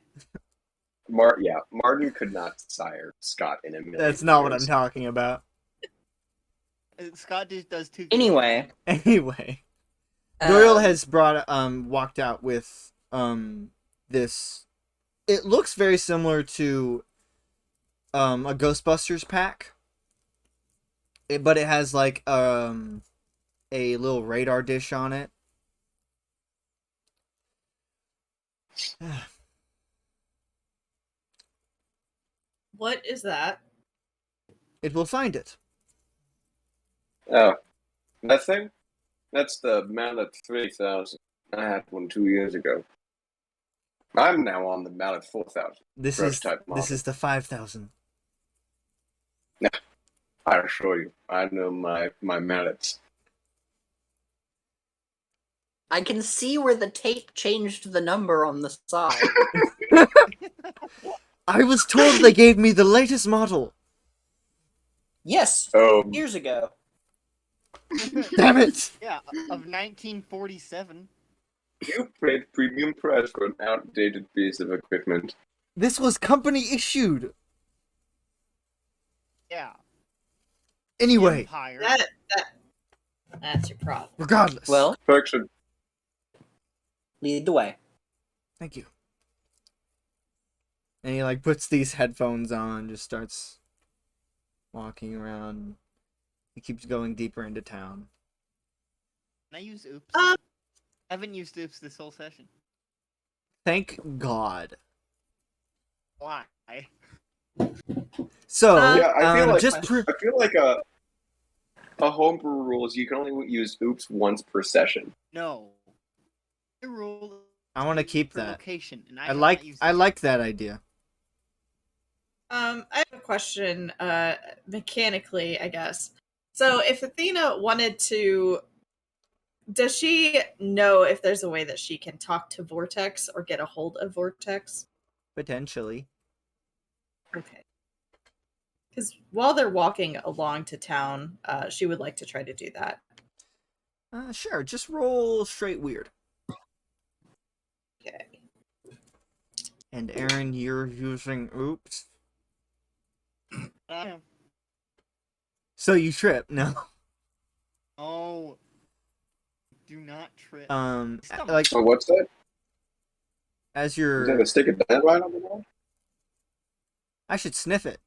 Martin could not sire Scott in a million
That's not what I'm
years.
talking about.
Scott just does too good.
Anyway,
Anyway, Doyle
um,
has walked out with this. It looks very similar to a Ghostbusters pack, but it has like a little radar dish on it.
What is that?
It will find it.
Oh, that thing? That's the Mallet 3000. I had one 2 years ago. I'm now on the Mallet 4000.
This
Prototype
is
model.
the 5,000.
I assure you, I know my mallets.
I can see where the tape changed the number on the side.
I was told they gave me the latest model.
Yes,
Oh,
years ago.
Damn it!
Yeah, of 1947.
you paid premium price for an outdated piece of equipment.
This was company issued.
Yeah.
Anyway,
Empire.
That's your problem.
regardless.
Well,
Folks should
lead the way.
Thank you. And he like puts these headphones on, just starts walking around. He keeps going deeper into town.
Can I use oops?
Um,
I haven't used oops this whole session.
Thank God.
Why?
So,
Yeah, I feel like
just
I feel like a homebrew rule is you can only use oops once per session.
No. The rule
I want to keep
for
that.
location, and
I
have
like
not used
I
it.
like that idea.
I have a question, mechanically, I guess. So if Athena wanted to, does she know if there's a way that she can talk to Vortex or get a hold of Vortex?
Potentially.
Okay. Because while they're walking along to town, she would like to try to do that.
Sure. Just roll straight weird.
Okay.
And Aaron, you're using oops.
I am.
So you trip. No.
Oh, do not trip. Stomach.
Like
So what's that?
as
Is that
you're,
a stick of dynamite on the wall?
I should sniff it.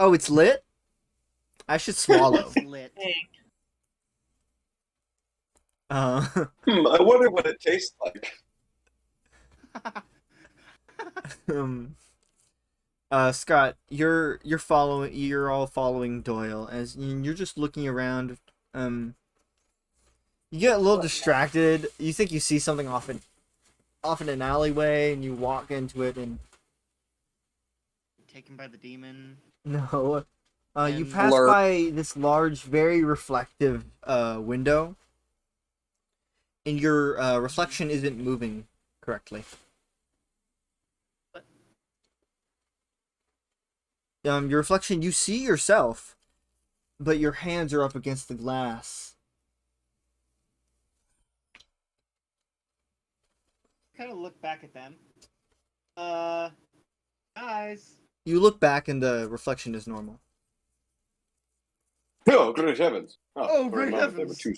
Oh, it's lit. I should swallow.
It's lit.
Uh,
I wonder what it tastes like.
um, Scott, you're all following Doyle as you're just looking around. You get a little distracted. You think you see something off in an alleyway, and you walk into it, and
Taken by the demon.
no, you
And-
pass
Blur.
by this large, very reflective window, and your reflection isn't moving correctly.
What?
Your reflection, you see yourself, but your hands are up against the glass.
Kind of look back at them. Guys.
You look back, and the reflection is normal.
Oh, great heavens!
Oh,
for a
great
moment there were
heavens.
two.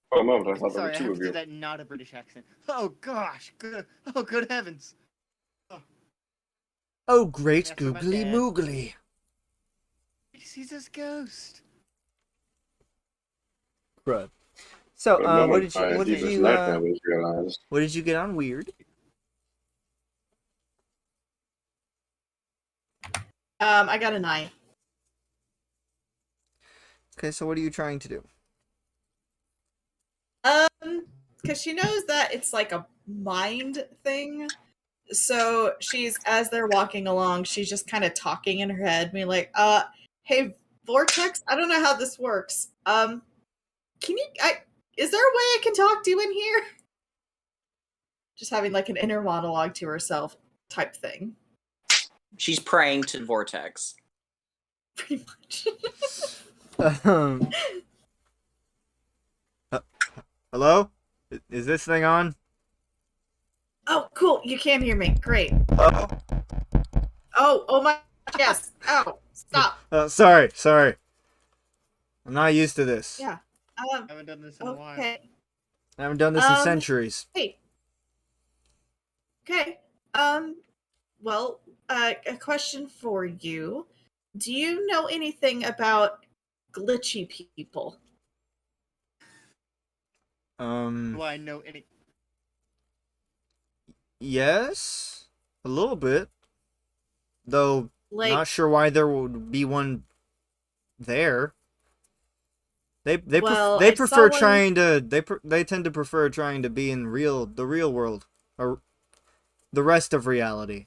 For a moment, I thought there
Sorry,
were
I
two
have
of
to do
you.
that not a British accent. Oh gosh, good. Oh, good heavens.
Oh, great
That's what my
googly
dad-
moogly.
He sees this ghost.
Crud. So,
For a moment,
what did
my
you
deepest nightmare was realized.
what did you get on weird?
I got a 9.
Okay, so what are you trying to do?
Because she knows that it's like a mind thing. So she's, as they're walking along, she's just kind of talking in her head, being like, hey, Vortex, I don't know how this works. Is there a way I can talk to you in here? Just having like an inner monologue to herself type thing.
She's praying to Vortex.
Pretty much.
Um, hello? Is this thing on?
Oh, cool. You can hear me. Great.
Oh,
Oh my, yes. Ow. Stop.
sorry. I'm not used to this.
Yeah.
I haven't done this in a while.
Okay.
I haven't done this in
Um,
centuries.
Hey. Okay. Well, a question for you. Do you know anything about glitchy people?
Do I know any?
Yes, a little bit. Though,
Like,
not sure why there would be one there. They
Well,
they
I saw
prefer
one-
trying to they tend to prefer trying to be in the real world or the rest of reality.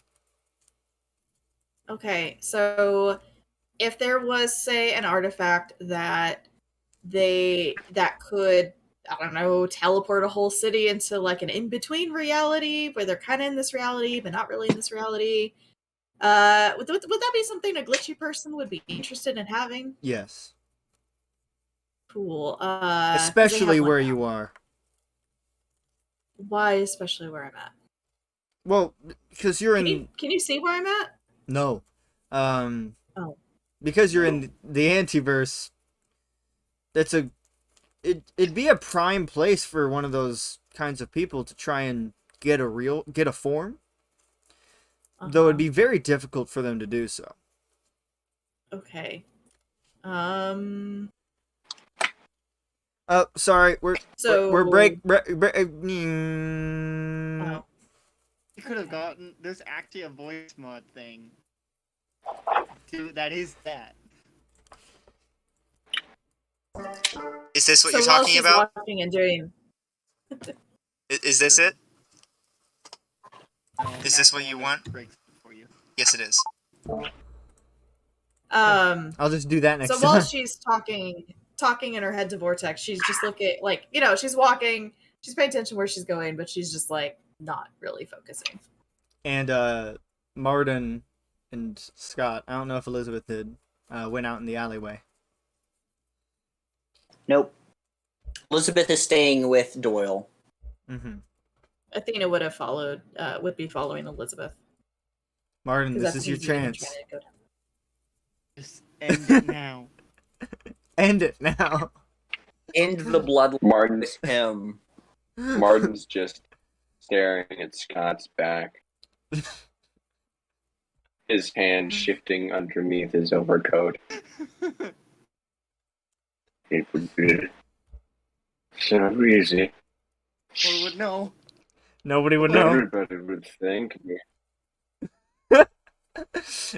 okay, so if there was, say, an artifact that could, I don't know, teleport a whole city into like an in-between reality where they're kind of in this reality but not really in this reality, would that be something a glitchy person would be interested in having?
Yes,
Cool. 'Cause they
especially
have one
where
now.
you are.
Why, especially where I'm at?
Well, because you're
Can you see where I'm at?
no,
Oh.
because you're in the antiverse. It'd be a prime place for one of those kinds of people to try and get a form. Though it'd be very difficult for them to do so.
Okay.
Sorry,
So
we're break.
Oh.
You could have gotten. There's actually a voice mod thing. Dude, that is that.
Is this what
so
you're
while
talking
she's
about?
watching and doing,
Is this it?
No,
Is this what
Max
you
Wanda
want?
breaks it for you.
Yes, it is.
I'll
just do that next
so
time.
while she's talking in her head to Vortex, she's just looking, like, she's walking, she's paying attention where she's going, but she's just like not really focusing.
And Martin and Scott, I don't know if Elizabeth did, went out in the alleyway.
Nope. Elizabeth is staying with Doyle.
Mm-hmm.
Athena would have followed, would be following Elizabeth.
Martin,
Because
this
that's
is your
easier than
chance.
trying to go down.
Just end it now.
End it now.
End the bloodline
Martin,
with him.
Martin's just staring at Scott's back, his hand shifting underneath his overcoat. It would be so easy.
Or would know.
Nobody would know.
Everybody would think.
And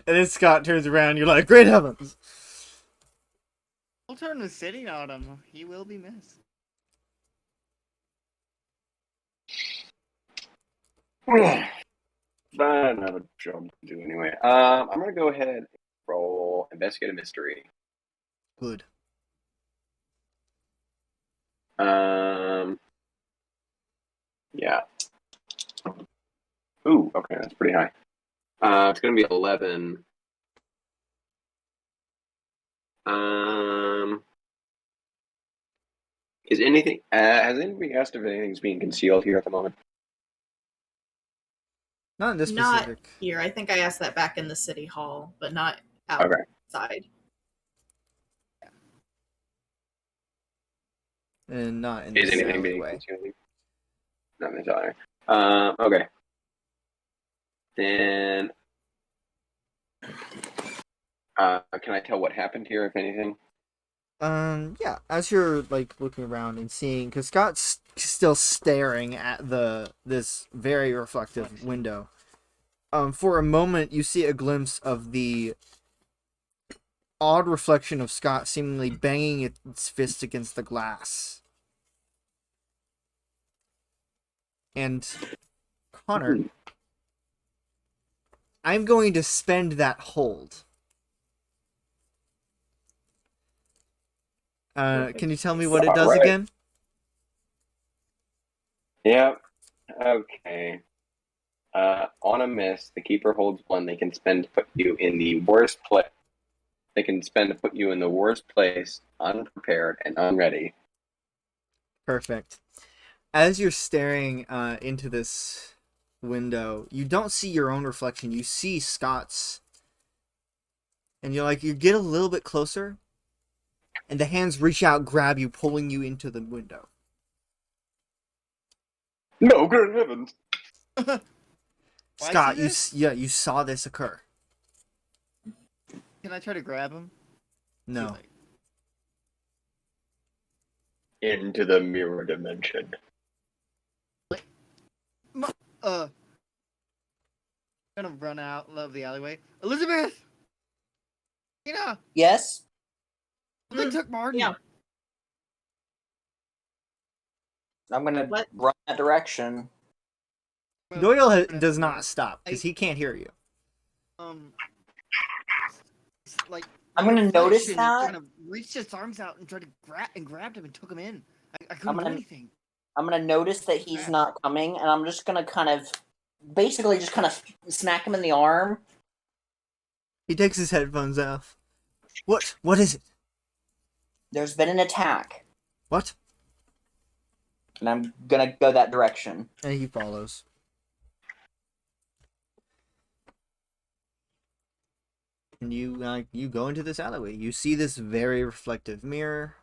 then Scott turns around. You're like, great heavens.
We'll turn the city on him. He will be missed.
Fine, I have a job to do anyway. I'm gonna go ahead and roll investigate a mystery.
Good.
Yeah. Ooh, okay, that's pretty high. It's gonna be 11. Is anything? Has anybody asked if anything's being concealed here at the moment?
Not in this
Not
specific.
here. I think I asked that back in the city hall, but not
Okay.
outside.
And not in
Is
this
anything being
alleyway.
concealed? Not in this alleyway. Okay. Then, can I tell what happened here, if anything?
Yeah, as you're like looking around and seeing, because Scott's still staring at this very reflective window. For a moment you see a glimpse of the odd reflection of Scott seemingly banging its fist against the glass. And Connor, I'm going to spend that hold. Can you tell me what it does
Alright.
again?
Yep. Okay. On a miss, the keeper holds one they can spend to put you in the worst place. They can spend to put you in the worst place, unprepared and unready.
Perfect. As you're staring into this window, you don't see your own reflection. You see Scott's. And you get a little bit closer, and the hands reach out, grab you, pulling you into the window.
No, good heavens!
Scott,
I see
you saw this occur.
Can I try to grab him?
No.
Into the mirror dimension.
I'm gonna run out of the alleyway. Elizabeth!
Yes?
They took Martin.
Yeah.
I'm gonna
What?
run that direction.
Doyle does not stop, because he can't hear you.
Like
I'm gonna notice
reflection
that.
kind of reached its arms out and tried to grabbed him and took him in. I couldn't do anything.
I'm gonna notice that he's not coming, and I'm just gonna kind of, basically just kind of smack him in the arm.
He takes his headphones off. What? What is it?
There's been an attack.
What?
And I'm gonna go that direction.
And he follows. And you go into this alleyway. You see this very reflective mirror.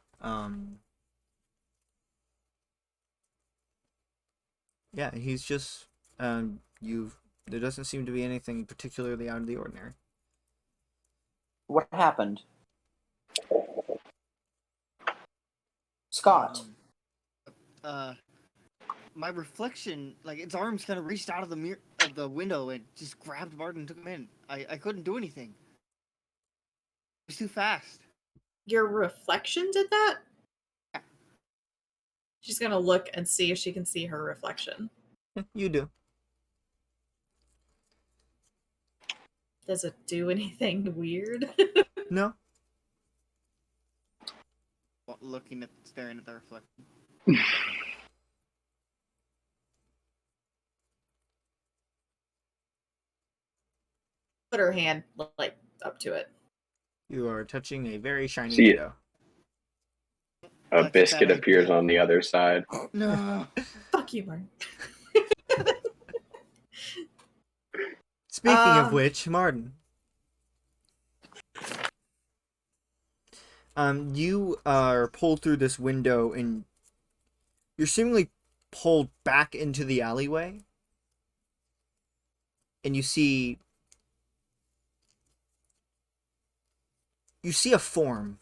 Yeah, he's just there doesn't seem to be anything particularly out of the ordinary.
What happened? Scott.
My reflection, like its arms kind of reached out of the mirror of the window and just grabbed Martin and took him in. I couldn't do anything. It was too fast.
Your reflection did that?
Yeah.
She's gonna look and see if she can see her reflection.
You do.
Does it do anything weird?
No.
Staring at the reflection.
Put her hand up to it.
You are touching a very shiny
See it.
window.
A
That's a
biscuit
bad
appears
idea.
on the other side.
No.
Fuck you, Martin.
Speaking of which, Martin, you are pulled through this window and you're seemingly pulled back into the alleyway, and you see a form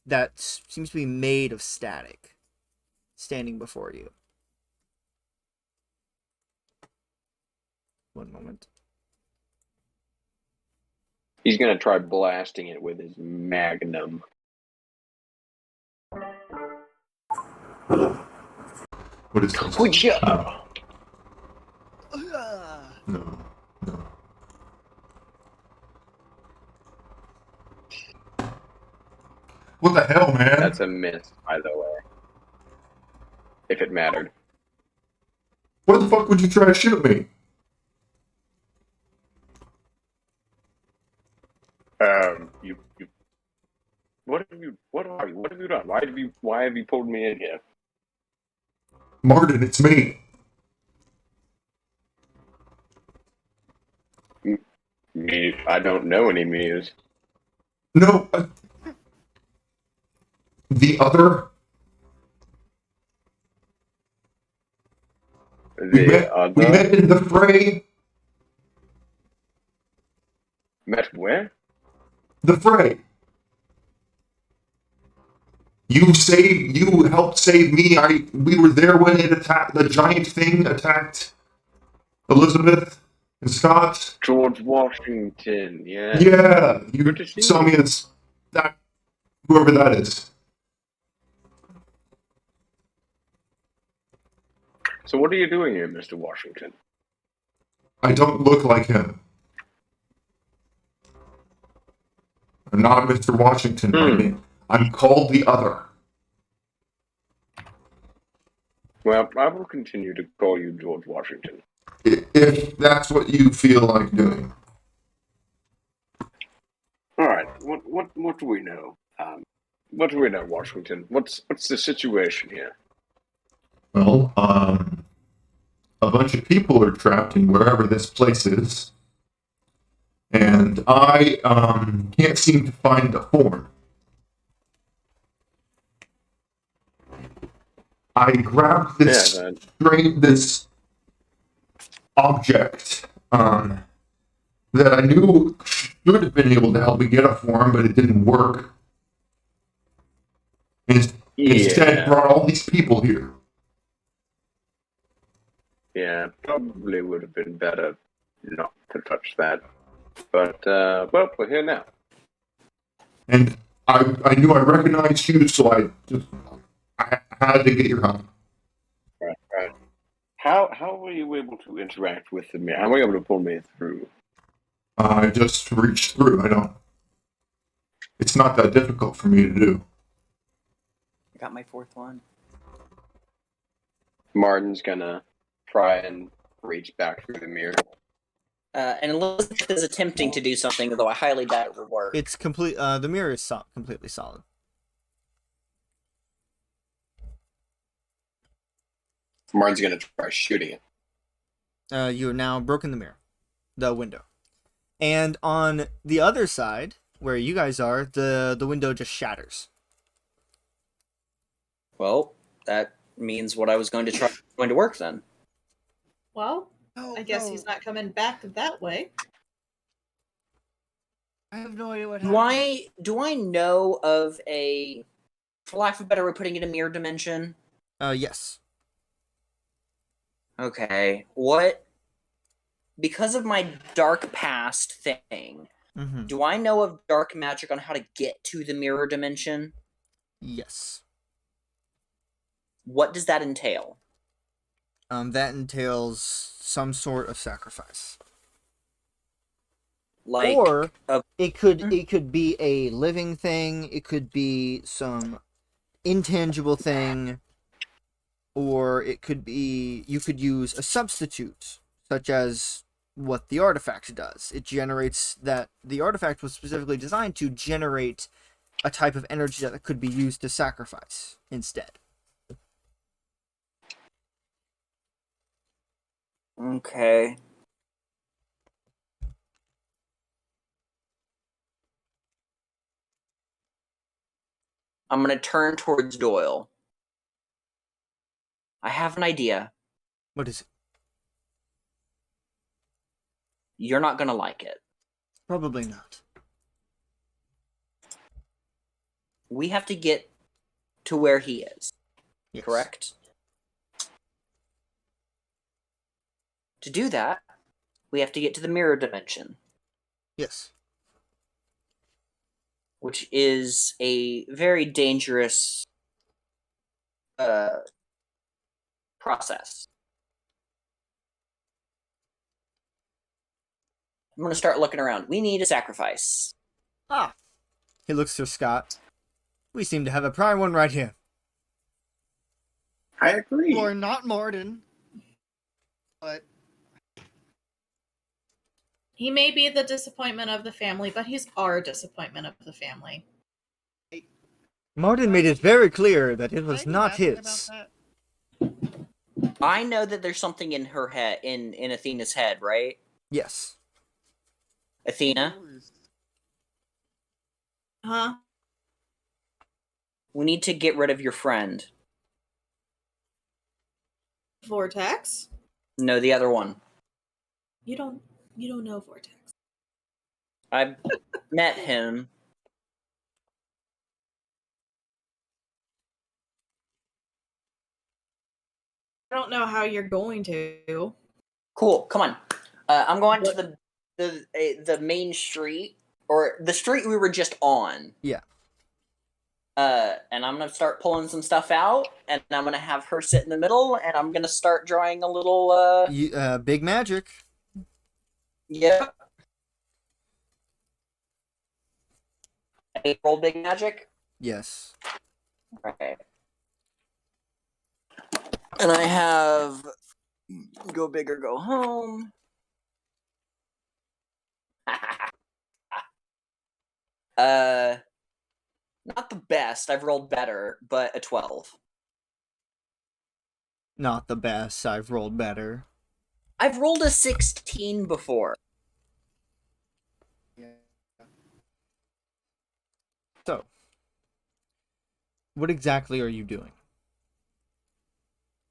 that seems to be made of static standing before you. One moment.
He's gonna try blasting it with his magnum.
What is this?
Good job.
No. No. What the hell, man?
That's a miss, by the way. If it mattered.
What the fuck would you try to shoot me?
You. What are you? What have you done? Why have you pulled me in here?
Martin, it's me.
Me? I don't know any me's.
No. The other? We met in the fray.
Met where?
The fray. You helped save me. We were there when it attacked, the giant thing attacked Elizabeth and Scott.
George Washington, yeah.
Yeah, you
Good to see
saw
you.
me as that, whoever that is.
So what are you doing here, Mr. Washington?
I don't look like him. I'm not Mr. Washington. My name. I'm called the Other.
Well, I will continue to call you George Washington.
If that's what you feel like doing.
All right. What do we know? What do we know, Washington? What's the situation here?
Well, a bunch of people are trapped in wherever this place is, and I can't seem to find a form. I grabbed this this object that I knew should have been able to help me get a form, but it didn't work. Instead, brought all these people here.
Yeah, probably would have been better not to touch that. But, well, we're here now.
And I knew I recognized you, so I had to get your help.
Right. How were you able to interact with me? How were you able to pull me through?
I just reached through. It's not that difficult for me to do.
I got my fourth one.
Martin's gonna try and reach back through the mirror.
And Elizabeth is attempting to do something, though I highly doubt it will work.
It's complete. The mirror is completely solid.
Martin's gonna try shooting it.
You have now broken the window, and on the other side, where you guys are, the window just shatters.
Well, that means what I was going to try is going to work then.
Well, I guess he's not coming back that way.
I have no idea what happened.
Do I know of a, for lack of a better way of putting it, a mirror dimension?
Yes.
Okay. Because of my dark past thing, do I know of dark magic on how to get to the mirror dimension?
Yes.
What does that entail?
That entails some sort of sacrifice.
Like,
or it could be a living thing, it could be some intangible thing, or it could be you could use a substitute, such as what the artifact does. It generates that the artifact was specifically designed to generate a type of energy that could be used to sacrifice instead.
Okay. I'm going to turn towards Doyle. I have an idea.
What is it?
You're not going to like it.
Probably not.
We have to get to where he is.
Yes.
Correct? To do that, we have to get to the mirror dimension.
Yes.
Which is a very dangerous process. I'm going to start looking around. We need a sacrifice.
Ah. He looks to Scott. We seem to have a prime one right here.
I agree.
Or not Morden. But
He may be the disappointment of the family, but he's our disappointment of the family.
Martin made it very clear that it was
can I be
not
laughing
his.
about that?
I know that there's something in her head, in Athena's head, right?
Yes.
Athena,
Huh?
we need to get rid of your friend.
Vortex?
No, the other one.
You don't know Vortex.
I've met him.
I don't know how you're going to.
Cool, come on. I'm going to the main street, or the street we were just on.
Yeah.
And I'm gonna start pulling some stuff out, and I'm gonna have her sit in the middle, and I'm gonna start drawing a little.
Big magic.
Yep. Roll big magic.
Yes.
Okay. And I have go big or go home. Not the best. I've rolled better, but a 12.
Not the best. I've rolled better.
I've rolled a 16 before.
Yeah.
So, what exactly are you doing?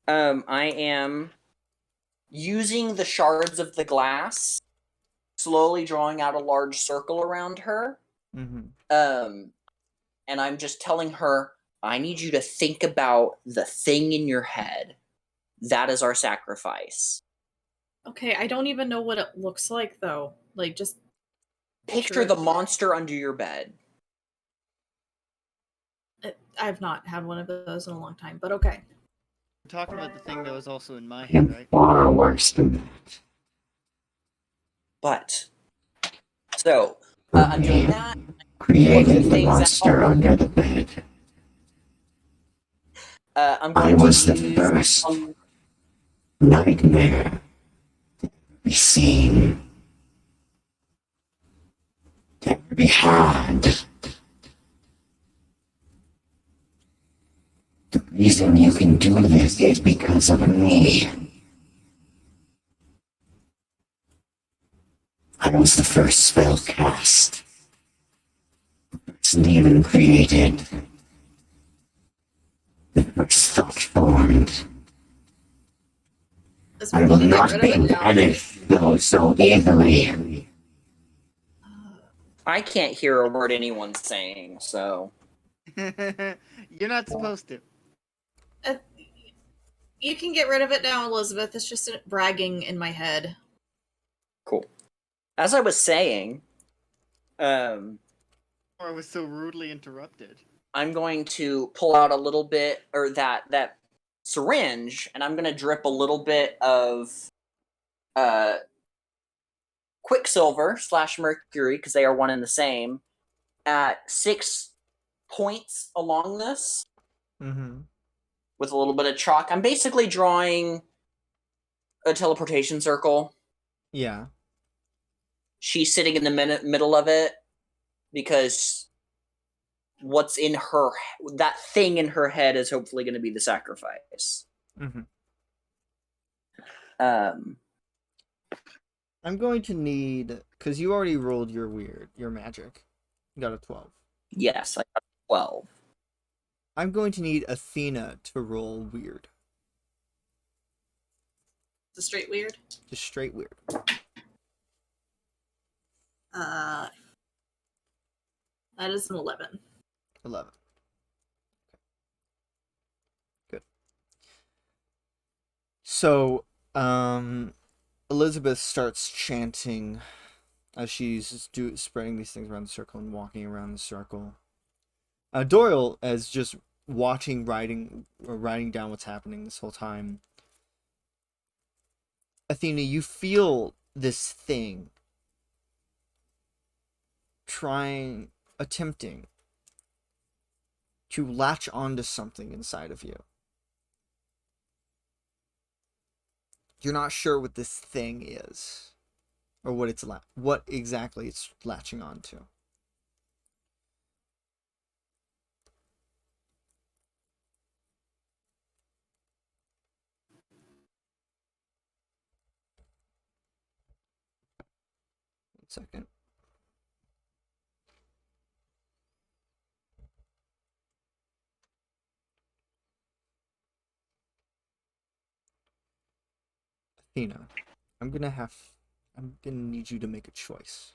I am using the shards of the glass, slowly drawing out a large circle around her.
Mm-hmm.
And I'm just telling her, I need you to think about the thing in your head. That is our sacrifice.
Okay, I don't even know what it looks like, though. Like, just
Picture the monster under your bed.
I've not had one of those in a long time, but okay.
We're talking about the thing that was also in my
I
head,
am
right?
far worse than that.
But, so, I'm doing that.
Created the monster under the bed.
I'm
I
going
was
to
the
use
first nightmare to be seen, to be had. The reason you can do this is because of me. I was the first spell cast. It's even created. The first thought formed. I will not be punished so easily.
I can't hear a word anyone's saying, so.
You're not supposed to.
You can get rid of it now, Elizabeth. It's just bragging in my head.
Cool. As I was saying,
Or I was so rudely interrupted.
I'm going to pull out a little bit, or that syringe, and I'm going to drip a little bit of Quicksilver / Mercury, because they are one and the same, at 6 points along this.
Mm-hmm.
With a little bit of chalk. I'm basically drawing a teleportation circle.
Yeah.
She's sitting in the middle of it because what's in her, that thing in her head is hopefully going to be the sacrifice.
Mm-hmm.
Um,
I'm going to need, because you already rolled your magic. You got a 12.
yes, I got 12.
I'm going to need Athena to roll weird.
It's a straight weird.
Just straight weird.
That is an 11.
11. Good. So, Elizabeth starts chanting as she's spreading these things around the circle and walking around the circle. Doyle is just writing down what's happening this whole time. Athena, you feel this thing attempting to latch onto something inside of you. You're not sure what this thing is, or what exactly it's latching onto. One second. Athena, I'm gonna need you to make a choice.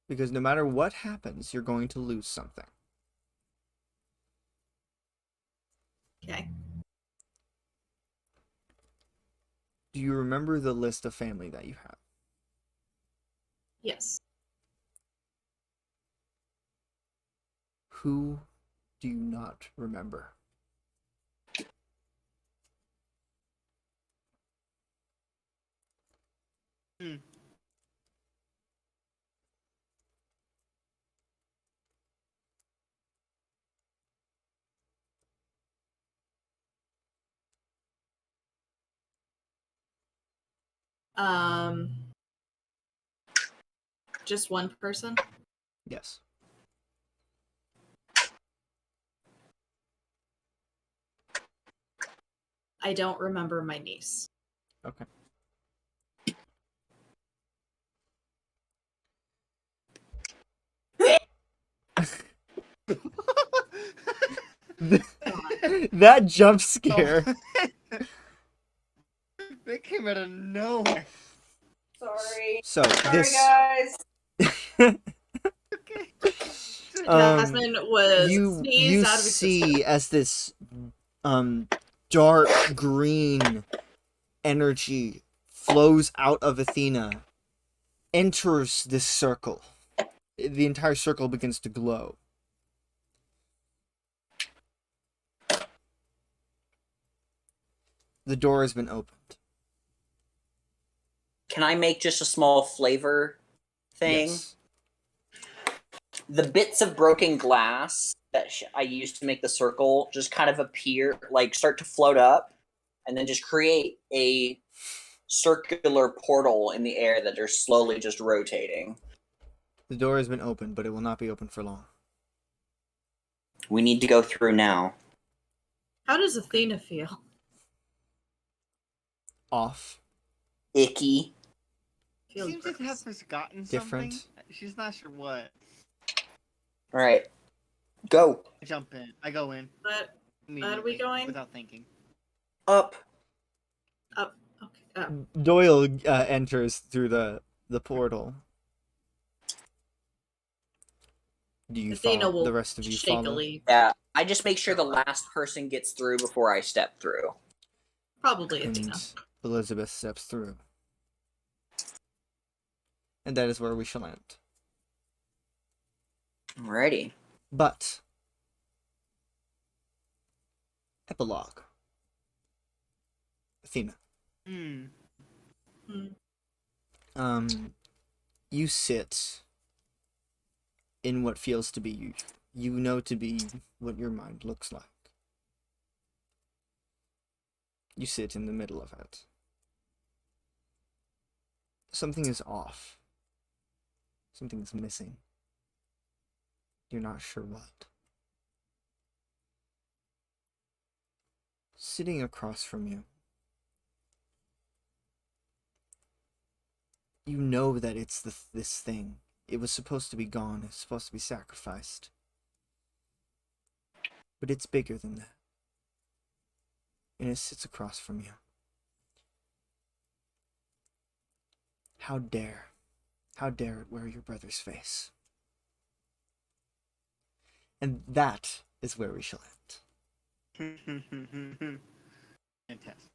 Because no matter what happens, you're going to lose something.
Okay.
Do you remember the list of family that you have?
Yes.
Who do you not remember?
Hmm.
Um, just one person?
Yes.
I don't remember my niece.
Okay. That jump scare.
That came out of nowhere.
Sorry.
So
Sorry, guys.
Okay.
Jasmine was
you
sneezed out of
see
existence.
as this dark green energy flows out of Athena, enters this circle. The entire circle begins to glow. The door has been opened.
Can I make just a small flavor thing?
Yes.
The bits of broken glass that I used to make the circle just kind of appear, like start to float up, and then just create a circular portal in the air that are slowly just rotating.
The door has been opened, but it will not be open for long.
We need to go through now.
How does Athena feel?
Off.
Icky.
Feels
Seems to have
gross.
forgotten
Different.
something. She's not sure what.
All right, go
I jump in. I go in.
But
Immediately,
going?
without thinking.
up.
up. Okay. Up.
Doyle enters through the portal. Do you
Athena
follow?
will
The rest of you follow?
shakily.
Yeah, I just make sure the last person gets through before I step through.
Probably Athena.
And Elizabeth steps through. And that is where we shall end.
Alrighty.
But epilogue. Athena.
Hmm.
You sit in what feels to be you know to be what your mind looks like. You sit in the middle of it. Something is off. Something is missing. You're not sure what. Sitting across from you, you know that it's this thing. It was supposed to be gone. It's supposed to be sacrificed. But it's bigger than that. And it sits across from you. How dare it wear your brother's face? And that is where we shall end.
Fantastic.